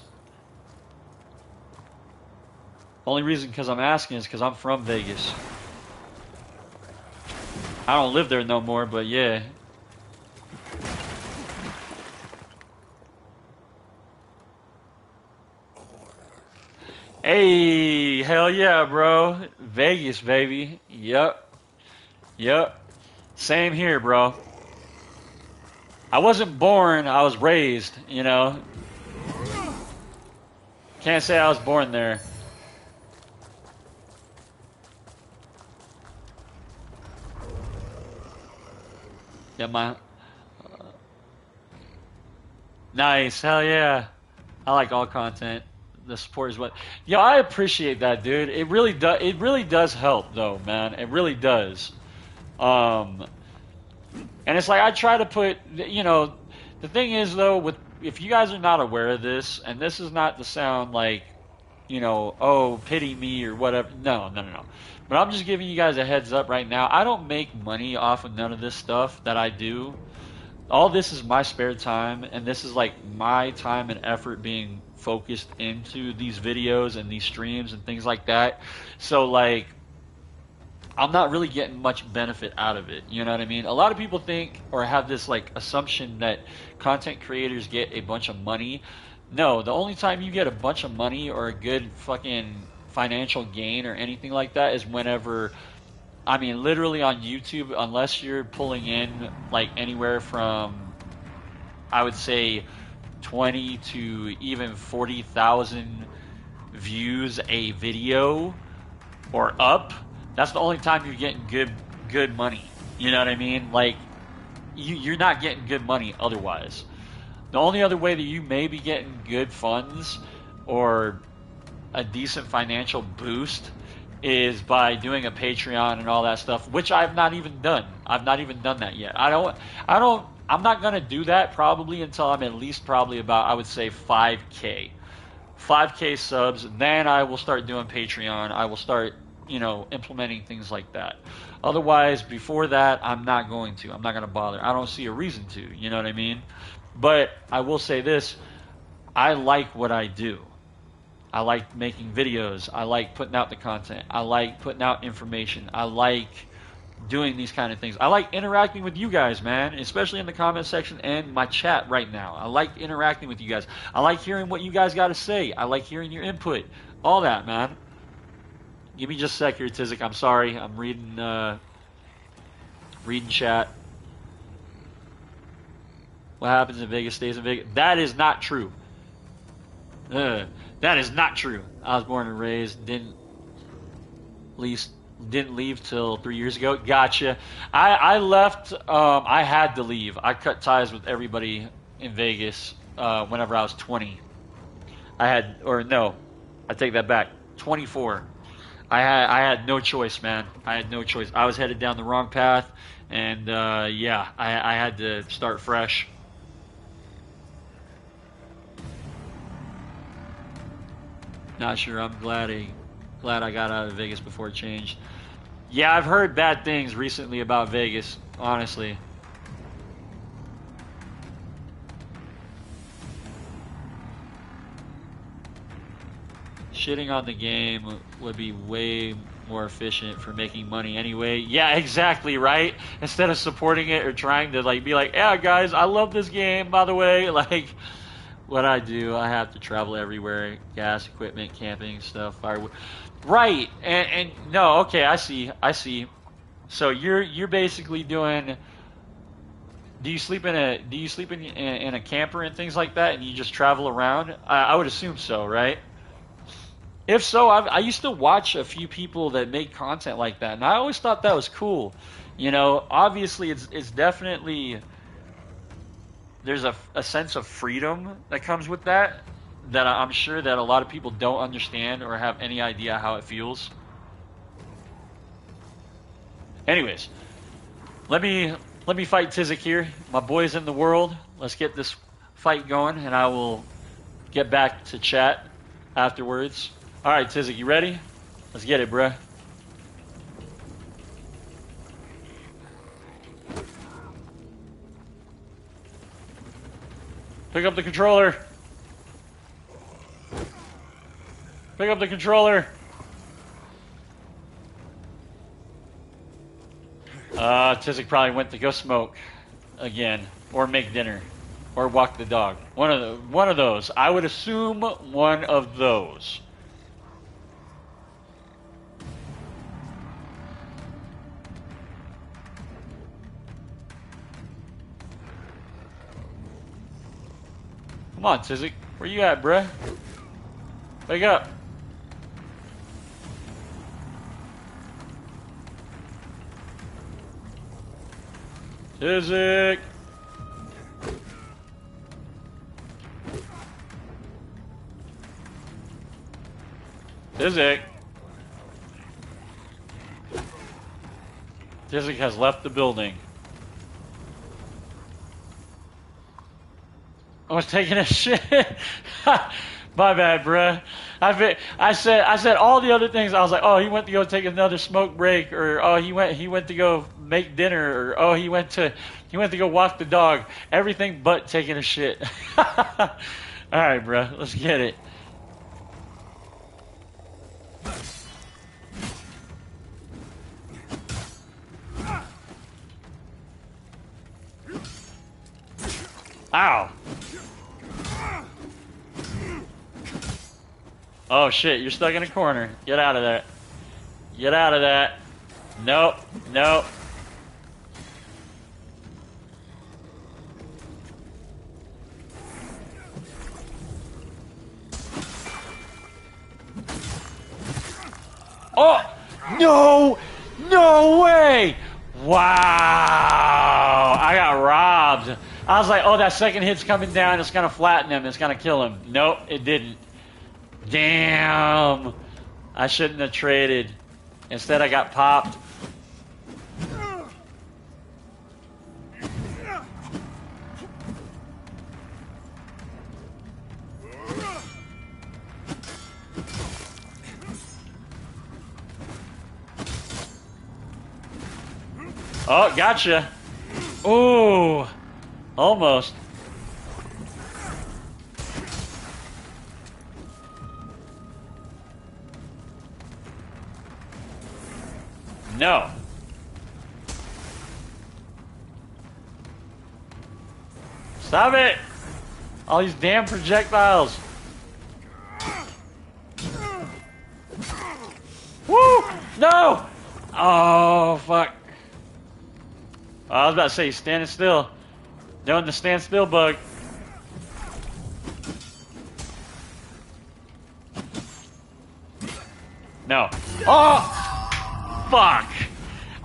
Only reason because I'm asking is because I'm from Vegas. I don't live there no more, but yeah. Hey, hell yeah, bro. Vegas, baby. Yep. Same here, bro. I wasn't born, I was raised, Can't say I was born there. Yeah, nice, hell yeah. I like all content. The support is what. Yo, I appreciate that, dude. It really does. It really does help, though, man. It really does. And it's like I try to put. The thing is though, if you guys are not aware of this, and this is not to sound like, oh, pity me or whatever. No. But I'm just giving you guys a heads up right now. I don't make money off of none of this stuff that I do. All this is my spare time, and this is like my time and effort being focused into these videos and these streams and things like that. So like, I'm not really getting much benefit out of it. You know what I mean? A lot of people think or have this like assumption that content creators get a bunch of money. No, the only time you get a bunch of money or a good fucking financial gain or anything like that is whenever, I mean, literally on YouTube, unless you're pulling in like anywhere from, I would say, 20 to even 40,000 views a video or up. That's the only time you're getting good money. You know what I mean? Like, you're not getting good money otherwise. The only other way that you may be getting good funds or a decent financial boost is by doing a Patreon and all that stuff, which I've not even done. I've not even done that yet. I'm not going to do that probably until I'm at least probably about, I would say, 5K. 5K subs, then I will start doing Patreon. I will start, implementing things like that. Otherwise, before that, I'm not going to. I'm not going to bother. I don't see a reason to, you know what I mean? But I will say this, I like what I do. I like making videos. I like putting out the content. I like putting out information. I like doing these kind of things. I like interacting with you guys, man, especially in the comment section and my chat right now. I like interacting with you guys. I like hearing what you guys got to say. I like hearing your input. All that, man. Give me just a sec here, Tizik. I'm sorry. I'm reading chat. What happens in Vegas stays in Vegas. That is not true. That is not true. I was born and raised. Didn't least Didn't leave till 3 years ago. Gotcha. I left. I had to leave. I cut ties with everybody in Vegas whenever I was 20. I had, or no, I take that back. 24. I had no choice, man. I had no choice. I was headed down the wrong path, and yeah, I had to start fresh. Not sure. I'm glad I got out of Vegas before it changed. Yeah, I've heard bad things recently about Vegas, honestly. Shitting on the game would be way more efficient for making money anyway. Yeah, exactly, right? Instead of supporting it or trying to like be like, "Yeah, guys, I love this game, by the way." Like what I do, I have to travel everywhere, gas, equipment, camping, stuff, firewood. Right. And no, okay, I see. I see. So you're basically doing. Do you sleep in a camper and things like that, and you just travel around? I would assume so, right? If so, I used to watch a few people that make content like that, and I always thought that was cool. You know, obviously it's definitely there's a sense of freedom that comes with that that I'm sure that a lot of people don't understand or have any idea how it feels. Anyways, let me let me fight Tizik here. My boy's in the world. Let's get this fight going, and I will get back to chat afterwards. All right, Tizik, you ready? Let's get it, bruh. Pick up the controller. Pick up the controller. Tizik probably went to go smoke again, or make dinner, or walk the dog. One of those. I would assume one of those. Come on, Tizik. Where you at, bruh? Wake up. Tizik. Tizik. Tizik has left the building. I was taking a shit. My bad, bruh. I said all the other things. I was like, oh, he went to go take another smoke break, or oh, he went to go make dinner, or oh, he went to go walk the dog. Everything but taking a shit. All right, bruh. Let's get it. Ow. Oh shit, you're stuck in a corner. Get out of there. Get out of that. Nope. Nope. Oh! No! No way! Wow! I got robbed. I was like, oh, that second hit's coming down. It's going to flatten him. It's going to kill him. Nope, it didn't. Damn. I shouldn't have traded. Instead, I got popped. Oh, gotcha. Ooh. Almost. No. Stop it! All these damn projectiles. Woo! No! Oh, fuck. I was about to say, he's standing still. Doing the stand still bug. No. Oh! fuck!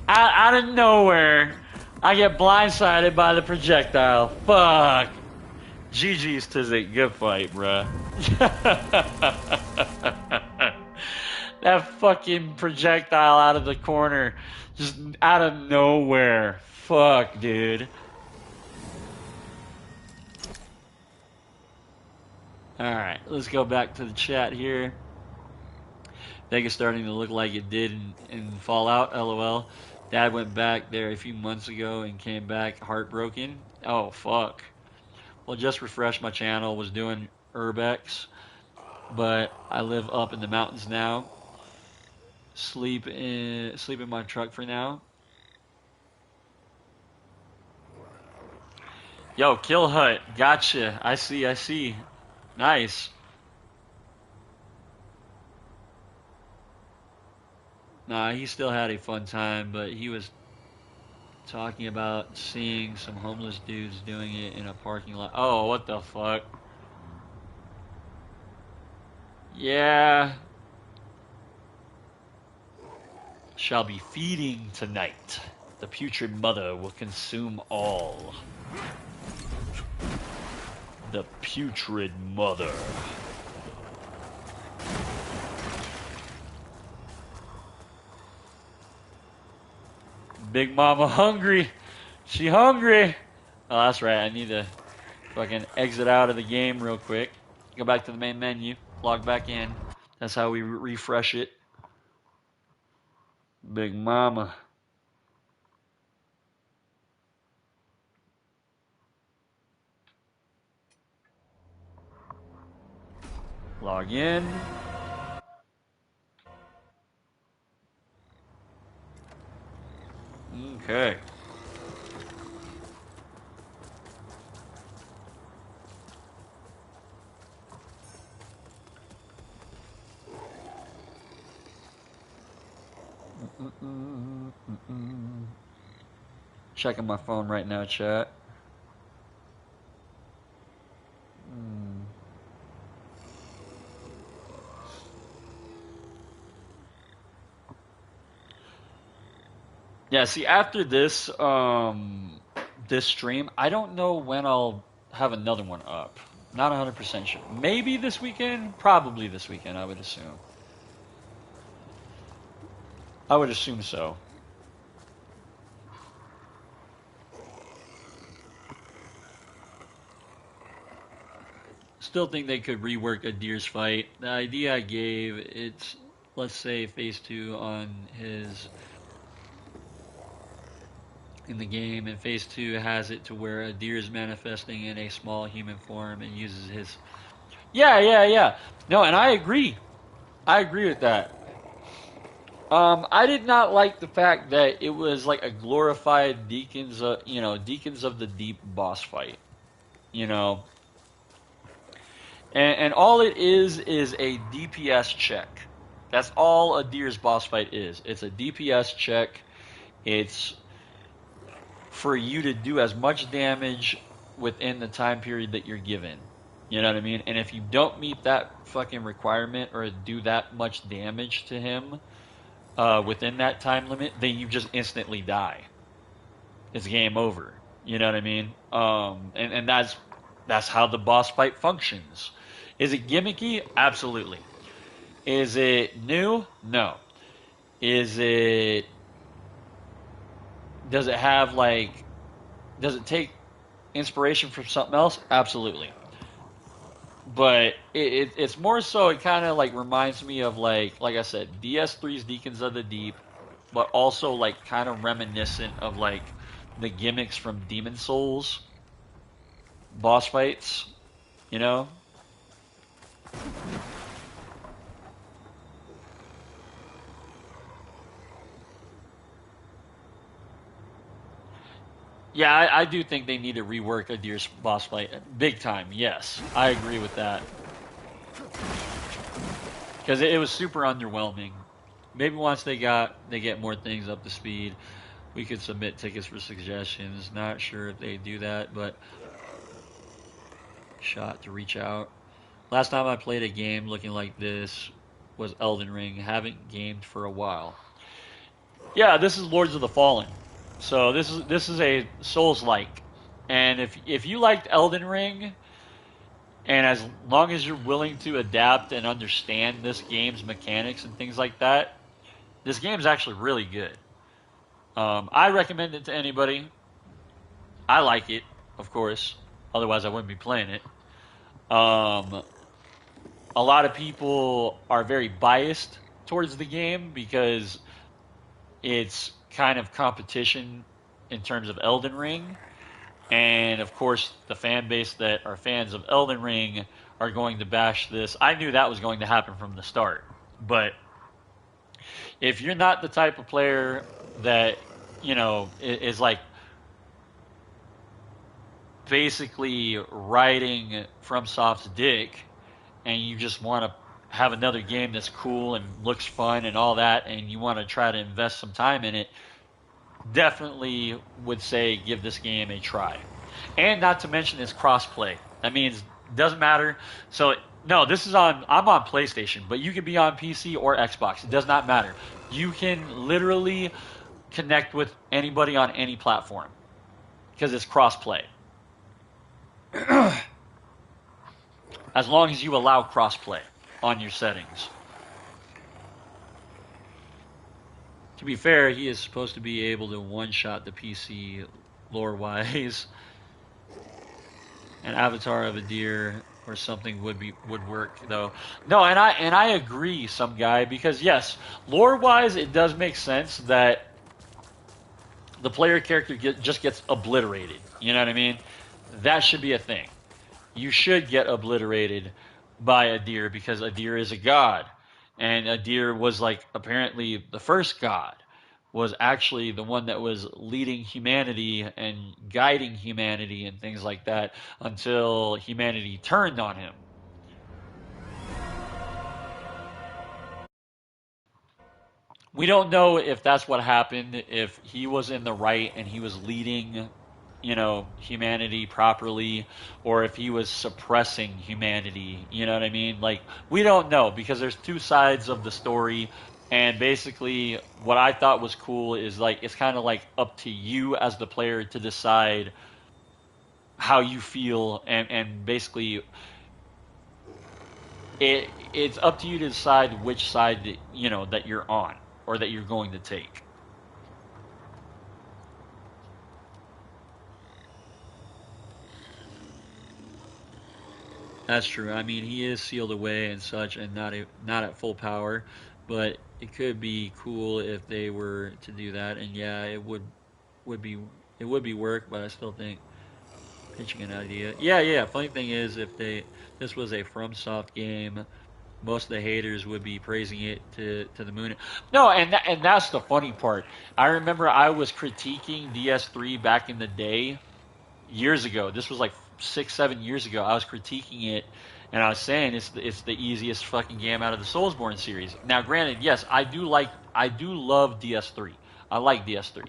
Out of nowhere, I get blindsided by the projectile. Fuck. GG's Tizik, good fight, bruh. That fucking projectile out of the corner, just out of nowhere. Fuck, dude. Alright, let's go back to the chat here. Vegas starting to look like it did in Fallout, LOL. Dad went back there a few months ago and came back heartbroken. Oh, fuck. Well, just refreshed my channel, was doing Urbex, but I live up in the mountains now. Sleep in my truck for now. Yo, Kill Hut, gotcha. I see. Nice. Nah, he still had a fun time, but he was talking about seeing some homeless dudes doing it in a parking lot. Oh, what the fuck? Yeah. Shall be feeding tonight. The putrid mother will consume all. The putrid mother. Big Mama hungry. She hungry. Oh, that's right. I need to fucking exit out of the game real quick. Go back to the main menu. Log back in. That's how we refresh it. Big Mama. Log in. Okay. Checking my phone right now, chat. Yeah, see, after this this stream, I don't know when I'll have another one up. Not 100% sure. Maybe this weekend? Probably this weekend, I would assume. I would assume so. Still think they could rework Adir's fight. The idea I gave, it's, let's say, phase 2 on his in the game, and phase 2 has it to where Adir is manifesting in a small human form and uses his... Yeah. No, and I agree. I agree with that. I did not like the fact that it was like a glorified Deacons of the Deep boss fight. And all it is a DPS check. That's all Adir's boss fight is. It's a DPS check. It's for you to do as much damage within the time period that you're given. You know what I mean? And if you don't meet that fucking requirement or do that much damage to him within that time limit, then you just instantly die. It's game over. You know what I mean? And that's how the boss fight functions. Is it gimmicky? Absolutely. Is it new? No. Does it have does it take inspiration from something else? Absolutely. But it's more so, it kind of reminds me of like I said, DS3's Deacons of the Deep, but also kind of reminiscent of the gimmicks from Demon Souls boss fights, Yeah, I do think they need to rework Adir's boss fight big time. Yes, I agree with that. Because it was super underwhelming. Maybe once they get more things up to speed, we could submit tickets for suggestions. Not sure if they do that, but shot to reach out. Last time I played a game looking like this was Elden Ring. Haven't gamed for a while. Yeah, this is Lords of the Fallen. So this is a Souls-like. And if you liked Elden Ring, and as long as you're willing to adapt and understand this game's mechanics and things like that, this game is actually really good. I recommend it to anybody. I like it, of course. Otherwise, I wouldn't be playing it. Um, a lot of people are very biased towards the game because it's kind of competition in terms of Elden Ring. And of course, the fan base that are fans of Elden Ring are going to bash this. I knew that was going to happen from the start. But if you're not the type of player that, is like basically riding FromSoft's dick and you just want to have another game that's cool and looks fun and all that, and you want to try to invest some time in it, definitely would say give this game a try. And not to mention it's crossplay. That means it doesn't matter. So no, I'm on PlayStation, but you can be on PC or Xbox. It does not matter. You can literally connect with anybody on any platform because it's crossplay. As long as you allow crossplay on your settings. To be fair, he is supposed to be able to one-shot the PC lore-wise. An avatar of a deer or something would work though. No, and I agree, some guy, because yes, lore-wise, it does make sense that the player character just gets obliterated. You know what I mean? That should be a thing. You should get obliterated by a deer because a deer is a god. And a deer was like apparently the first god, was actually the one that was leading humanity and guiding humanity and things like that until humanity turned on him. We don't know if that's what happened, if he was in the right and he was leading, humanity properly, or if he was suppressing humanity. You know what I mean? Like, we don't know because there's two sides of the story. And basically, what I thought was cool is like, it's kind of like up to you as the player to decide how you feel. And basically, it's up to you to decide which side that you're on or that you're going to take. That's true. I mean, he is sealed away and such, and not at full power, but it could be cool if they were to do that. And yeah, would be it would be work, but I still think pitching an idea. Yeah, yeah. Funny thing is, if this was a FromSoft game, most of the haters would be praising it to the moon. No, and that's the funny part. I remember I was critiquing DS3 back in the day, years ago. This was like 6, 7 years ago. I was critiquing it, and I was saying it's the easiest fucking game out of the Soulsborne series. Now, granted, yes, I do love DS3. I like DS3,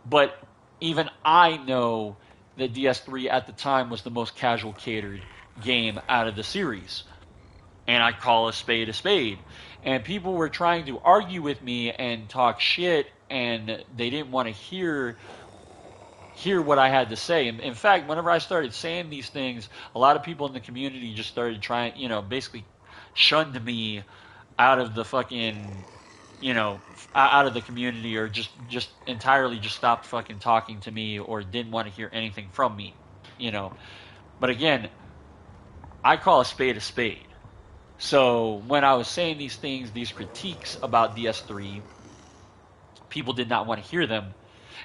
but even I know that DS3 at the time was the most casual catered game out of the series, and I call a spade a spade. And people were trying to argue with me and talk shit, and they didn't want to hear what I had to say. In fact, whenever I started saying these things, a lot of people in the community just started trying, basically shunned me out of the fucking, out of the community, or just entirely just stopped fucking talking to me or didn't want to hear anything from me, you know. But again, I call a spade a spade. So when I was saying these things, these critiques about DS3, people did not want to hear them.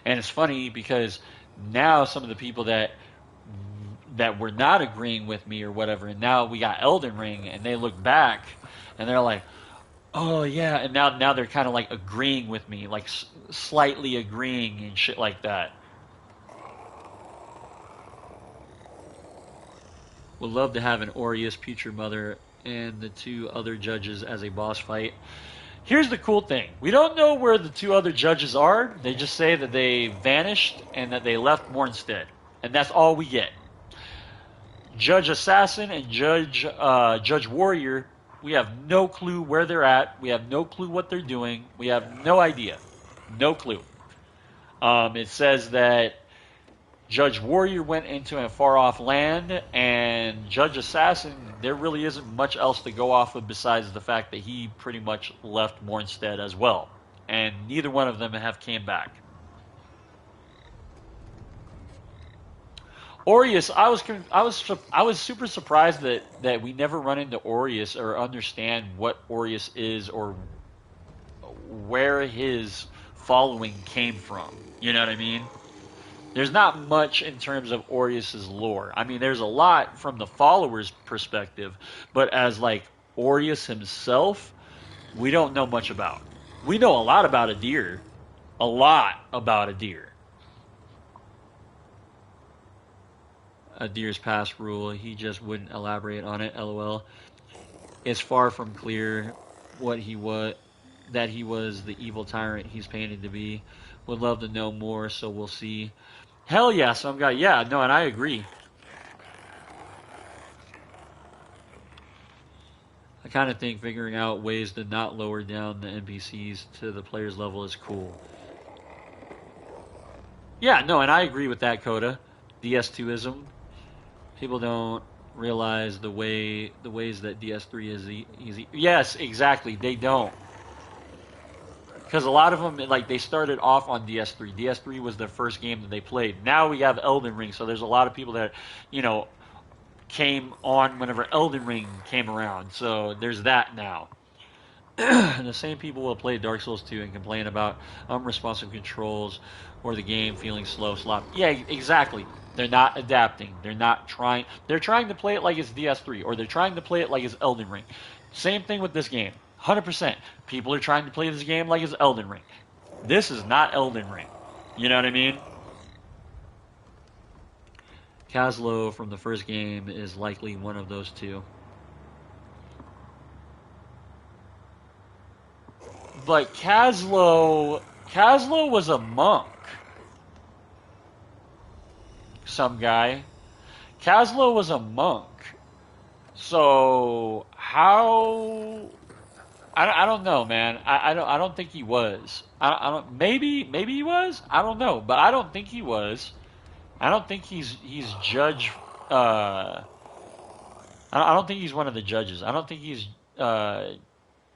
And it's funny because now some of the people that were not agreeing with me or whatever, and now we got Elden Ring, and they look back and they're like, "Oh yeah," and now they're kind of like agreeing with me, like slightly agreeing and shit like that. Would love to have an Aureus, Future Mother, and the two other judges as a boss fight. Here's the cool thing. We don't know where the two other judges are. They just say that they vanished and that they left Mornstead. And that's all we get. Judge Assassin and Judge Warrior, we have no clue where they're at. We have no clue what they're doing. We have no idea. No clue. It says that Judge Warrior went into a far off land, and Judge Assassin, there really isn't much else to go off of besides the fact that he pretty much left Mornstead as well. And neither one of them have came back. Aureus, I was super surprised that we never run into Aureus or understand what Aureus is or where his following came from. You know what I mean? There's not much in terms of Aureus's lore. I mean, there's a lot from the followers' perspective, but as like Aureus himself, we don't know much about. We know a lot about Adir. A lot about Adir. Adir's past rule, he just wouldn't elaborate on it, lol. It's far from clear what he was, that he was the evil tyrant he's painted to be. Would love to know more, so we'll see. Hell yeah, some guy. Yeah, no, and I agree. I kind of think figuring out ways to not lower down the NPCs to the player's level is cool. Yeah, no, and I agree with that, Coda. DS2ism. People don't realize the ways that DS3 is easy. Yes, exactly. They don't. Because a lot of them, like, they started off on DS3. DS3 was their first game that they played. Now we have Elden Ring, so there's a lot of people that, you know, came on whenever Elden Ring came around. So there's that now. And the same people will play Dark Souls 2 and complain about unresponsive controls or the game feeling slow, slop. Yeah, exactly. They're not adapting. They're not trying. They're trying to play it like it's DS3, or they're trying to play it like it's Elden Ring. Same thing with this game. 100%. People are trying to play this game like it's Elden Ring. This is not Elden Ring. You know what I mean? Kaslo from the first game is likely one of those two. But Kaslo was a monk. Some guy. Kaslo was a monk. So how? I don't know, man. I don't think he was. I don't. Maybe he was. I don't know, but I don't think he was. I don't think he's judge. I don't think he's one of the judges. I don't think he's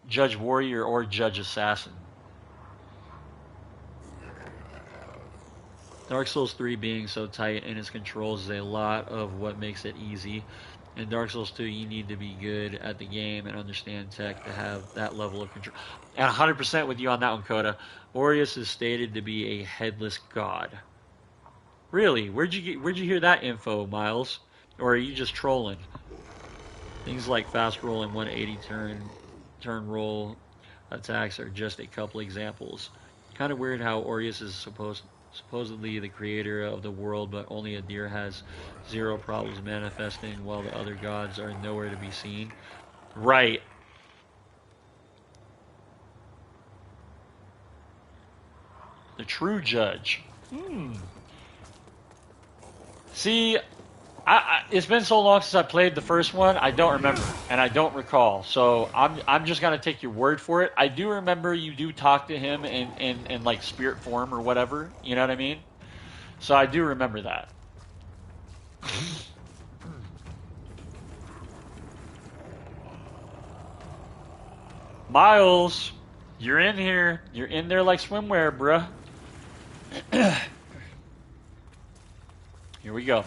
Judge Warrior or Judge Assassin. Dark Souls 3 being so tight in its controls is a lot of what makes it easy. In Dark Souls 2, you need to be good at the game and understand tech to have that level of control. And 100% with you on that one, Coda. Aureus is stated to be a headless god. Really? Where'd you hear that info, Miles? Or are you just trolling? Things like fast roll and 180 turn roll attacks are just a couple examples. Kind of weird how Aureus is supposedly the creator of the world, but only Adir has zero problems manifesting, while the other gods are nowhere to be seen. Right. The true judge. See, it's been so long since I played the first one, I don't remember, and I don't recall. So I'm just gonna take your word for it. I do remember you do talk to him in like spirit form or whatever. You know what I mean? So I do remember that. Miles, you're in here. You're in there like swimwear, bruh. Here we go.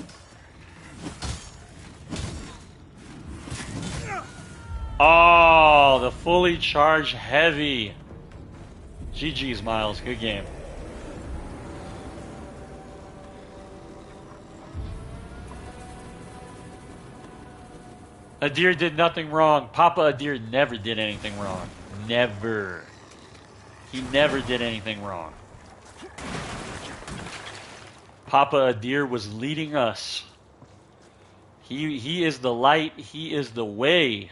Oh, the fully charged heavy. GG's, Miles. Good game. Adir did nothing wrong. Papa Adir never did anything wrong. Never. He never did anything wrong. Papa Adir was leading us. He is the light. He is the way.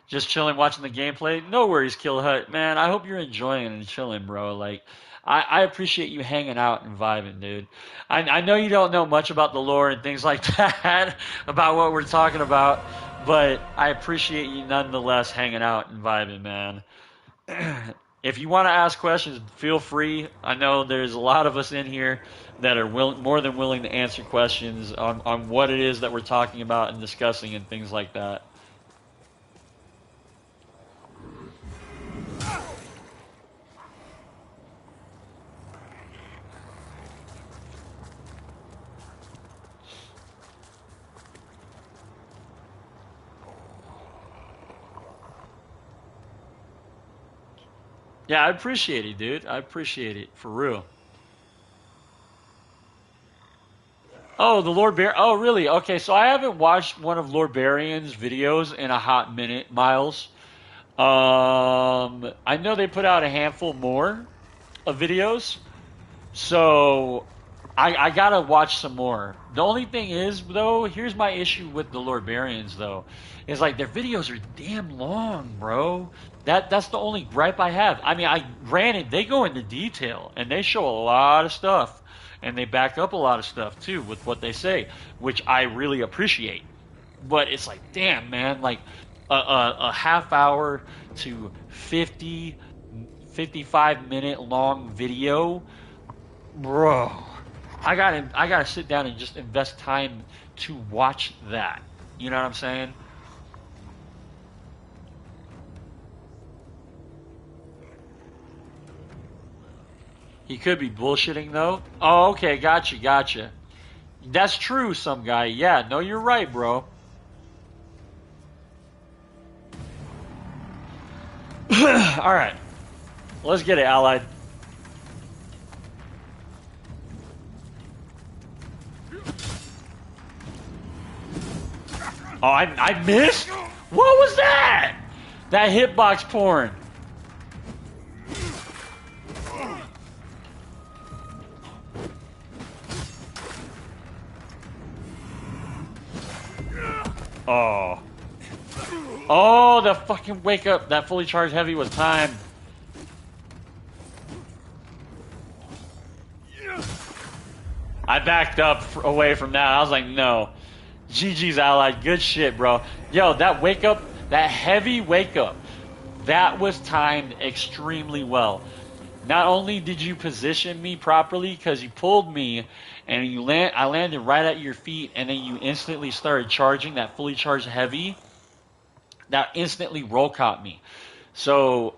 Just chilling, watching the gameplay. No worries, Kill Hut. Man, I hope you're enjoying it and chilling, bro. Like, I appreciate you hanging out and vibing, dude. I know you don't know much about the lore and things like that, about what we're talking about, But I appreciate you nonetheless hanging out and vibing, man. If you want to ask questions, feel free. I know there's a lot of us in here that are more than willing to answer questions on what it is that we're talking about and discussing and things like that. Yeah, I appreciate it, dude. I appreciate it for real. Oh, the Lord Bear. Oh, really? Okay, so I haven't watched one of Lord Barian's videos in a hot minute, Miles. I know they put out a handful more of videos, so I gotta watch some more. The only thing is, though, here's my issue with the Lord Barians, though, is like their videos are damn long, bro. That's the only gripe I have. I mean, I granted they go into detail and they show a lot of stuff and they back up a lot of stuff too with what they say, which I really appreciate. But it's like, damn, man, like a half hour to 50, 55 minute long video, bro. I gotta sit down and just invest time to watch that. You know what I'm saying? He could be bullshitting though. Oh, okay, gotcha, gotcha. That's true, some guy. Yeah, no, you're right, bro. All right, let's get it, Allied. Oh, I missed? What was that? That hitbox porn. Oh. Oh, the fucking wake up. That fully charged heavy was timed. I backed up away from that. I was like, no. GG's Allied. Good shit, bro. Yo, that wake up, that heavy wake up, that was timed extremely well. Not only did you position me properly because you pulled me and I landed right at your feet, and then you instantly started charging that fully charged heavy. That instantly roll caught me. So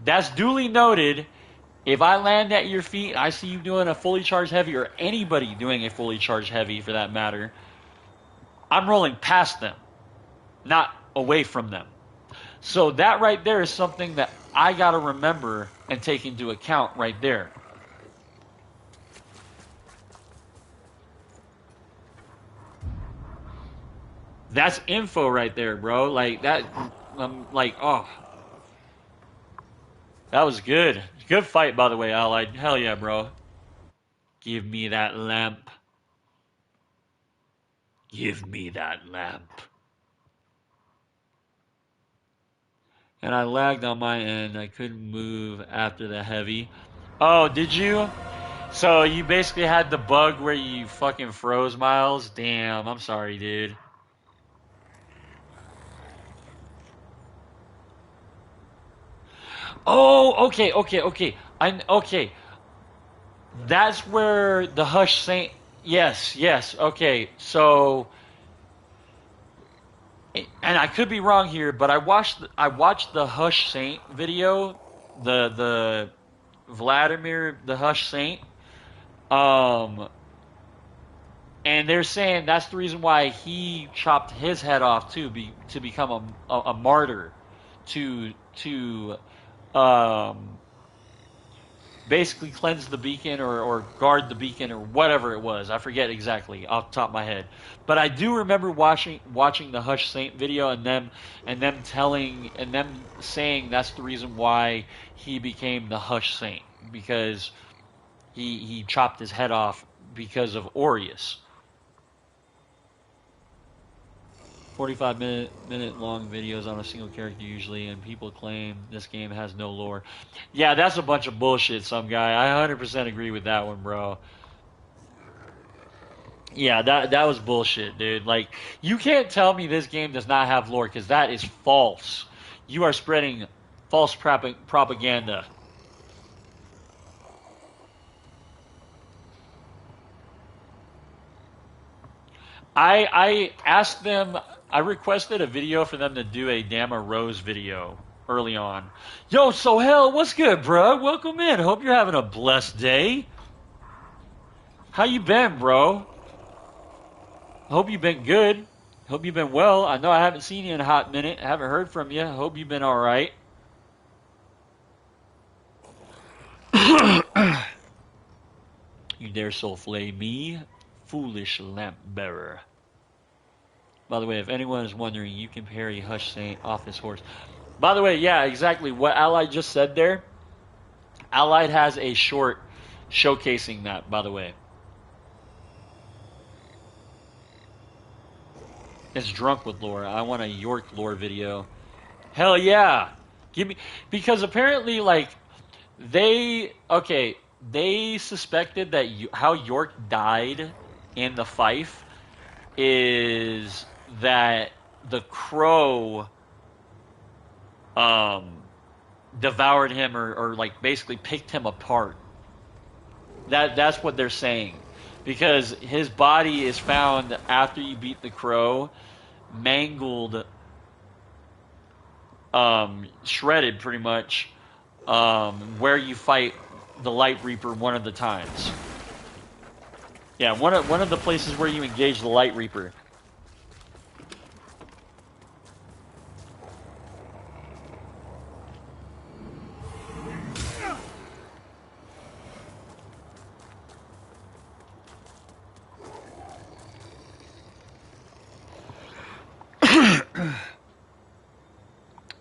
that's duly noted. If I land at your feet, I see you doing a fully charged heavy, or anybody doing a fully charged heavy for that matter, I'm rolling past them, not away from them. So that right there is something that I got to remember and take into account right there. That's info right there, bro. Like that, I'm like, oh, that was good. Good fight, by the way, Allied. Hell yeah, bro. Give me that lamp. Give me that lamp. And I lagged on my end. I couldn't move after the heavy. Oh, did you? So you basically had the bug where you fucking froze, Miles? Damn, I'm sorry, dude. Oh, okay, okay, okay. Okay. That's where the Hush Saint. Yes, yes. Okay, so and I could be wrong here, but I watched the Hush Saint video, the Vladimir the Hush Saint. Um, and they're saying that's the reason why he chopped his head off too, to become a martyr, to um basically cleanse the beacon, or guard the beacon, or whatever it was. I forget exactly off the top of my head. But I do remember watching the Hush Saint video, and them telling and them saying that's the reason why he became the Hush Saint, because he chopped his head off because of Aureus. 45 minute long videos on a single character usually, and people claim this game has no lore. Yeah, that's a bunch of bullshit, some guy. I 100% agree with that one, bro. Yeah, that was bullshit, dude. Like, you can't tell me this game does not have lore because that is false. You are spreading false propaganda. I asked them. I requested a video for them to do a Dama Rose video early on. Yo, so hell, what's good, bro? Welcome in. Hope you're having a blessed day. How you been, bro? Hope you've been good. Hope you've been well. I know I haven't seen you in a hot minute. I haven't heard from you. Hope you've been all right. You dare soul flay me, foolish lamp bearer. By the way, if anyone is wondering, you can parry Hush Saint off his horse. By the way, yeah, exactly what Allied just said there. Allied has a short showcasing that, by the way. It's drunk with lore. I want a York lore video. Hell yeah. Give me because apparently like they suspected that how York died in the fife is that the crow um devoured him or like basically picked him apart. That's what they're saying. Because his body is found after you beat the crow, mangled, shredded pretty much, where you fight the Light Reaper one of the times. Yeah, one of the places where you engage the Light Reaper.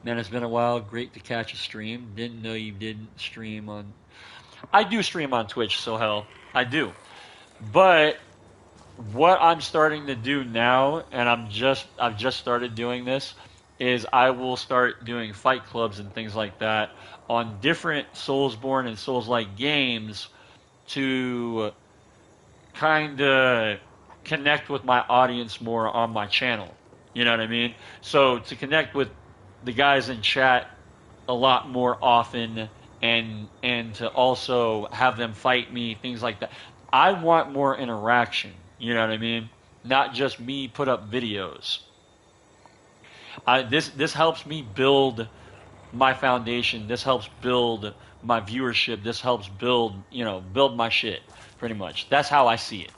Man, it's been a while. Great to catch a stream. Didn't know you didn't stream on. I do stream on Twitch, so hell, I do. But what I'm starting to do now, and I've just started doing this, is I will start doing fight clubs and things like that on different Soulsborne and Souls-like games to kind of connect with my audience more on my channel. You know what I mean? So to connect with the guys in chat a lot more often and to also have them fight me, things like that. I want more interaction. You know what I mean? Not just me put up videos. This helps me build my foundation. This helps build my viewership. This helps build build my shit. Pretty much. That's how I see it.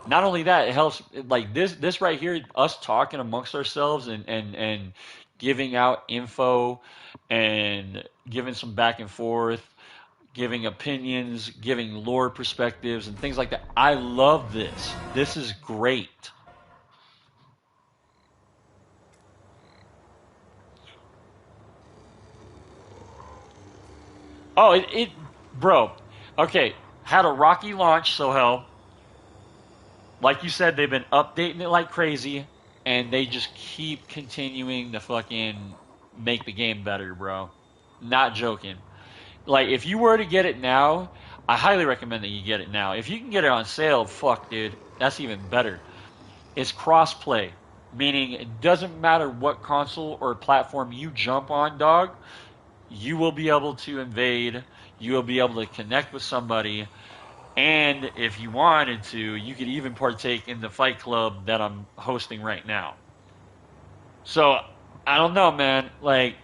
Not only that, it helps like this right here, us talking amongst ourselves and giving out info and giving some back and forth, giving opinions, giving lore perspectives and things like that. I love this. This is great. Oh, bro. Okay, had a rocky launch, so hell. Like you said, they've been updating it like crazy, and they just keep continuing to fucking make the game better, bro. Not joking. Like, if you were to get it now, I highly recommend that you get it now. If you can get it on sale, fuck, dude, that's even better. It's crossplay, meaning it doesn't matter what console or platform you jump on, dog. You will be able to invade. You will be able to connect with somebody. And if you wanted to, you could even partake in the fight club that I'm hosting right now. So, I don't know, man. Like,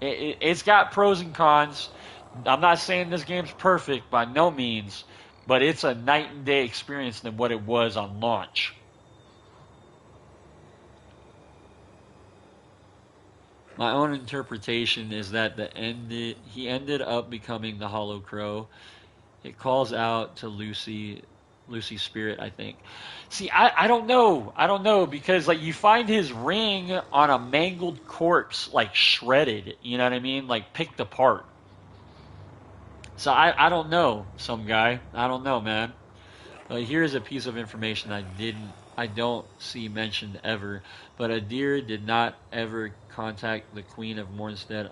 it's got pros and cons. I'm not saying this game's perfect by no means, but it's a night and day experience than what it was on launch. My own interpretation is that he ended up becoming the Hollow Crow. It calls out to Lucy's spirit, I think. See, I don't know. I don't know because like you find his ring on a mangled corpse, like shredded. You know what I mean? Like picked apart. So I don't know, some guy. I don't know, man. Here's a piece of information I don't see mentioned ever. But Adir did not ever contact the Queen of Mornstead,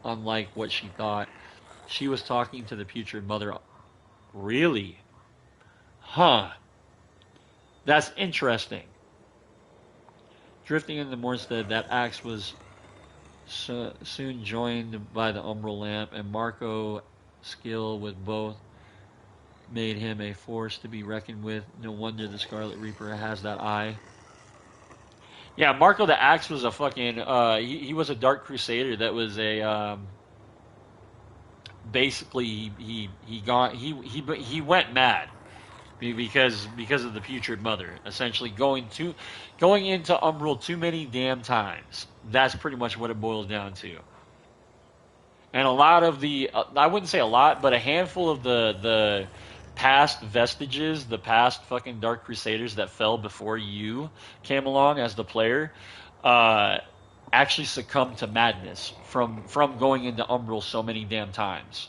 unlike what she thought. She was talking to the putrid mother. Really? Huh. That's interesting. Drifting into Mornstead, that axe was soon joined by the Umbral Lamp, and Marco skill with both made him a force to be reckoned with. No wonder the Scarlet Reaper has that eye. Yeah, Marco the Axe was a fucking he was a Dark Crusader that was a basically he went mad because of the Putrid Mother, essentially going into Umbral too many damn times. That's pretty much what it boils down to. And a lot of the I wouldn't say a lot, but a handful of the past vestiges, the past fucking Dark Crusaders that fell before you came along as the player, uh, actually succumbed to madness from going into Umbral so many damn times.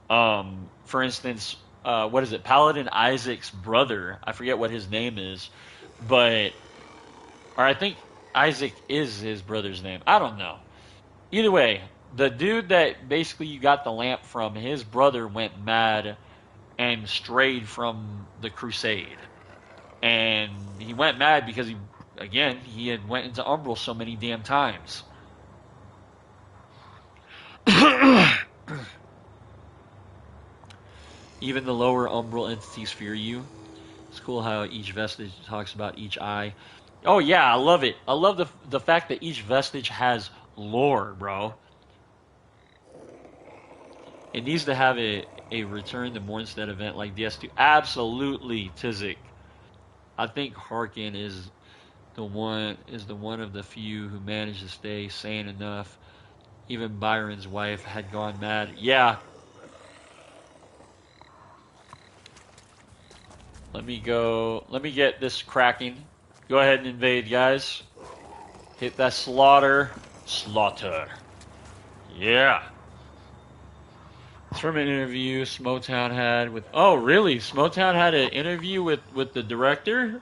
For instance, what is it? Paladin Isaac's brother. I forget what his name is, but or I think Isaac is his brother's name. I don't know. Either way, the dude that basically you got the lamp from, his brother went mad and strayed from the crusade. And he went mad because he had went into Umbral so many damn times. Even the lower Umbral entities fear you. It's cool how each vestige talks about each eye. Oh yeah, I love it. I love the fact that each vestige has lore, bro. It needs to have a return to Mornstead event like DS2. Absolutely, Tizik. I think Harkin is the one of the few who managed to stay sane enough. Even Byron's wife had gone mad. Yeah. Let me go. Let me get this cracking. Go ahead and invade, guys. Hit that slaughter. Slaughter. Yeah. It's from an interview Smotown had with... Oh, really? Smotown had an interview with the director?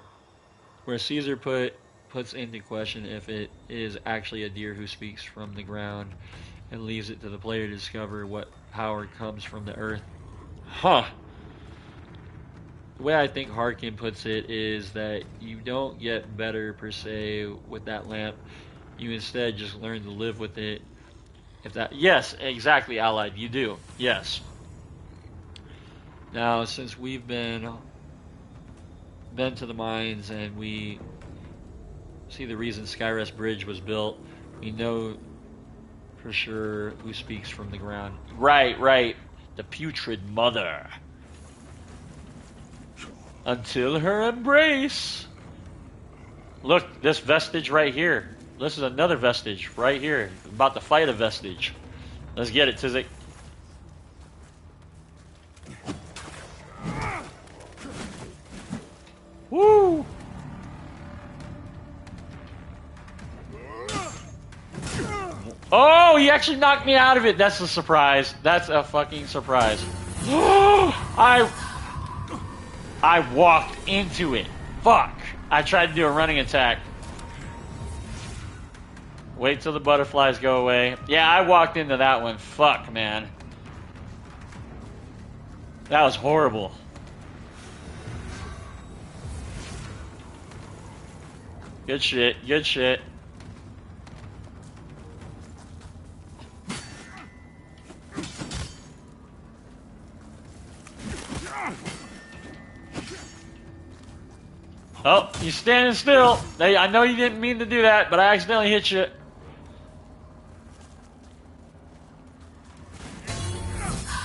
Where Caesar puts into question if it is actually a deer who speaks from the ground and leaves it to the player to discover what power comes from the earth. Huh. The way I think Harkin puts it is that you don't get better per se with that lamp. You instead just learn to live with it. Yes, exactly, Allied. You do. Yes. Now, since we've been to the mines and we see the reason Skyrest Bridge was built, we know for sure who speaks from the ground. Right. The Putrid Mother. Until her embrace. Look, this vestige right here. This is another vestige right here. I'm about to fight a vestige. Let's get it, Tizik. Woo! Oh, he actually knocked me out of it. That's a surprise. That's a fucking surprise. I walked into it. Fuck. I tried to do a running attack. Wait till the butterflies go away. Yeah, I walked into that one. Fuck, man. That was horrible. Good shit. Good shit. Oh, you're standing still. I know you didn't mean to do that, but I accidentally hit you.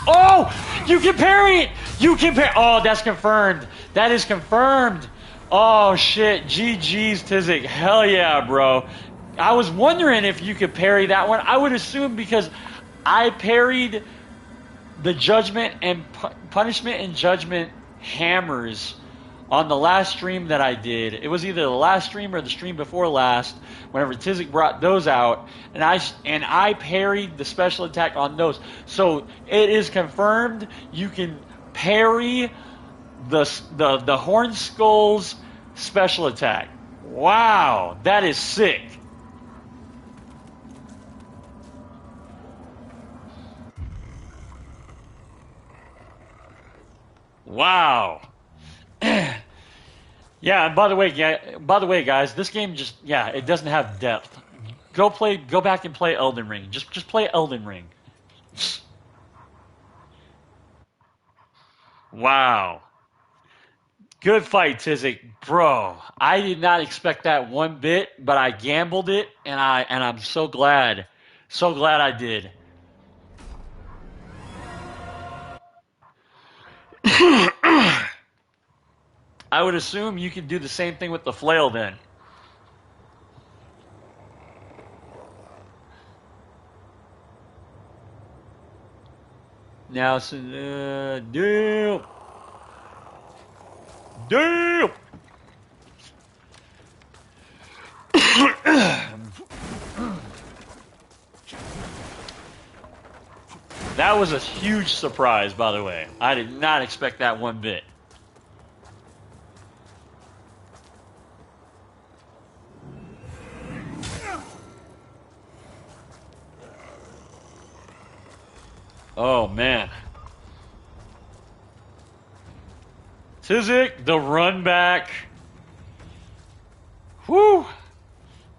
Oh, you can parry it. You can parry. Oh, that's confirmed. That is confirmed. Oh, shit. GG's, Tizik. Hell yeah, bro. I was wondering if you could parry that one. I would assume because I parried the Judgment and Punishment and Judgment hammers on the last stream that I did. It was either the last stream or the stream before last, whenever Tizik brought those out, and I parried the special attack on those. So it is confirmed you can parry the Horn Skull's special attack. Wow, that is sick. Wow. Yeah, and by the way, guys, this game just it doesn't have depth. Go back and play Elden Ring. Just play Elden Ring. Wow. Good fight, Tizik. Bro, I did not expect that one bit, but I gambled it and I'm so glad. So glad I did. I would assume you can do the same thing with the flail then. Now, damn. Damn. That was a huge surprise, by the way. I did not expect that one bit. Oh, man. Tizik, the run back. Whew.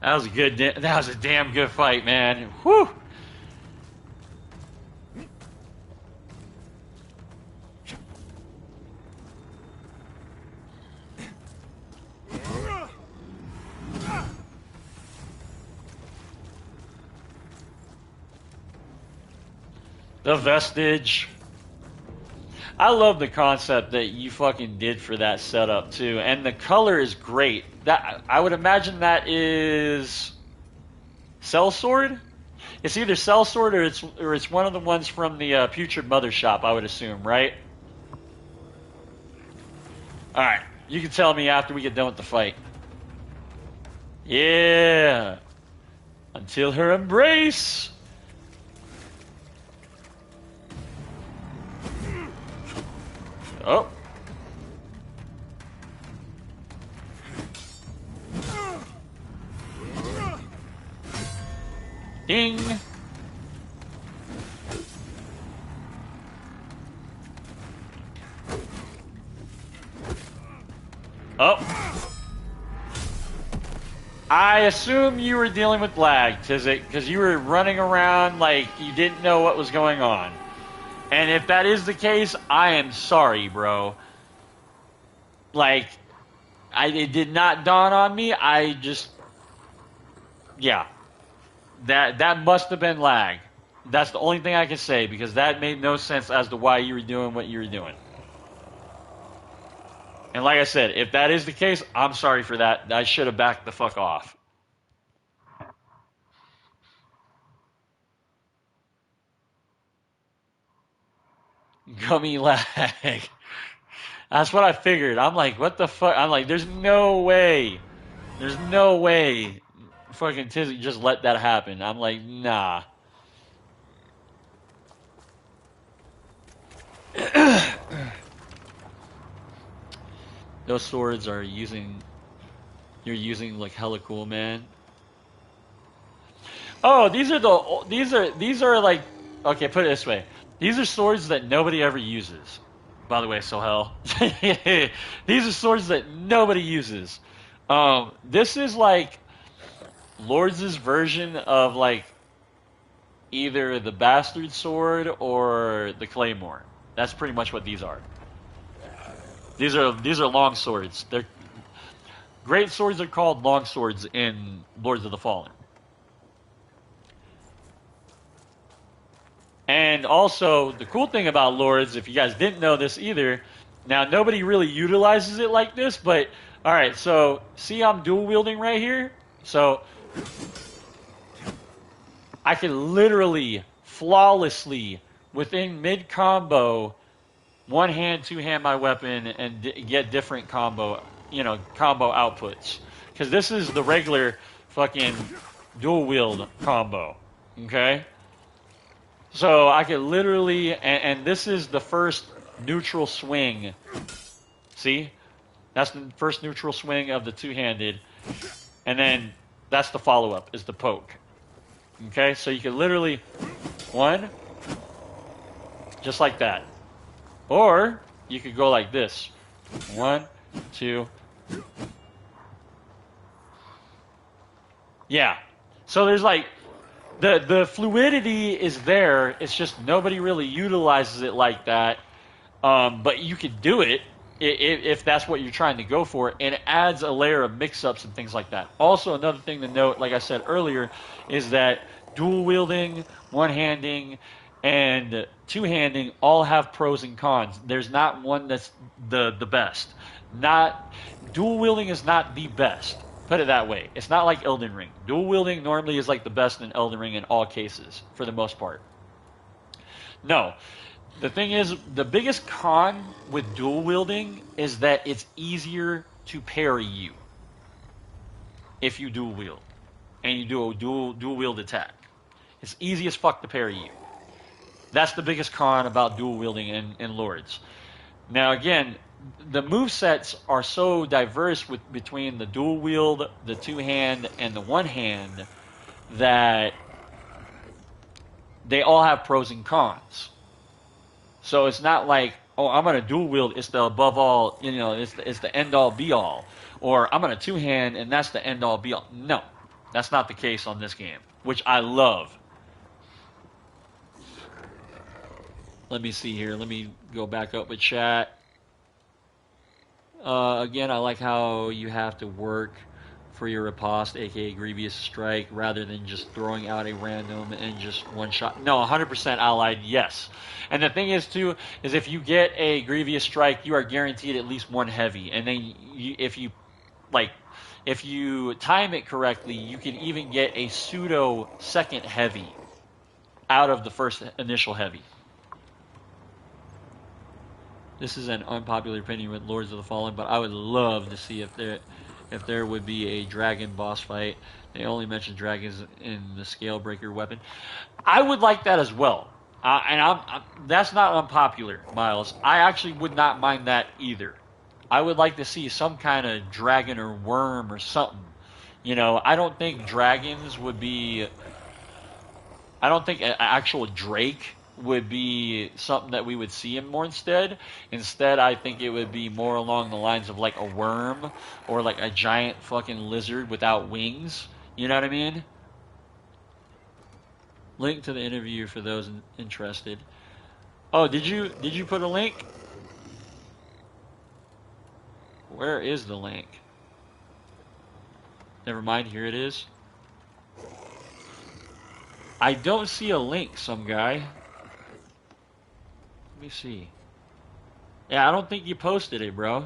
That was a that was a damn good fight, man. Whew. The vestige. I love the concept that you fucking did for that setup too, and the color is great. That I would imagine that is Sellsword. It's either Sellsword or it's one of the ones from the Putrid Mother shop. I would assume, right? All right, you can tell me after we get done with the fight. Yeah, until her embrace. Oh. Ding. Oh. I assume you were dealing with lag, Tizik, because you were running around like you didn't know what was going on. And if that is the case, I am sorry, bro. Like, it did not dawn on me. Yeah, that must have been lag. That's the only thing I can say because that made no sense as to why you were doing what you were doing. And like I said, if that is the case, I'm sorry for that. I should have backed the fuck off. Gummy lag. That's what I figured. I'm like, what the fuck? I'm like, there's no way. There's no way fucking Tizik just let that happen. I'm like, nah. Those swords are you're using like hella cool, man. Oh, these are like, okay, put it this way. These are swords that nobody ever uses. By the way, so hell. These are swords that nobody uses. This is like Lords' version of like either the Bastard Sword or the Claymore. That's pretty much what these are. These are long swords. They're great swords are called long swords in Lords of the Fallen. And also, the cool thing about Lords, if you guys didn't know this either, now nobody really utilizes it like this, but alright, so see I'm dual wielding right here? So I can literally, flawlessly, within mid combo, one hand, two hand my weapon and get different combo outputs. Because this is the regular fucking dual wield combo. Okay? So I could literally, and this is the first neutral swing. See? That's the first neutral swing of the two-handed. And then that's the follow-up, is the poke. Okay? So you can literally, one, just like that. Or you could go like this. One, 2. Yeah. So there's like the fluidity is there. It's just nobody really utilizes it like that. But you can do it if that's what you're trying to go for, and it adds a layer of mix-ups and things like that. Also, another thing to note, like I said earlier, is that dual wielding, one-handing, and two-handing all have pros and cons. There's not one that's the best. Not dual wielding is not the best. Put it that way. It's not like Elden Ring. Dual wielding normally is like the best in Elden Ring in all cases, for the most part. No, the thing is, the biggest con with dual wielding is that it's easier to parry you if you dual wield and you do a dual wield attack. It's easy as fuck to parry you. That's the biggest con about dual wielding in Lords. Now again, the move sets are so diverse between the dual wield, the two hand, and the one hand that they all have pros and cons. So it's not like, oh, I'm gonna dual wield, it's the above all, it's the end all be all, or I'm gonna two hand and that's the end all be all. No, that's not the case on this game, which I love. Let me see here. Let me go back up with chat. Again, I like how you have to work for your riposte, aka Grievous Strike, rather than just throwing out a random and just one shot. No, 100% allied, yes. And the thing is, too, is if you get a Grievous Strike, you are guaranteed at least one heavy. And then if you time it correctly, you can even get a pseudo second heavy out of the first initial heavy. This is an unpopular opinion with Lords of the Fallen, but I would love to see if there would be a dragon boss fight. They only mention dragons in the Scalebreaker weapon. I would like that as well. And that's not unpopular, Miles. I actually would not mind that either. I would like to see some kind of dragon or worm or something. I don't think dragons would be... I don't think an actual drake would be something that we would see him more instead. Instead, I think it would be more along the lines of like a worm or like a giant fucking lizard without wings. You know what I mean? Link to the interview for those interested. Oh, did you put a link? Where is the link? Never mind, here it is. I don't see a link, some guy. Let me see. Yeah, I don't think you posted it, bro.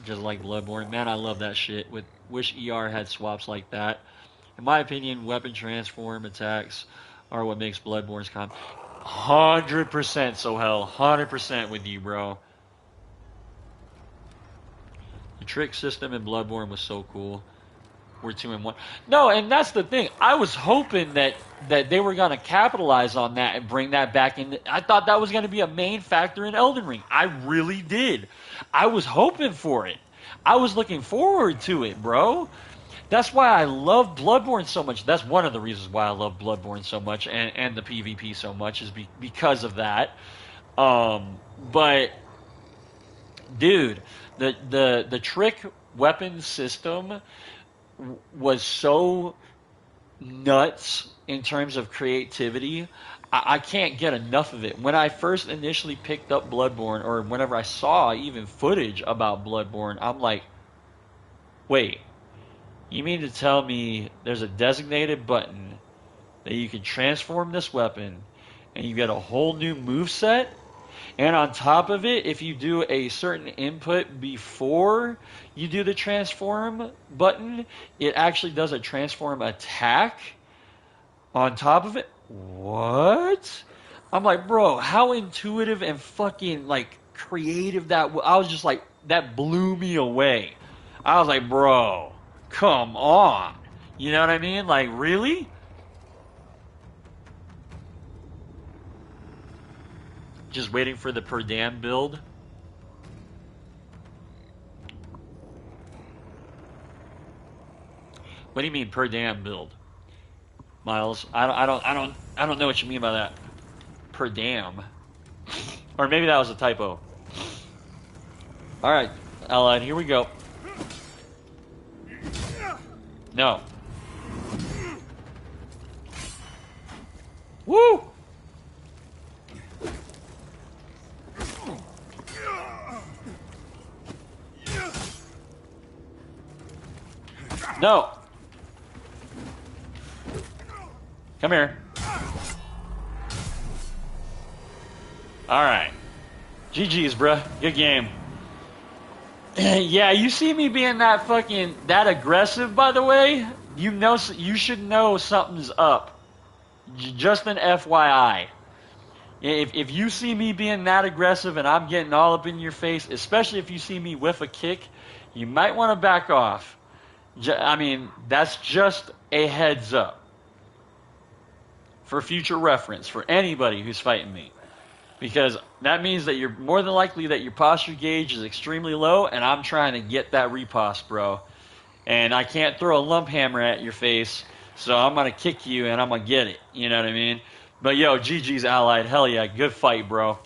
Just like Bloodborne. Man, I love that shit. Wish ER had swaps like that. In my opinion, weapon transform attacks are what makes Bloodborne's 100% so hell. 100% with you, bro. The trick system in Bloodborne was so cool. We're 2-1. No, and that's the thing. I was hoping that they were going to capitalize on that and bring that back in. I thought that was going to be a main factor in Elden Ring. I really did. I was hoping for it. I was looking forward to it, bro. That's why I love Bloodborne so much. That's one of the reasons why I love Bloodborne so much and the PvP so much is because of that. But, dude, the trick weapon system was so nuts in terms of creativity. I can't get enough of it. When I first initially picked up Bloodborne, or whenever I saw even footage about Bloodborne, I'm like, wait, you mean to tell me there's a designated button that you can transform this weapon and you get a whole new moveset? And on top of it, if you do a certain input before you do the transform button, it actually does a transform attack on top of it. What? I'm like, bro, how intuitive and fucking like creative that was. I was just like, that blew me away. I was like, bro, come on. You know what I mean? Like, really? Just waiting for the per damn build. What do you mean per damn build, Miles? I don't know what you mean by that. Per damn, or maybe that was a typo. All right, Allied, here we go. No. Woo! No. Come here. All right. GG's, bruh. Good game. Yeah, you see me being that aggressive, by the way, you should know something's up. Just an FYI. If you see me being that aggressive and I'm getting all up in your face, especially if you see me whiff a kick, you might want to back off. I mean, that's just a heads up for future reference for anybody who's fighting me. Because that means that you're more than likely that your posture gauge is extremely low, and I'm trying to get that repost, bro. And I can't throw a lump hammer at your face, so I'm going to kick you and I'm going to get it. You know what I mean? But yo, GG's Allied. Hell yeah, good fight, bro.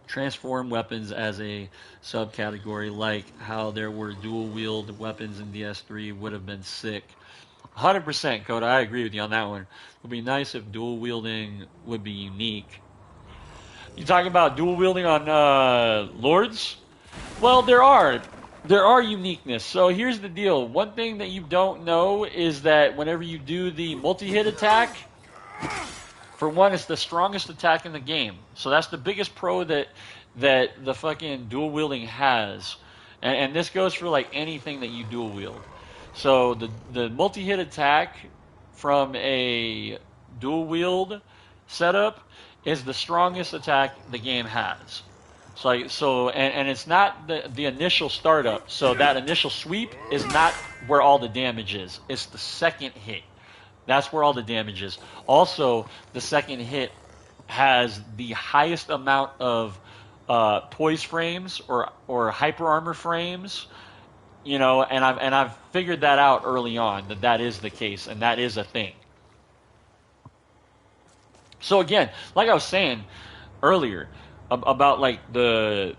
Transform weapons as a subcategory, like how there were dual wield weapons in DS3, would have been sick. 100%, Coda. I agree with you on that one. It would be nice if dual wielding would be unique. You talking about dual wielding on Lords? Well, there are uniqueness. So here's the deal. One thing that you don't know is that whenever you do the multi-hit attack, for one, it's the strongest attack in the game. So that's the biggest pro that the fucking dual wielding has. And this goes for like anything that you dual wield. So the multi-hit attack from a dual wield setup is the strongest attack the game has. And it's not the initial startup. So that initial sweep is not where all the damage is. It's the second hit. That's where all the damage is. Also, the second hit has the highest amount of poise frames or hyper armor frames. You know, and I've figured that out early on that is the case and that is a thing. So again, like I was saying earlier about like the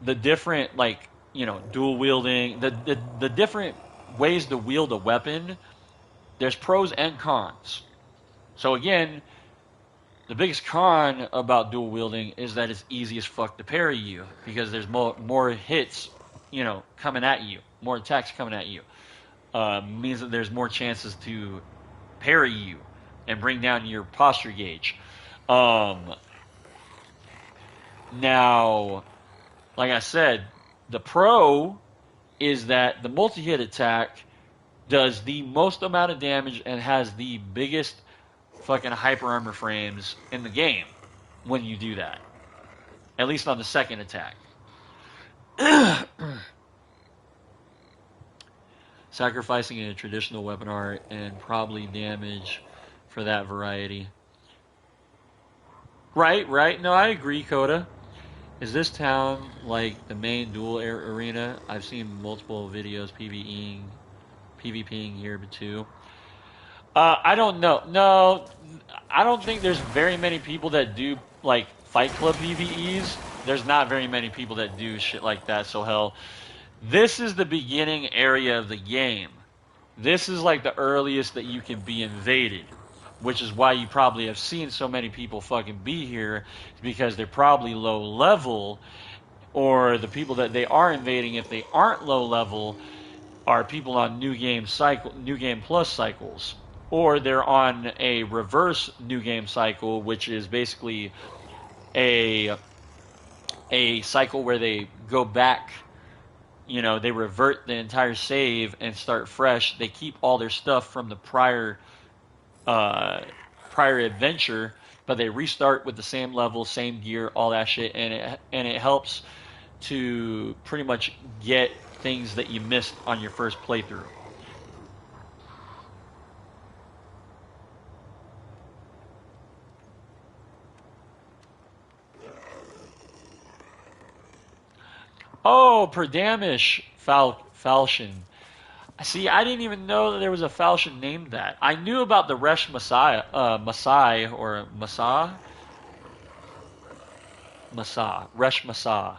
different like dual wielding the different ways to wield a weapon. There's pros and cons. So again, the biggest con about dual wielding is that it's easy as fuck to parry you because there's more hits, coming at you, more attacks coming at you. Means that there's more chances to parry you and bring down your posture gauge. Now, like I said, the pro is that the multi-hit attack does the most amount of damage and has the biggest fucking hyper armor frames in the game when you do that. At least on the second attack. Sacrificing a traditional weapon art and probably damage for that variety. Right. No, I agree, Coda. Is this town like the main duel arena? I've seen multiple videos PvPing here too. I don't know. No, I don't think there's very many people that do like Fight Club PvEs. There's not very many people that do shit like that. So hell, this is the beginning area of the game. This is like the earliest that you can be invaded, which is why you probably have seen so many people fucking be here, because they're probably low level, or the people that they are invading, if they aren't low level, are people on new game plus cycles, or they're on a reverse new game cycle, which is basically a cycle where they go back. They revert the entire save and start fresh. They keep all their stuff from the prior adventure, but they restart with the same level, same gear, all that shit, and it helps to pretty much get things that you missed on your first playthrough. Oh, Perdamish Falchion. See, I didn't even know that there was a falchion named that. I knew about the Resh Messiah, Masai or Masa, Masa, Resh Masa.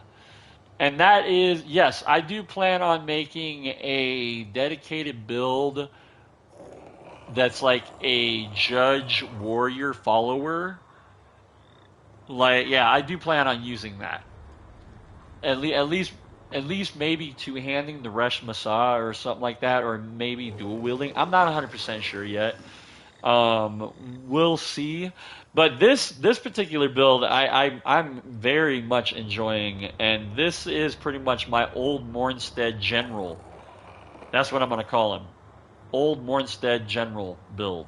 And that is, yes, I do plan on making a dedicated build that's like a judge warrior follower. Like, yeah, I do plan on using that. At least, at least maybe two handing the Resh Masa or something like that, or maybe dual wielding. I'm not 100% sure yet. We'll see. But this particular build, I'm very much enjoying, and this is pretty much my old Mornstead General. That's what I'm gonna call him. Old Mornstead General build.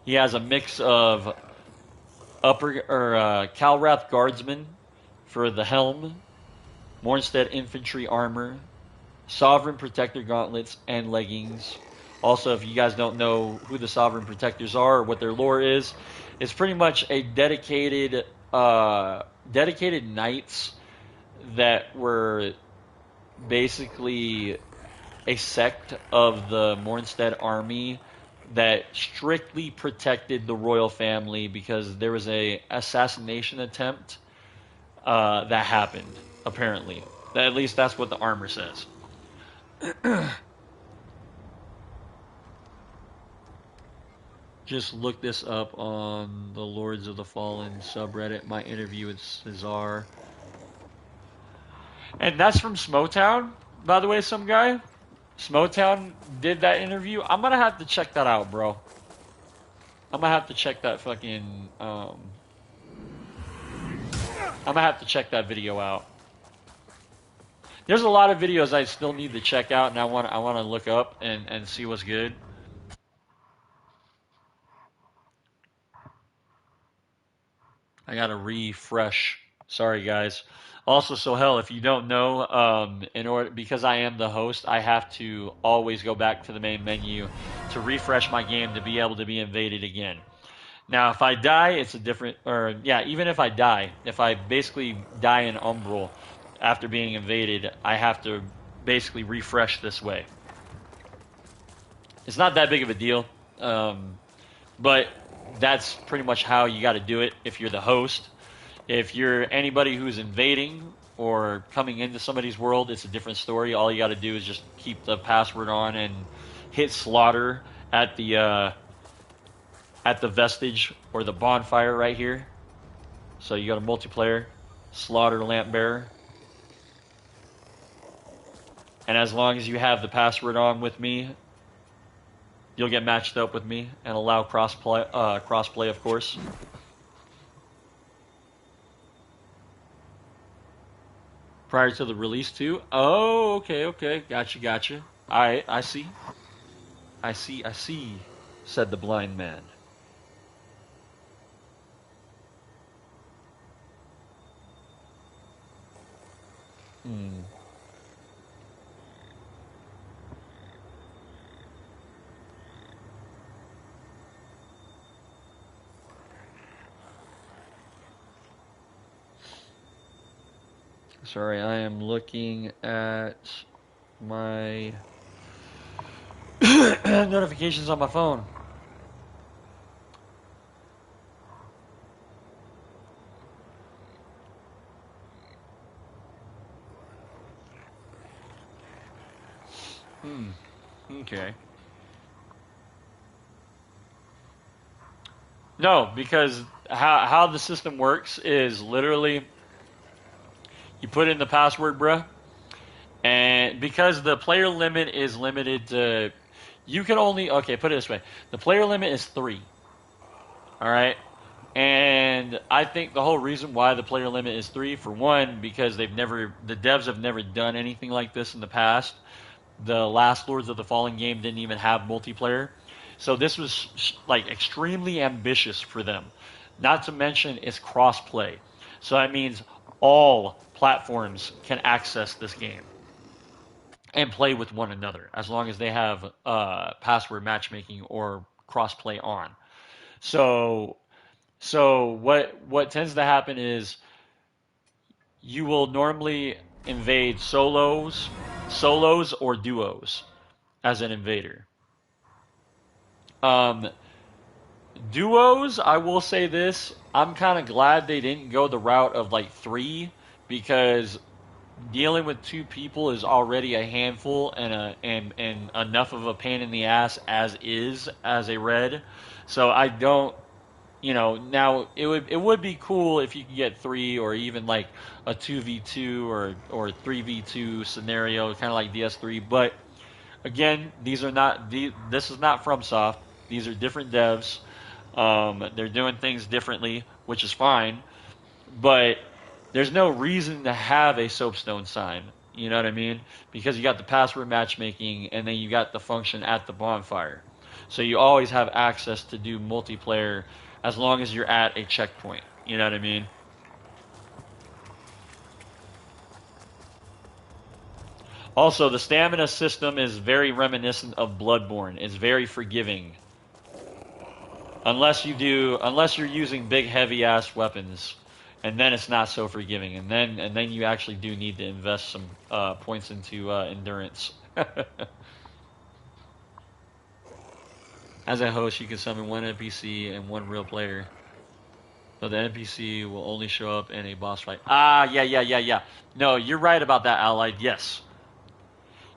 He has a mix of upper or Calrath Guardsman for the helm, Mornstead Infantry armor, Sovereign Protector gauntlets and leggings. Also, if you guys don't know who the Sovereign Protectors are or what their lore is, it's pretty much a dedicated knights that were basically a sect of the Mornstead army that strictly protected the royal family because there was a assassination attempt that happened. Apparently, at least that's what the armor says. Just look this up on the Lords of the Fallen subreddit. My interview with Cesar, and that's from Smotown, by the way. Some guy, Smotown did that interview. I'm gonna have to check that out, bro. I'm gonna have to check that fucking. I'm gonna have to check that video out. There's a lot of videos I still need to check out, and I want to look up and see what's good. I gotta refresh. Sorry, guys. Also, so hell, if you don't know, in order because I am the host, I have to always go back to the main menu to refresh my game to be able to be invaded again. Now, if I die, it's a different, or yeah, even if I die, if I basically die in Umbral after being invaded, I have to basically refresh this way. It's not that big of a deal, but that's pretty much how you got to do it if you're the host. If you're anybody who's invading or coming into somebody's world, it's a different story. All you got to do is just keep the password on and hit slaughter at the vestige or the bonfire right here. So you got a multiplayer, slaughter lamp bearer, and as long as you have the password on with me, you'll get matched up with me and allow crossplay. Crossplay, of course. Prior to the release too. Oh, okay, okay, gotcha. All right, I see," said the blind man. Hmm. Sorry, I am looking at my notifications on my phone. Hmm. Okay. No, because how the system works is literally you put in the password, bruh, and because the player limit is limited to, you can only okay. Put it this way: the player limit is three. All right. And I think the whole reason why the player limit is three, for one, because the devs have never done anything like this in the past. The last Lords of the Fallen game didn't even have multiplayer. So this was like extremely ambitious for them. Not to mention it's cross-play. So that means all platforms can access this game and play with one another as long as they have password matchmaking or cross-play on. So what tends to happen is you will normally invade solos solos or duos as an invader. Um, Duos, I will say this, I'm kind of glad they didn't go the route of like three, because dealing with two people is already a handful and enough of a pain in the ass as is as a red. So I don't, now it would be cool if you could get three, or even like a 2v2 or 3v2 scenario, kind of like DS3. But again, this is not FromSoft. These are different devs. They're doing things differently, which is fine. But there's no reason to have a soapstone sign. You know what I mean? Because you got the password matchmaking, and then you got the function at the bonfire. So you always have access to do multiplayer as long as you're at a checkpoint. You know what I mean? Also, the stamina system is very reminiscent of Bloodborne. It's very forgiving. Unless you're using big heavy ass weapons, and then it's not so forgiving, and then you actually do need to invest some points into endurance. As a host, you can summon one NPC and one real player, but the NPC will only show up in a boss fight. Yeah. No, you're right about that, Allied. Yes.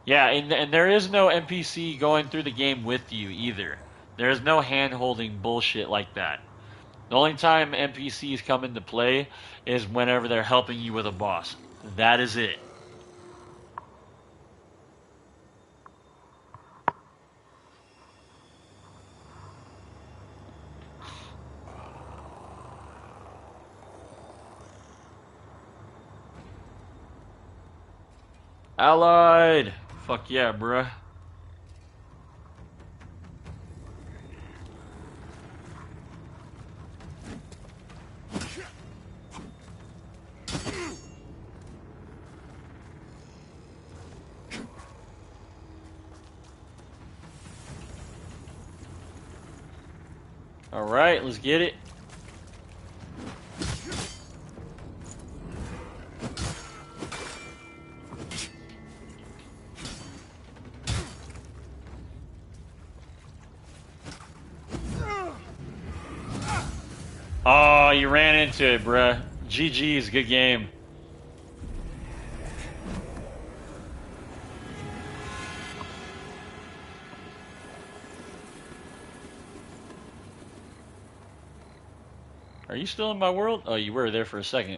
Yeah, and there is no NPC going through the game with you either. There is no hand-holding bullshit like that. The only time NPCs come into play is whenever they're helping you with a boss. That is it. Allied! Fuck yeah, bruh. Alright, let's get it. Oh, you ran into it, bruh. GG's, good game. Are you still in my world? Oh, you were there for a second.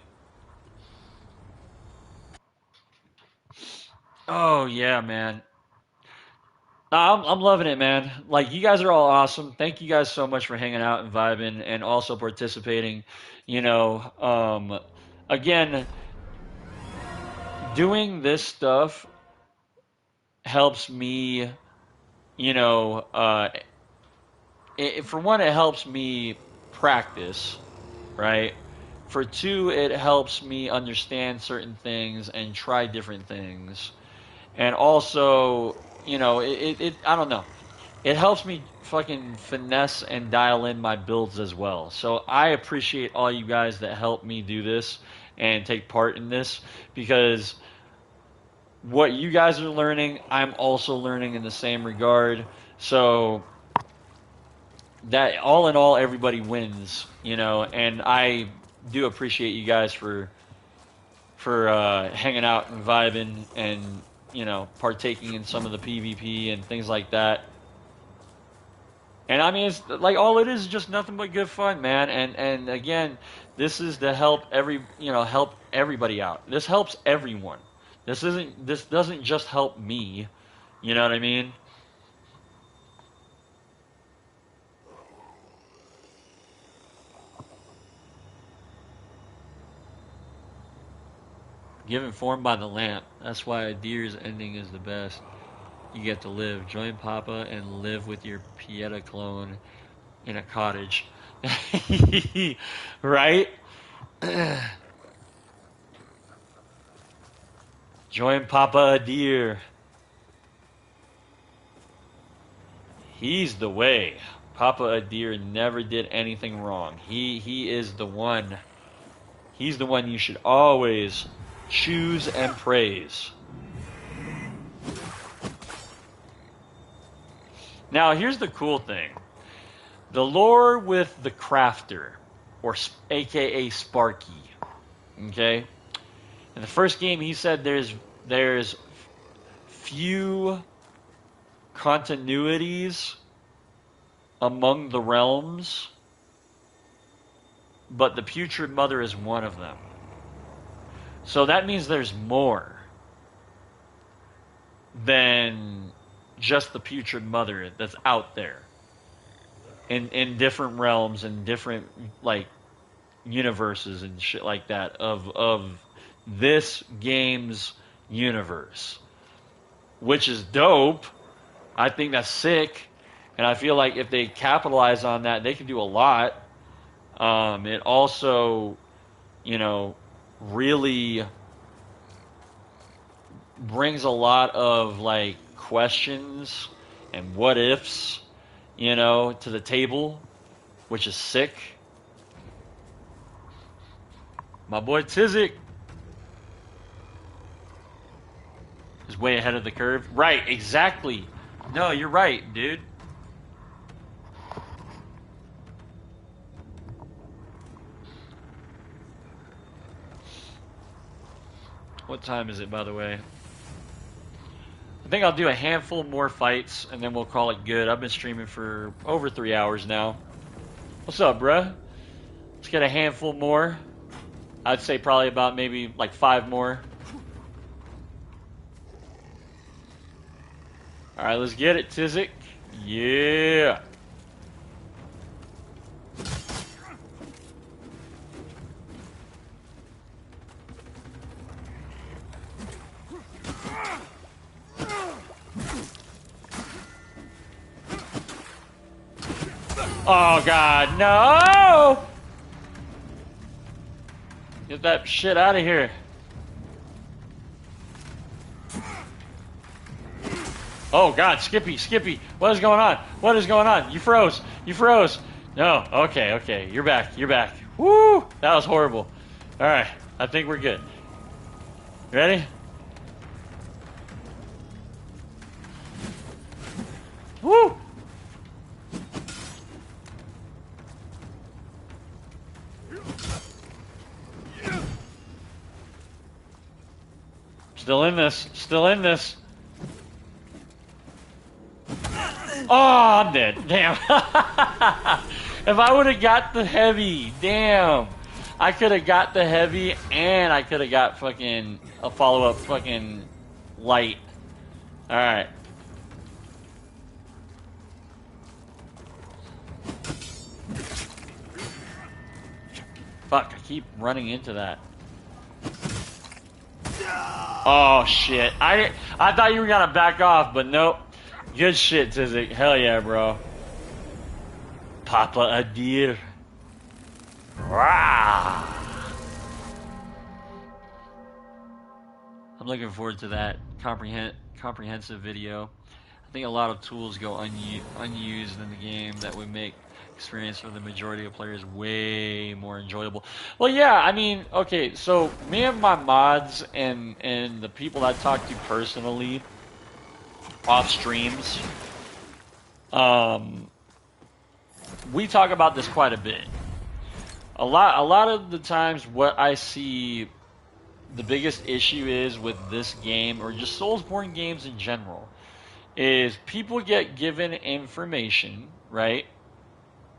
Oh, yeah, man. I'm loving it, man. Like, you guys are all awesome. Thank you guys so much for hanging out and vibing and also participating. You know, again, doing this stuff helps me, you know, for one, it helps me practice, right? For two, it helps me understand certain things and try different things. And also, I don't know. It helps me fucking finesse and dial in my builds as well. So I appreciate all you guys that help me do this and take part in this, because what you guys are learning, I'm also learning in the same regard. So that all in all, everybody wins, and I do appreciate you guys for hanging out and vibing and partaking in some of the PvP and things like that. And I mean, it's like all it is just nothing but good fun, man. And again, this is to help everybody out. This helps everyone. This doesn't just help me. You know what I mean? Given form by the lamp. That's why a deer's ending is the best. You get to live. Join Papa and live with your Pieta clone in a cottage. Right? Join Papa Adir. He's the way. Papa Adir never did anything wrong. He is the one. He's the one you should always choose and praise. Now, here's the cool thing. The lore with the Crafter, or AKA Sparky, okay? In the first game, he said there's few continuities among the realms, but the Putrid Mother is one of them. So that means there's more than just the Putrid Mother that's out there in different realms and different like universes and shit like that of this game's universe, which is dope. I think that's sick, and I feel like if they capitalize on that, they can do a lot. It also, you know, really brings a lot of like questions and what ifs, you know, to the table, which is sick. My boy Tizik is way ahead of the curve. Right, exactly. No, you're right, dude. What time is it, by the way? I think I'll do a handful more fights, and then we'll call it good. I've been streaming for over 3 hours now. What's up, bruh? Let's get a handful more. I'd say probably about maybe like 5 more. Alright, let's get it, Tizik. Yeah. Oh god, no! Get that shit out of here. Oh god, Skippy, what is going on? What is going on? You froze. No, okay, you're back. Woo! That was horrible. Alright, I think we're good. Ready? Woo! Still in this. Oh, I'm dead. Damn. If I would have got the heavy, damn. I could have got the heavy and I could have got fucking a follow-up fucking light. Alright. Fuck, I keep running into that. Oh shit. I thought you were gonna back off, but nope. Good shit, Tizik. Hell yeah, bro. Papa Adir. Rah! I'm looking forward to that comprehensive video. I think a lot of tools go unused in the game that would make experience for the majority of players way more enjoyable. Well, yeah, I mean, okay, so me and my mods and the people I talk to personally off streams, we talk about this quite a bit. A lot of the times what I see the biggest issue is with this game, or just Soulsborne games in general, is people get given information, right?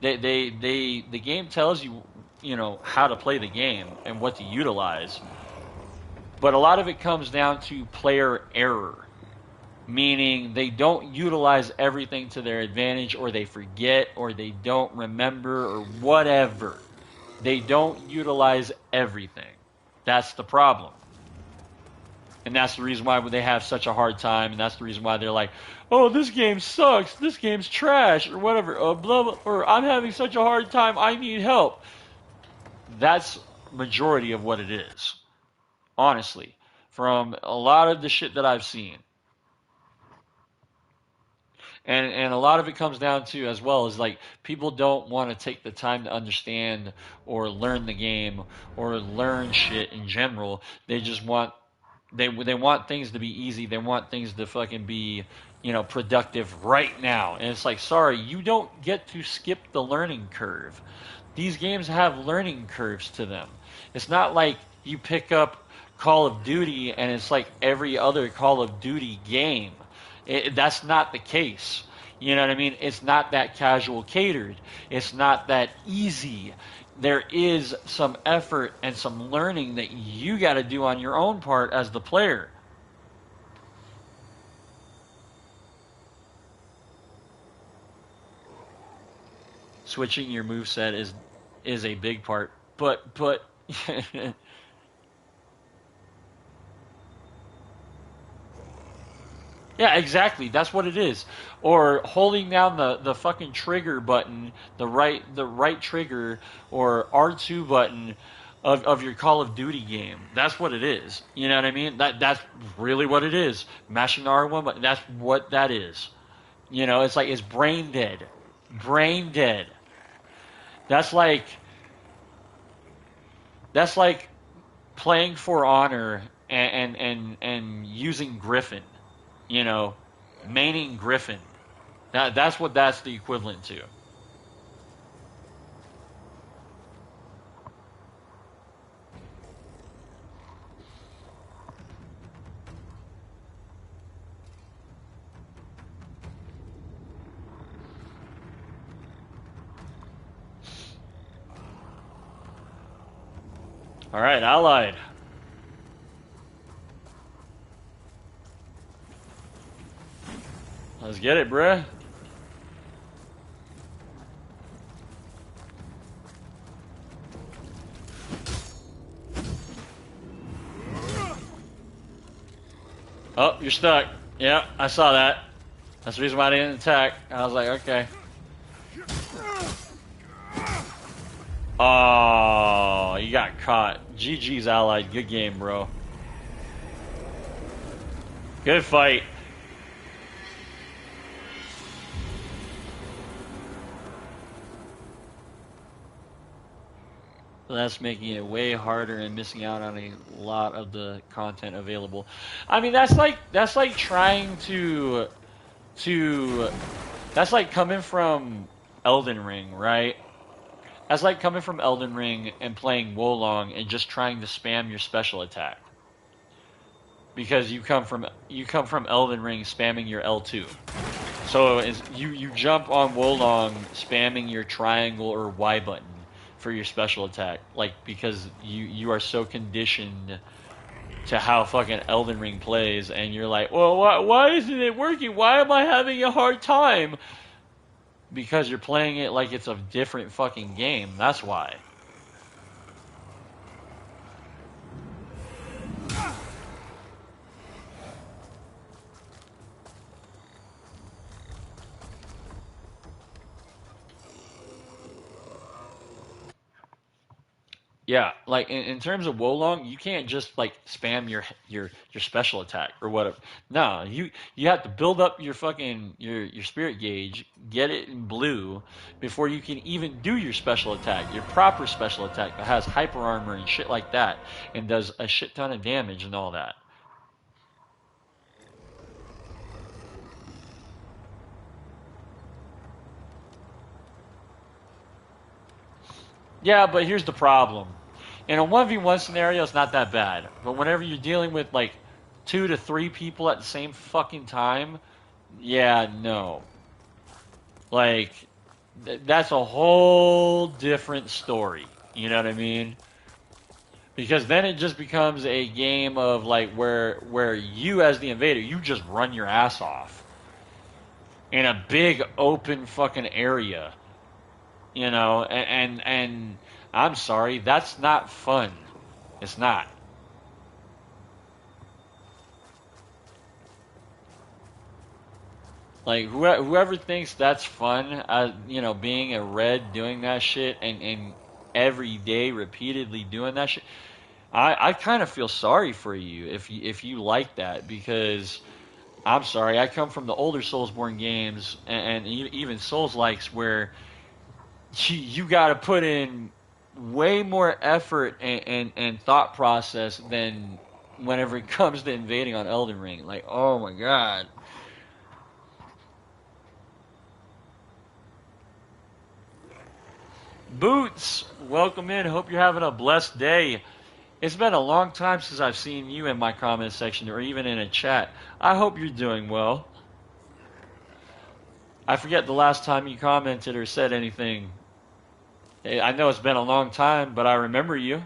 The game tells you, you know, how to play the game and what to utilize. But a lot of it comes down to player error. Meaning they don't utilize everything to their advantage, or they forget, or they don't remember, or whatever. They don't utilize everything. That's the problem. And that's the reason why they have such a hard time, and that's the reason why they're like, oh, this game sucks, this game's trash, or whatever, blah, blah, or I'm having such a hard time, I need help. That's majority of what it is. Honestly. From a lot of the shit that I've seen. And a lot of it comes down to, as well, is like people don't want to take the time to understand or learn the game or learn shit in general. They just want they want things to be easy. They want things to fucking be productive right now. And it's like, sorry, you don't get to skip the learning curve. These games have learning curves to them. It's not like you pick up Call of Duty and it's like every other Call of Duty game. That's not the case. You know what I mean? It's not that casual catered. It's not that easy. There is some effort and some learning that you got to do on your own part as the player. Switching your move set is a big part, but yeah, exactly. That's what it is. Or holding down the fucking trigger button, the right trigger or R2 button of your Call of Duty game. That's what it is. You know what I mean? That's really what it is. Mashing the R1 button. That's what that is. It's like it's brain dead. Brain dead. That's like that's like playing For Honor and using Griffin. You know, maining Griffin. That's what that's the equivalent to. All right, Allied. Let's get it, bruh. Oh, you're stuck. Yeah, I saw that. That's the reason why I didn't attack. I was like, okay. Oh, you got caught. GG's Allied. Good game, bro. Good fight. That's making it way harder and missing out on a lot of the content available. I mean, that's like trying to that's like coming from Elden Ring, right? That's like coming from Elden Ring and playing Wolong and just trying to spam your special attack because you come from Elden Ring spamming your L2. So you jump on Wolong spamming your triangle or Y button for your special attack, like because you are so conditioned to how fucking Elden Ring plays, and you're like, well, why isn't it working? Why am I having a hard time? Because you're playing it like it's a different fucking game. That's why. Yeah, like in terms of Wolong, you can't just like spam your special attack or whatever. No, you have to build up your fucking your spirit gauge, get it in blue before you can even do your special attack, your proper special attack that has hyper armor and shit like that, and does a shit ton of damage and all that. Yeah, but here's the problem. In a 1v1 scenario, it's not that bad. But whenever you're dealing with like 2 to 3 people at the same fucking time, yeah, no. Like, that's a whole different story. You know what I mean? Because then it just becomes a game of like where you as the invader, you just run your ass off in a big open fucking area, and I'm sorry, that's not fun. It's not. Like whoever thinks that's fun, being a red doing that shit and every day repeatedly doing that shit, I kind of feel sorry for you if you like that because I'm sorry, I come from the older Soulsborne games and even Souls likes where you got to put in way more effort and thought process than whenever it comes to invading on Elden Ring. Like, oh my god. Boots, welcome in. Hope you're having a blessed day. It's been a long time since I've seen you in my comment section or even in a chat. I hope you're doing well. I forget the last time you commented or said anything. I know it's been a long time, but I remember you.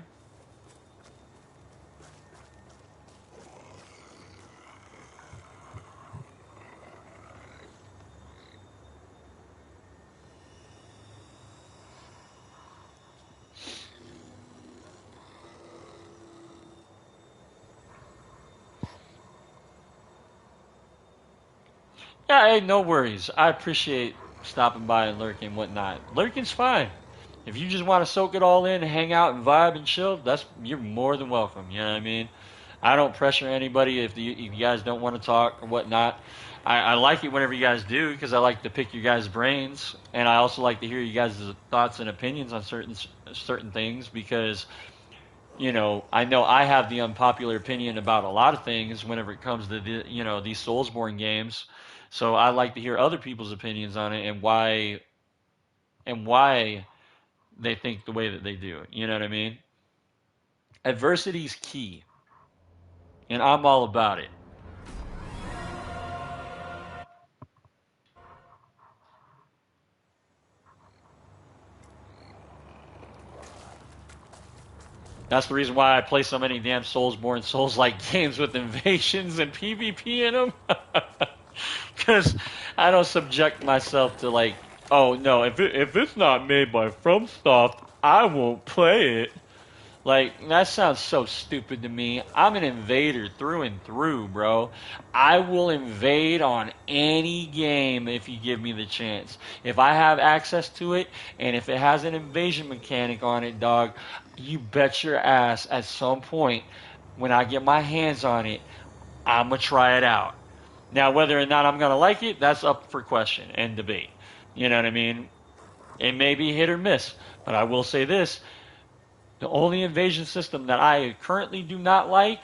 Yeah, hey, no worries. I appreciate stopping by and lurking and whatnot. Lurking's fine. If you just want to soak it all in, hang out and vibe and chill, you're more than welcome. You know what I mean? I don't pressure anybody if you guys don't want to talk or whatnot. I like it whenever you guys do because I like to pick your guys' brains, and I also like to hear you guys' thoughts and opinions on certain things because I know I have the unpopular opinion about a lot of things whenever it comes to these Soulsborne games. So I like to hear other people's opinions on it and why they think the way that they do. You know what I mean? Adversity is key, and I'm all about it. That's the reason why I play so many damn Soulsborne Souls-like games with invasions and PvP in them. Because I don't subject myself to like, oh no, if it's not made by FromSoft, I won't play it. Like, that sounds so stupid to me. I'm an invader through and through, bro. I will invade on any game if you give me the chance. If I have access to it, and if it has an invasion mechanic on it, dog, you bet your ass at some point, when I get my hands on it, I'm going to try it out. Now, whether or not I'm going to like it, that's up for question and debate. You know what I mean? It may be hit or miss, but I will say this. The only invasion system that I currently do not like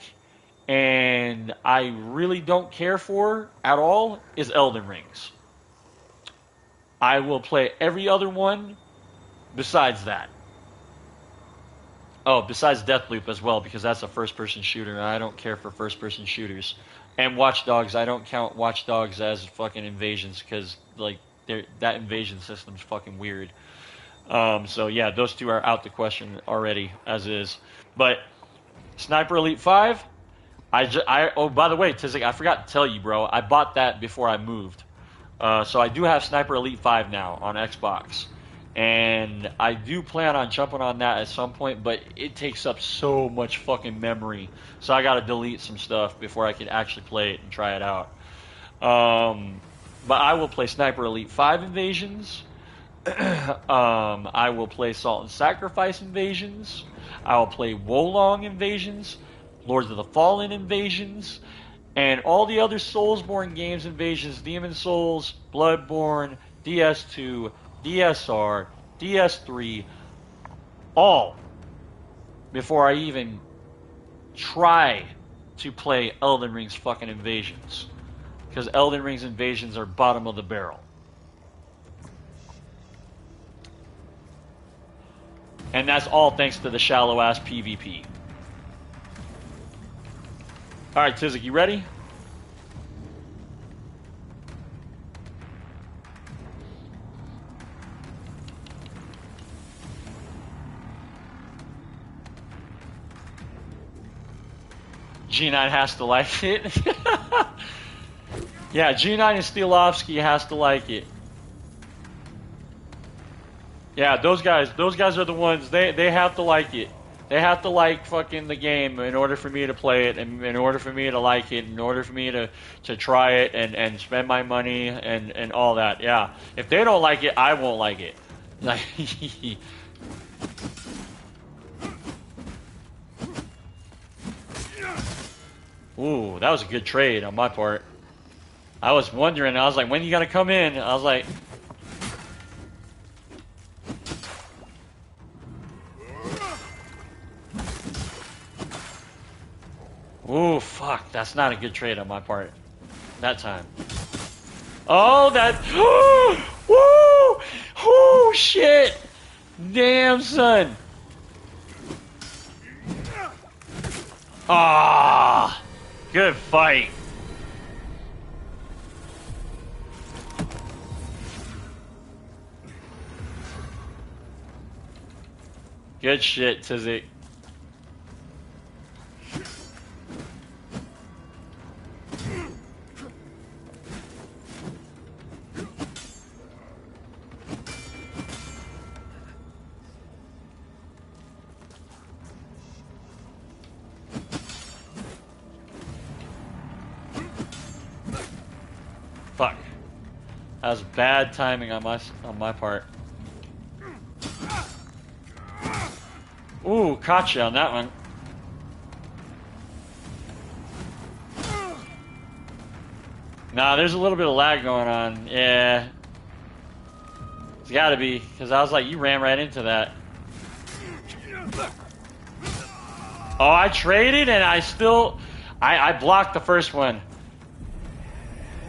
and I really don't care for at all is Elden Rings. I will play every other one besides that. Oh, besides Deathloop as well, because that's a first person shooter, and I don't care for first person shooters. And Watch Dogs, I don't count Watch Dogs as fucking invasions because, like, that invasion system's fucking weird. So yeah, those two are out the question already, as is. But Sniper Elite 5, oh, by the way, Tizik, I forgot to tell you, bro, I bought that before I moved. So I do have Sniper Elite 5 now on Xbox. And I do plan on jumping on that at some point, but it takes up so much fucking memory. So I gotta delete some stuff before I can actually play it and try it out. But I will play Sniper Elite 5 Invasions. I will play Salt and Sacrifice Invasions. I will play Wolong Invasions, Lords of the Fallen Invasions, and all the other Soulsborne games invasions, Demon Souls, Bloodborne, DS2, DSR, DS3, all before I even try to play Elden Ring's fucking Invasions. Because Elden Ring's Invasions are bottom of the barrel. And that's all thanks to the shallow ass PvP. Alright, Tizik, you ready? G9 has to like it. Yeah, G9 and Stilovsky has to like it. Yeah, those guys are the ones, they have to like it. They have to like fucking the game in order for me to play it, and in order for me to like it, in order for me to try it and spend my money and all that. Yeah. If they don't like it, I won't like it. Like ooh, that was a good trade on my part. I was wondering, I was like, when are you gonna come in? I was like, ooh, fuck, that's not a good trade on my part. That time. Oh, that, woo, oh, shit. Damn, son. Ah, good fight. Good shit, Tizik. Fuck. That was bad timing on my part. Ooh, caught you on that one. Nah, there's a little bit of lag going on. Yeah. It's gotta be, because I was like, you ran right into that. Oh, I traded and I still... I blocked the first one.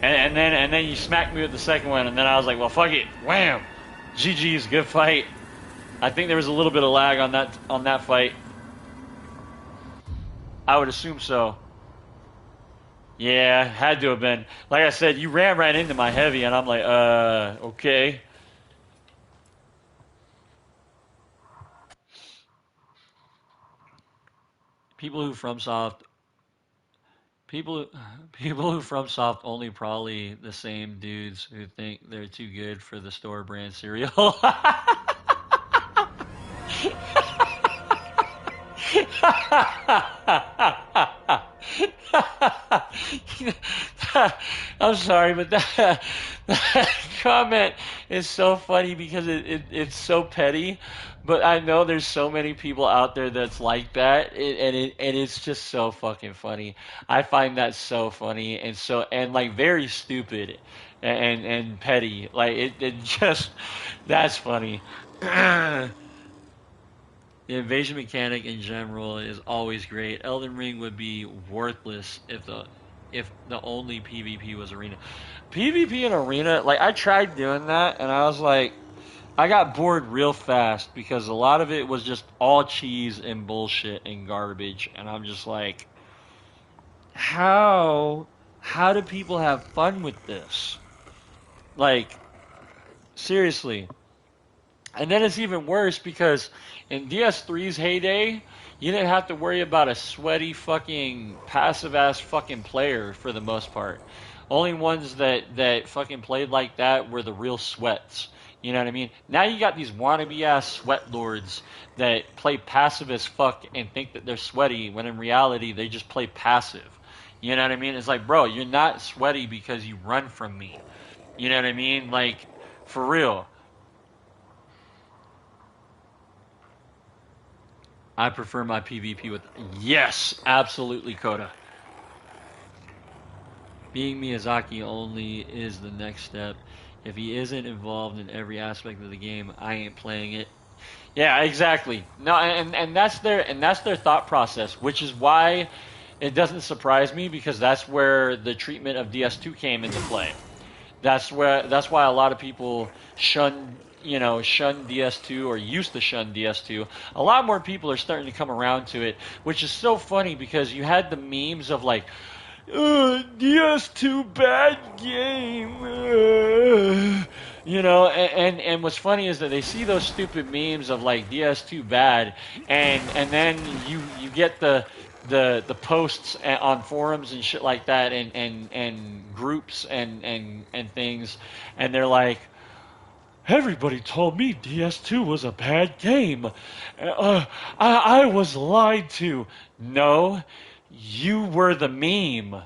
And then you smacked me with the second one, and then I was like, well, fuck it. Wham! GG's, good fight. I think there was a little bit of lag on that fight. I would assume so. Yeah, had to have been. Like I said, you ran right into my heavy, and I'm like, okay. People who FromSoft People who FromSoft only probably the same dudes who think they're too good for the store brand cereal. I'm sorry, but that comment is so funny because it's so petty. But I know there's so many people out there that's like that, and it's just so fucking funny. I find that so funny and like very stupid and petty. Like it just that's funny. The invasion mechanic in general is always great. Elden Ring would be worthless if the only PvP was arena. PvP and arena, like I tried doing that and I was like I got bored real fast because a lot of it was just all cheese and bullshit and garbage and I'm just like how do people have fun with this? Like seriously. And then it's even worse because in DS3's heyday, you didn't have to worry about a sweaty fucking passive ass fucking player for the most part. Only ones that fucking played like that were the real sweats. You know what I mean? Now you got these wannabe ass sweat lords that play passive as fuck and think that they're sweaty when in reality they just play passive. You know what I mean? It's like, bro, you're not sweaty because you run from me. You know what I mean? Like, for real. I prefer my PvP with. Yes, absolutely, Coda. Being Miyazaki only is the next step. If he isn't involved in every aspect of the game, I ain't playing it. Yeah, exactly. No, and that's their thought process, which is why it doesn't surprise me because that's where the treatment of DS2 came into play. That's why a lot of people shun DS2 or used to shun DS2. A lot more people are starting to come around to it, which is so funny because you had the memes of like DS2 bad game. And what's funny is that they see those stupid memes of like DS2 bad, and then you get the posts on forums and shit like that, and groups and things, and they're like, everybody told me DS2 was a bad game. I was lied to. No, you were the meme.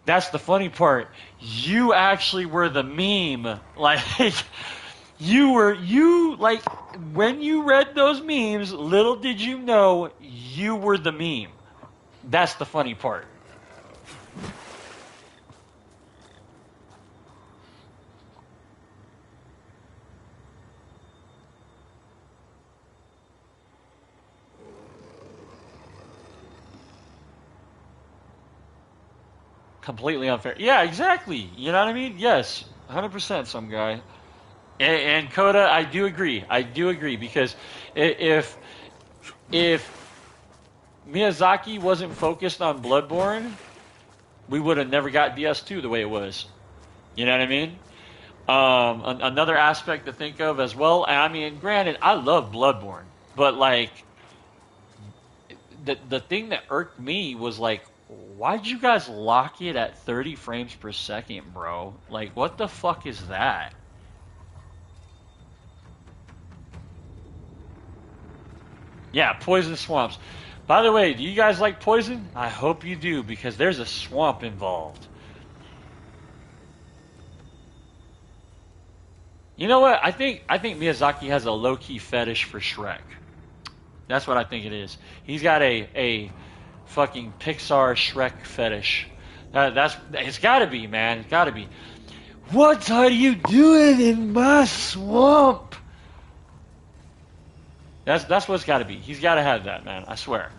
That's the funny part. You actually were the meme. Like, like, when you read those memes, little did you know you were the meme. That's the funny part. Completely unfair. Yeah, exactly. You know what I mean? Yes, 100% some guy. And Coda, I do agree. I do agree because if Miyazaki wasn't focused on Bloodborne, we would have never got DS2 the way it was. You know what I mean? Another aspect to think of as well. I mean, granted, I love Bloodborne, but like the thing that irked me was like, why'd you guys lock it at 30 frames per second, bro? Like, what the fuck is that? Yeah, poison swamps. By the way, do you guys like poison? I hope you do because there's a swamp involved. You know what? I think Miyazaki has a low key fetish for Shrek. That's what I think it is. He's got a fucking Pixar Shrek fetish. That's it's got to be, man. It's got to be. What are you doing in my swamp? That's what it's got to be. He's got to have that, man. I swear.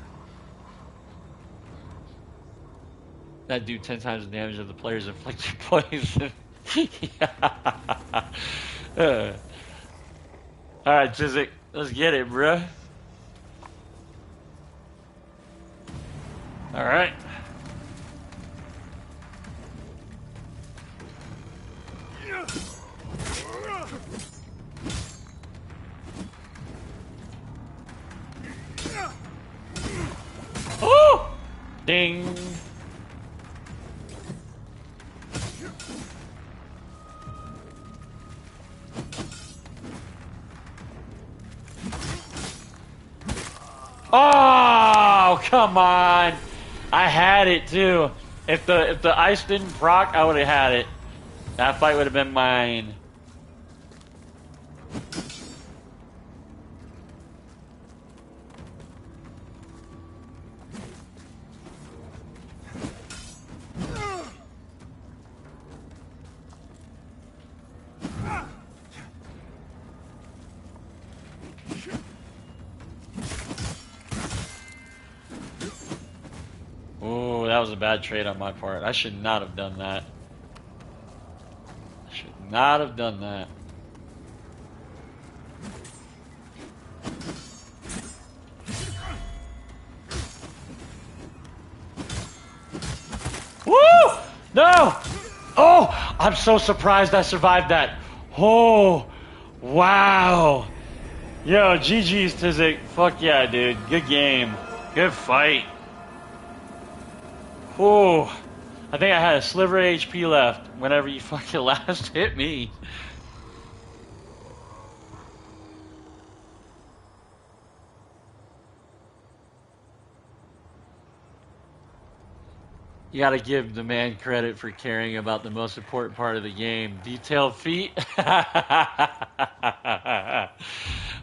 That do 10 times the damage of the player's inflicted poison. Yeah. All right, Chizik, let's get it, bruh. All right. Oh! Ding. Oh, come on. I had it too. If the ice didn't proc, I would have had it. That fight would have been mine. Ooh, that was a bad trade on my part. I should not have done that. I should not have done that. Woo! No! Oh! I'm so surprised I survived that. Oh! Wow! Yo, GG's, Tizik. Fuck yeah, dude. Good game. Good fight. Oh, I think I had a sliver of HP left whenever you fucking last hit me. You gotta give the man credit for caring about the most important part of the game. Detailed feet.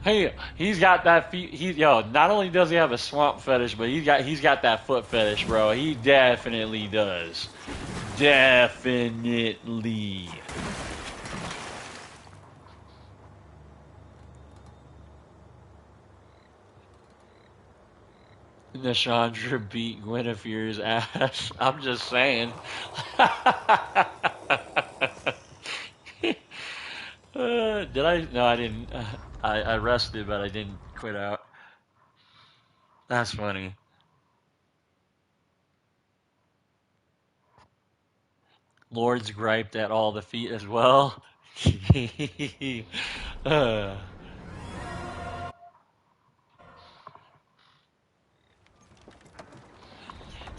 Hey, he's got that feet. Not only does he have a swamp fetish, but he's got that foot fetish, bro. He definitely does. Definitely. Nashandra beat Guinevere's ass. I'm just saying. Did I? No, I didn't. I rested, but I didn't quit out. That's funny. Lord's griped at all the feet as well. uh,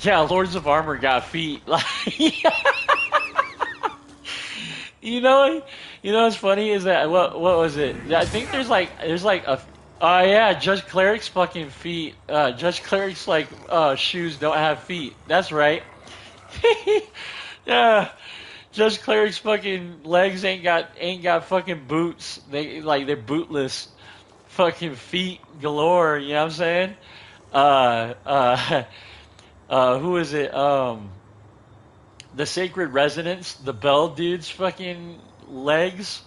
yeah, Lords of Armor got feet. Like, you know, what's funny is that what was it? I think there's like a oh yeah, Judge Cleric's fucking feet. Judge Cleric's like shoes don't have feet. That's right. Yeah, Judge Cleric's fucking legs ain't got fucking boots. They're bootless. Fucking feet galore. You know what I'm saying? Uh, uh, who is it? The Sacred Resonance, the Bell dude's fucking legs.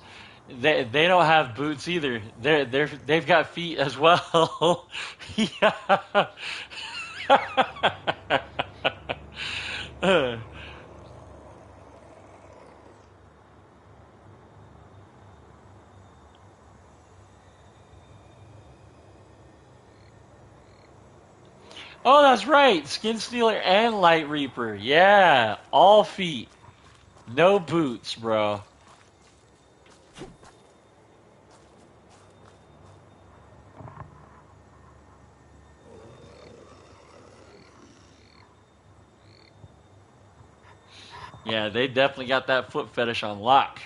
They don't have boots either. They've got feet as well. Yeah. Oh, that's right. Skin Stealer and Light Reaper. Yeah, all feet. No boots, bro. Yeah, they definitely got that foot fetish on lock.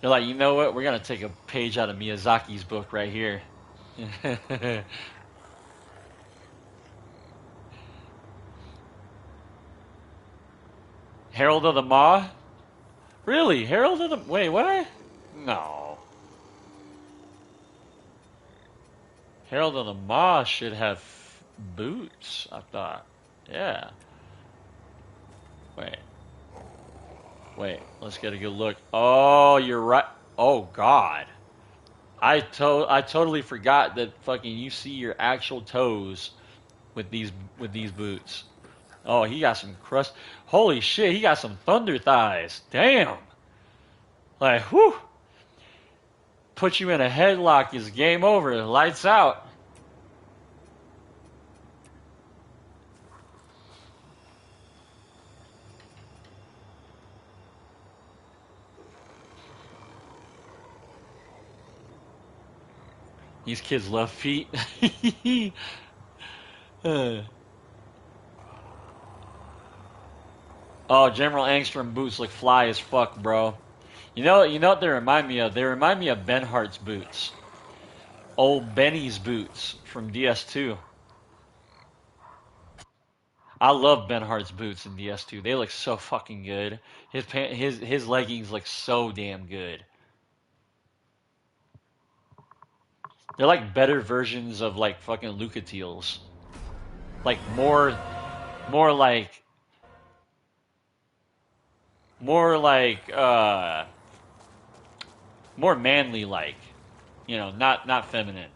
They're like, you know what? We're gonna take a page out of Miyazaki's book right here. Herald of the Maw? Really? Herald of the... Wait, what? No. Herald of the Maw should have boots, I thought. Yeah. Wait. Wait. Let's get a good look. Oh, you're right. Oh, God. I totally forgot that fucking you see your actual toes with these boots. Oh, he got some crust. Holy shit, he got some thunder thighs. Damn. Like, whew. Put you in a headlock is game over. Lights out. These kids love feet. Uh, oh, General Angstrom boots look fly as fuck, bro. You know what they remind me of? They remind me of Ben Hart's boots. Old Benny's boots from DS2. I love Ben Hart's boots in DS2. They look so fucking good. His leggings look so damn good. They're like better versions of like fucking Lucatiles. Like more like more like more manly like. You know, not feminine.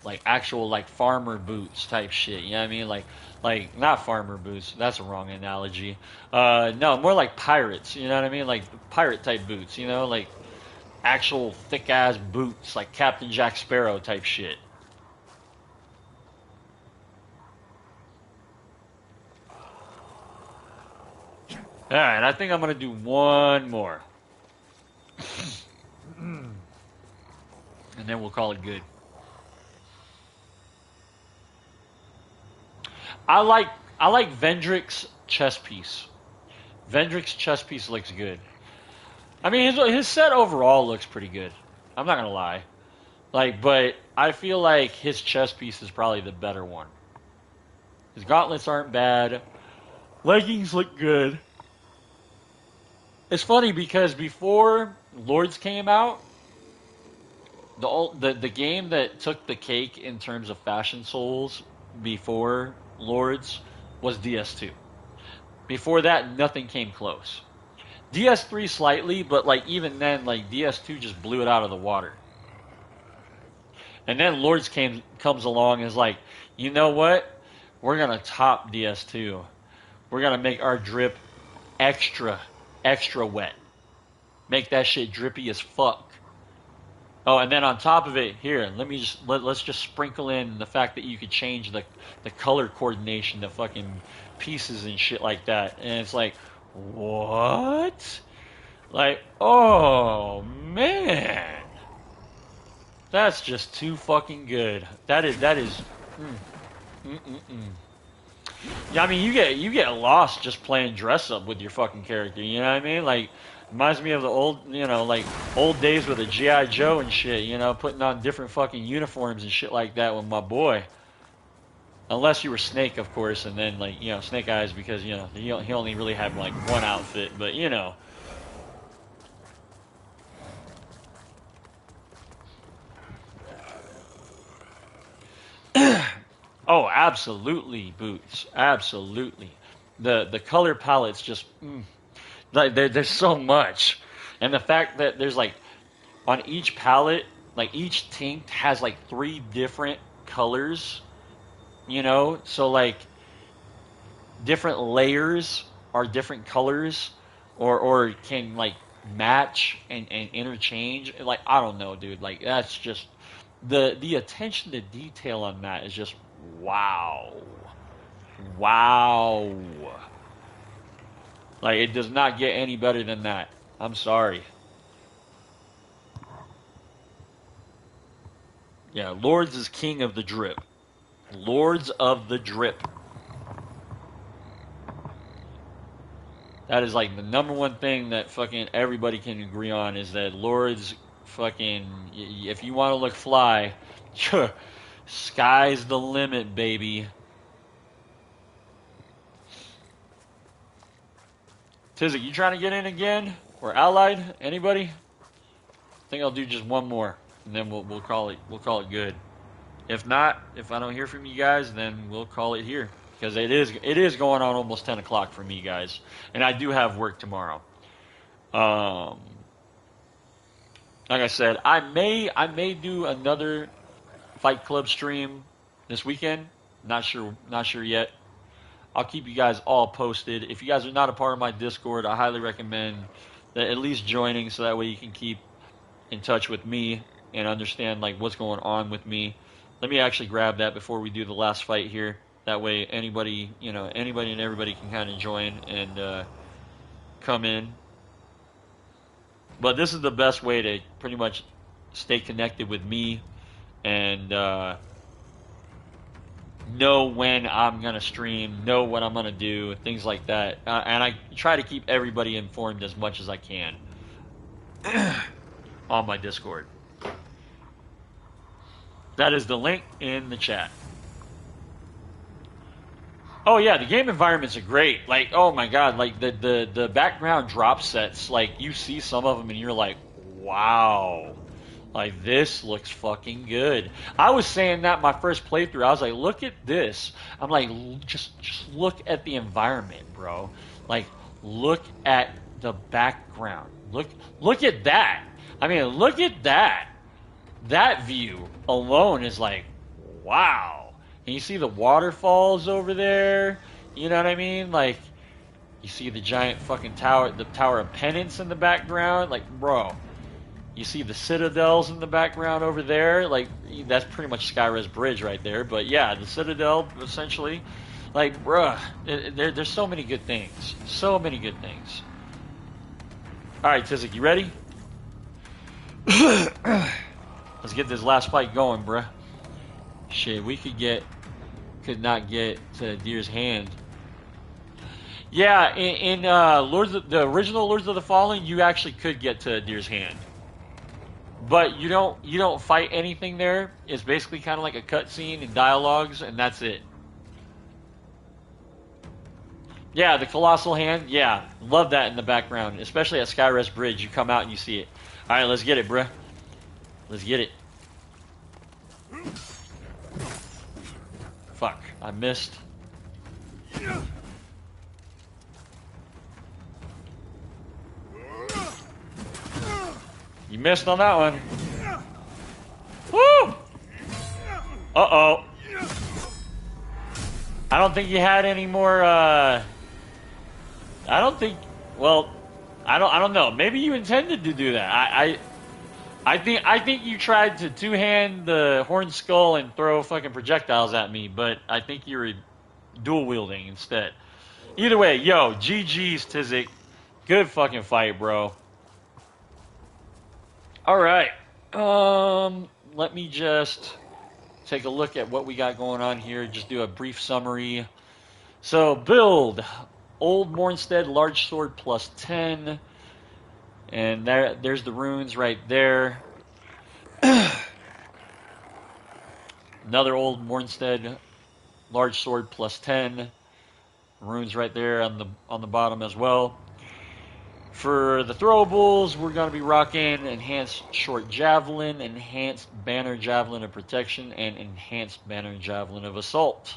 Like actual like farmer boots type shit. You know what I mean? Like not farmer boots. That's a wrong analogy. No, more like pirates. You know what I mean? Like pirate type boots. You know, like actual thick ass boots, like Captain Jack Sparrow type shit. All right, I think I'm gonna do one more, and then we'll call it good. I like I like Vendrick's chess piece. Vendrick's chess piece looks good. I mean, his set overall looks pretty good. I'm not gonna lie. Like, but I feel like his chess piece is probably the better one. His gauntlets aren't bad. Leggings look good. It's funny because before Lords came out, the game that took the cake in terms of fashion souls before Lords was DS2. Before that, nothing came close. DS3 slightly, but like even then, like DS2 just blew it out of the water. And then Lords comes along and is like, you know what? We're gonna top DS2. We're gonna make our drip extra, extra wet. Make that shit drippy as fuck. Oh, and then on top of it, here, let's just sprinkle in the fact that you could change the color coordination to fucking pieces and shit like that. And it's like, what? Like, oh man, that's just too fucking good. That is. Mm, mm, mm, mm. Yeah, I mean, you get lost just playing dress up with your fucking character. You know what I mean? Like, reminds me of the old, you know, like old days with a GI Joe and shit. You know, putting on different fucking uniforms and shit like that with my boy. Unless you were Snake, of course, and then like you know Snake Eyes because you know he only really had like one outfit, but you know. Oh, absolutely, boots, absolutely. The color palettes just like there's so much, and the fact that there's like on each palette, like each tint has like three different colors, you know? So like different layers are different colors or can like match and interchange. Like I don't know, dude. Like that's just the attention to detail on that is just Wow. Wow. Like, it does not get any better than that. I'm sorry. Yeah, Lords is king of the drip. Lords of the drip. That is like the number one thing that fucking everybody can agree on is that Lords fucking, if you want to look fly, sky's the limit, baby. Tizik, you trying to get in again? Or Allied? Anybody? I think I'll do just one more, and then we'll call it good. If not, if I don't hear from you guys, then we'll call it here because it is going on almost 10 o'clock for me, guys, and I do have work tomorrow. Like I said, I may do another Fight Club stream this weekend. Not sure yet. I'll keep you guys all posted. If you guys are not a part of my Discord, I highly recommend that at least joining so that way you can keep in touch with me and understand like what's going on with me. Let me actually grab that before we do the last fight here. That way anybody and everybody can kind of join and come in. But this is the best way to pretty much stay connected with me and know when I'm going to stream, know what I'm going to do, things like that. And I try to keep everybody informed as much as I can on my Discord. That is the link in the chat. Oh yeah, the game environments are great. Like, oh my god, like the background drop sets, like you see some of them and you're like, wow. Like, this looks fucking good. I was saying that my first playthrough. I was like, look at this. I'm like, just look at the environment, bro. Like, look at the background. Look at that. I mean, look at that. That view alone is like, wow. And you see the waterfalls over there. You know what I mean? Like, you see the giant fucking tower, the Tower of Penance in the background. Like, bro. You see the citadels in the background over there. Like, that's pretty much Skyres Bridge right there. But yeah, the citadel, essentially. Like, bruh, there's so many good things. So many good things. Alright, Tizik, you ready? Let's get this last fight going, bruh. Shit, we could not get to Deer's Hand. Yeah, in the original Lords of the Fallen, you actually could get to Deer's Hand. But you don't fight anything there. It's basically kind of like a cutscene and dialogues, and that's it. Yeah, the Colossal Hand. Yeah, love that in the background, especially at Skyres Bridge. You come out and you see it. All right, let's get it, bruh. Let's get it. Fuck, I missed. You missed on that one. Woo! Uh-oh. I don't think you had any more, I don't think, well, I don't know. Maybe you intended to do that. I think you tried to two-hand the Horned Skull and throw fucking projectiles at me, but I think you were dual-wielding instead. Either way, yo, GG's, Tizik. Good fucking fight, bro. Alright. Let me just take a look at what we got going on here. Just do a brief summary. So, build. Old Mournstead, large sword plus 10. And there's the runes right there. Another Old Mournstead, large sword plus 10. Runes right there on the bottom as well. For the throwables, we're going to be rocking Enhanced Short Javelin, Enhanced Banner Javelin of Protection, and Enhanced Banner Javelin of Assault.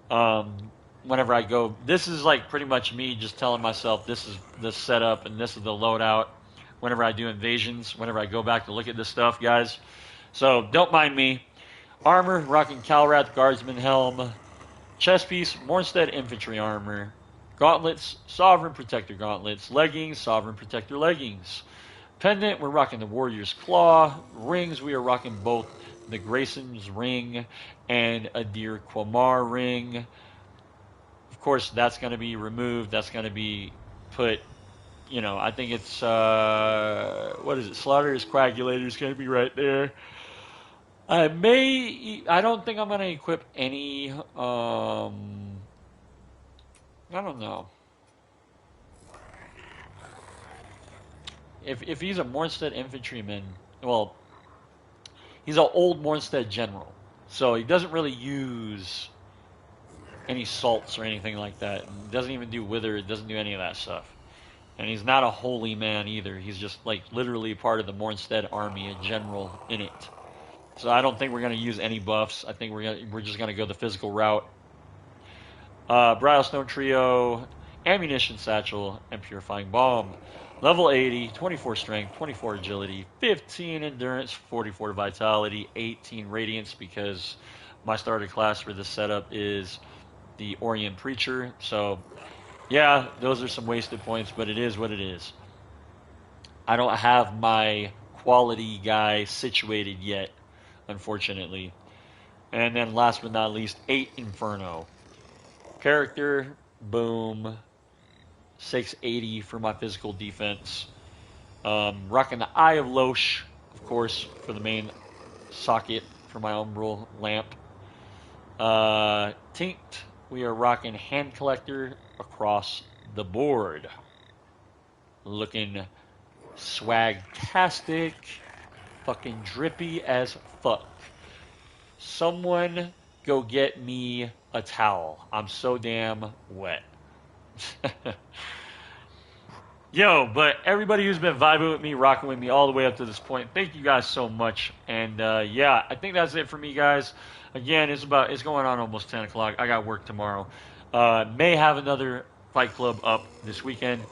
Whenever I go, this is like pretty much me just telling myself this is the setup and this is the loadout. Whenever I do invasions, whenever I go back to look at this stuff, guys. So don't mind me. Armor, rocking Calrath Guardsman Helm. Chest piece, Mournstead Infantry Armor. Gauntlets, Sovereign Protector Gauntlets. Leggings, Sovereign Protector Leggings. Pendant, we're rocking the Warrior's Claw. Rings, we are rocking both the Grayson's ring and a Dir Quamar ring. Of course, that's going to be removed. That's going to be put, I think it's, what is it? Slaughter's Coagulator is going to be right there. I don't think I'm going to equip any, I don't know. If he's a Mornstead infantryman, well, he's an old Mornstead general, so he doesn't really use any salts or anything like that. It doesn't even do wither. It doesn't do any of that stuff. And he's not a holy man either. He's just like literally part of the Mornstead army, a general in it. So I don't think we're going to use any buffs. I think we're just going to go the physical route. Brilestone Trio, Ammunition Satchel, and Purifying Bomb. Level 80, 24 Strength, 24 Agility, 15 Endurance, 44 Vitality, 18 Radiance, because my starter class for this setup is the Orient Preacher. So, yeah, those are some wasted points, but it is what it is. I don't have my quality guy situated yet, unfortunately. And then last but not least, 8 Inferno. Character, boom. 680 for my physical defense. Rocking the Eye of Loesch, of course, for the main socket for my umbral lamp. Tinct, we are rocking Hand Collector across the board. Looking swag-tastic. Fucking drippy as fuck. Someone go get me a towel. I'm so damn wet. Yo, but everybody who's been vibing with me, rocking with me all the way up to this point, thank you guys so much. And yeah, I think that's it for me, guys. Again, it's going on almost 10 o'clock. I got work tomorrow. May have another Fight Club up this weekend.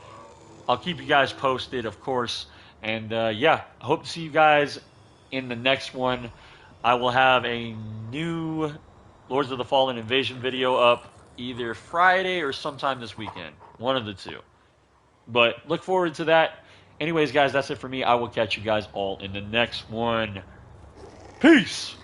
I'll keep you guys posted, of course. And yeah, I hope to see you guys in the next one. I will have a new Lords of the Fallen Invasion video up either Friday or sometime this weekend. One of the two. But look forward to that. Anyways, guys, that's it for me. I will catch you guys all in the next one. Peace!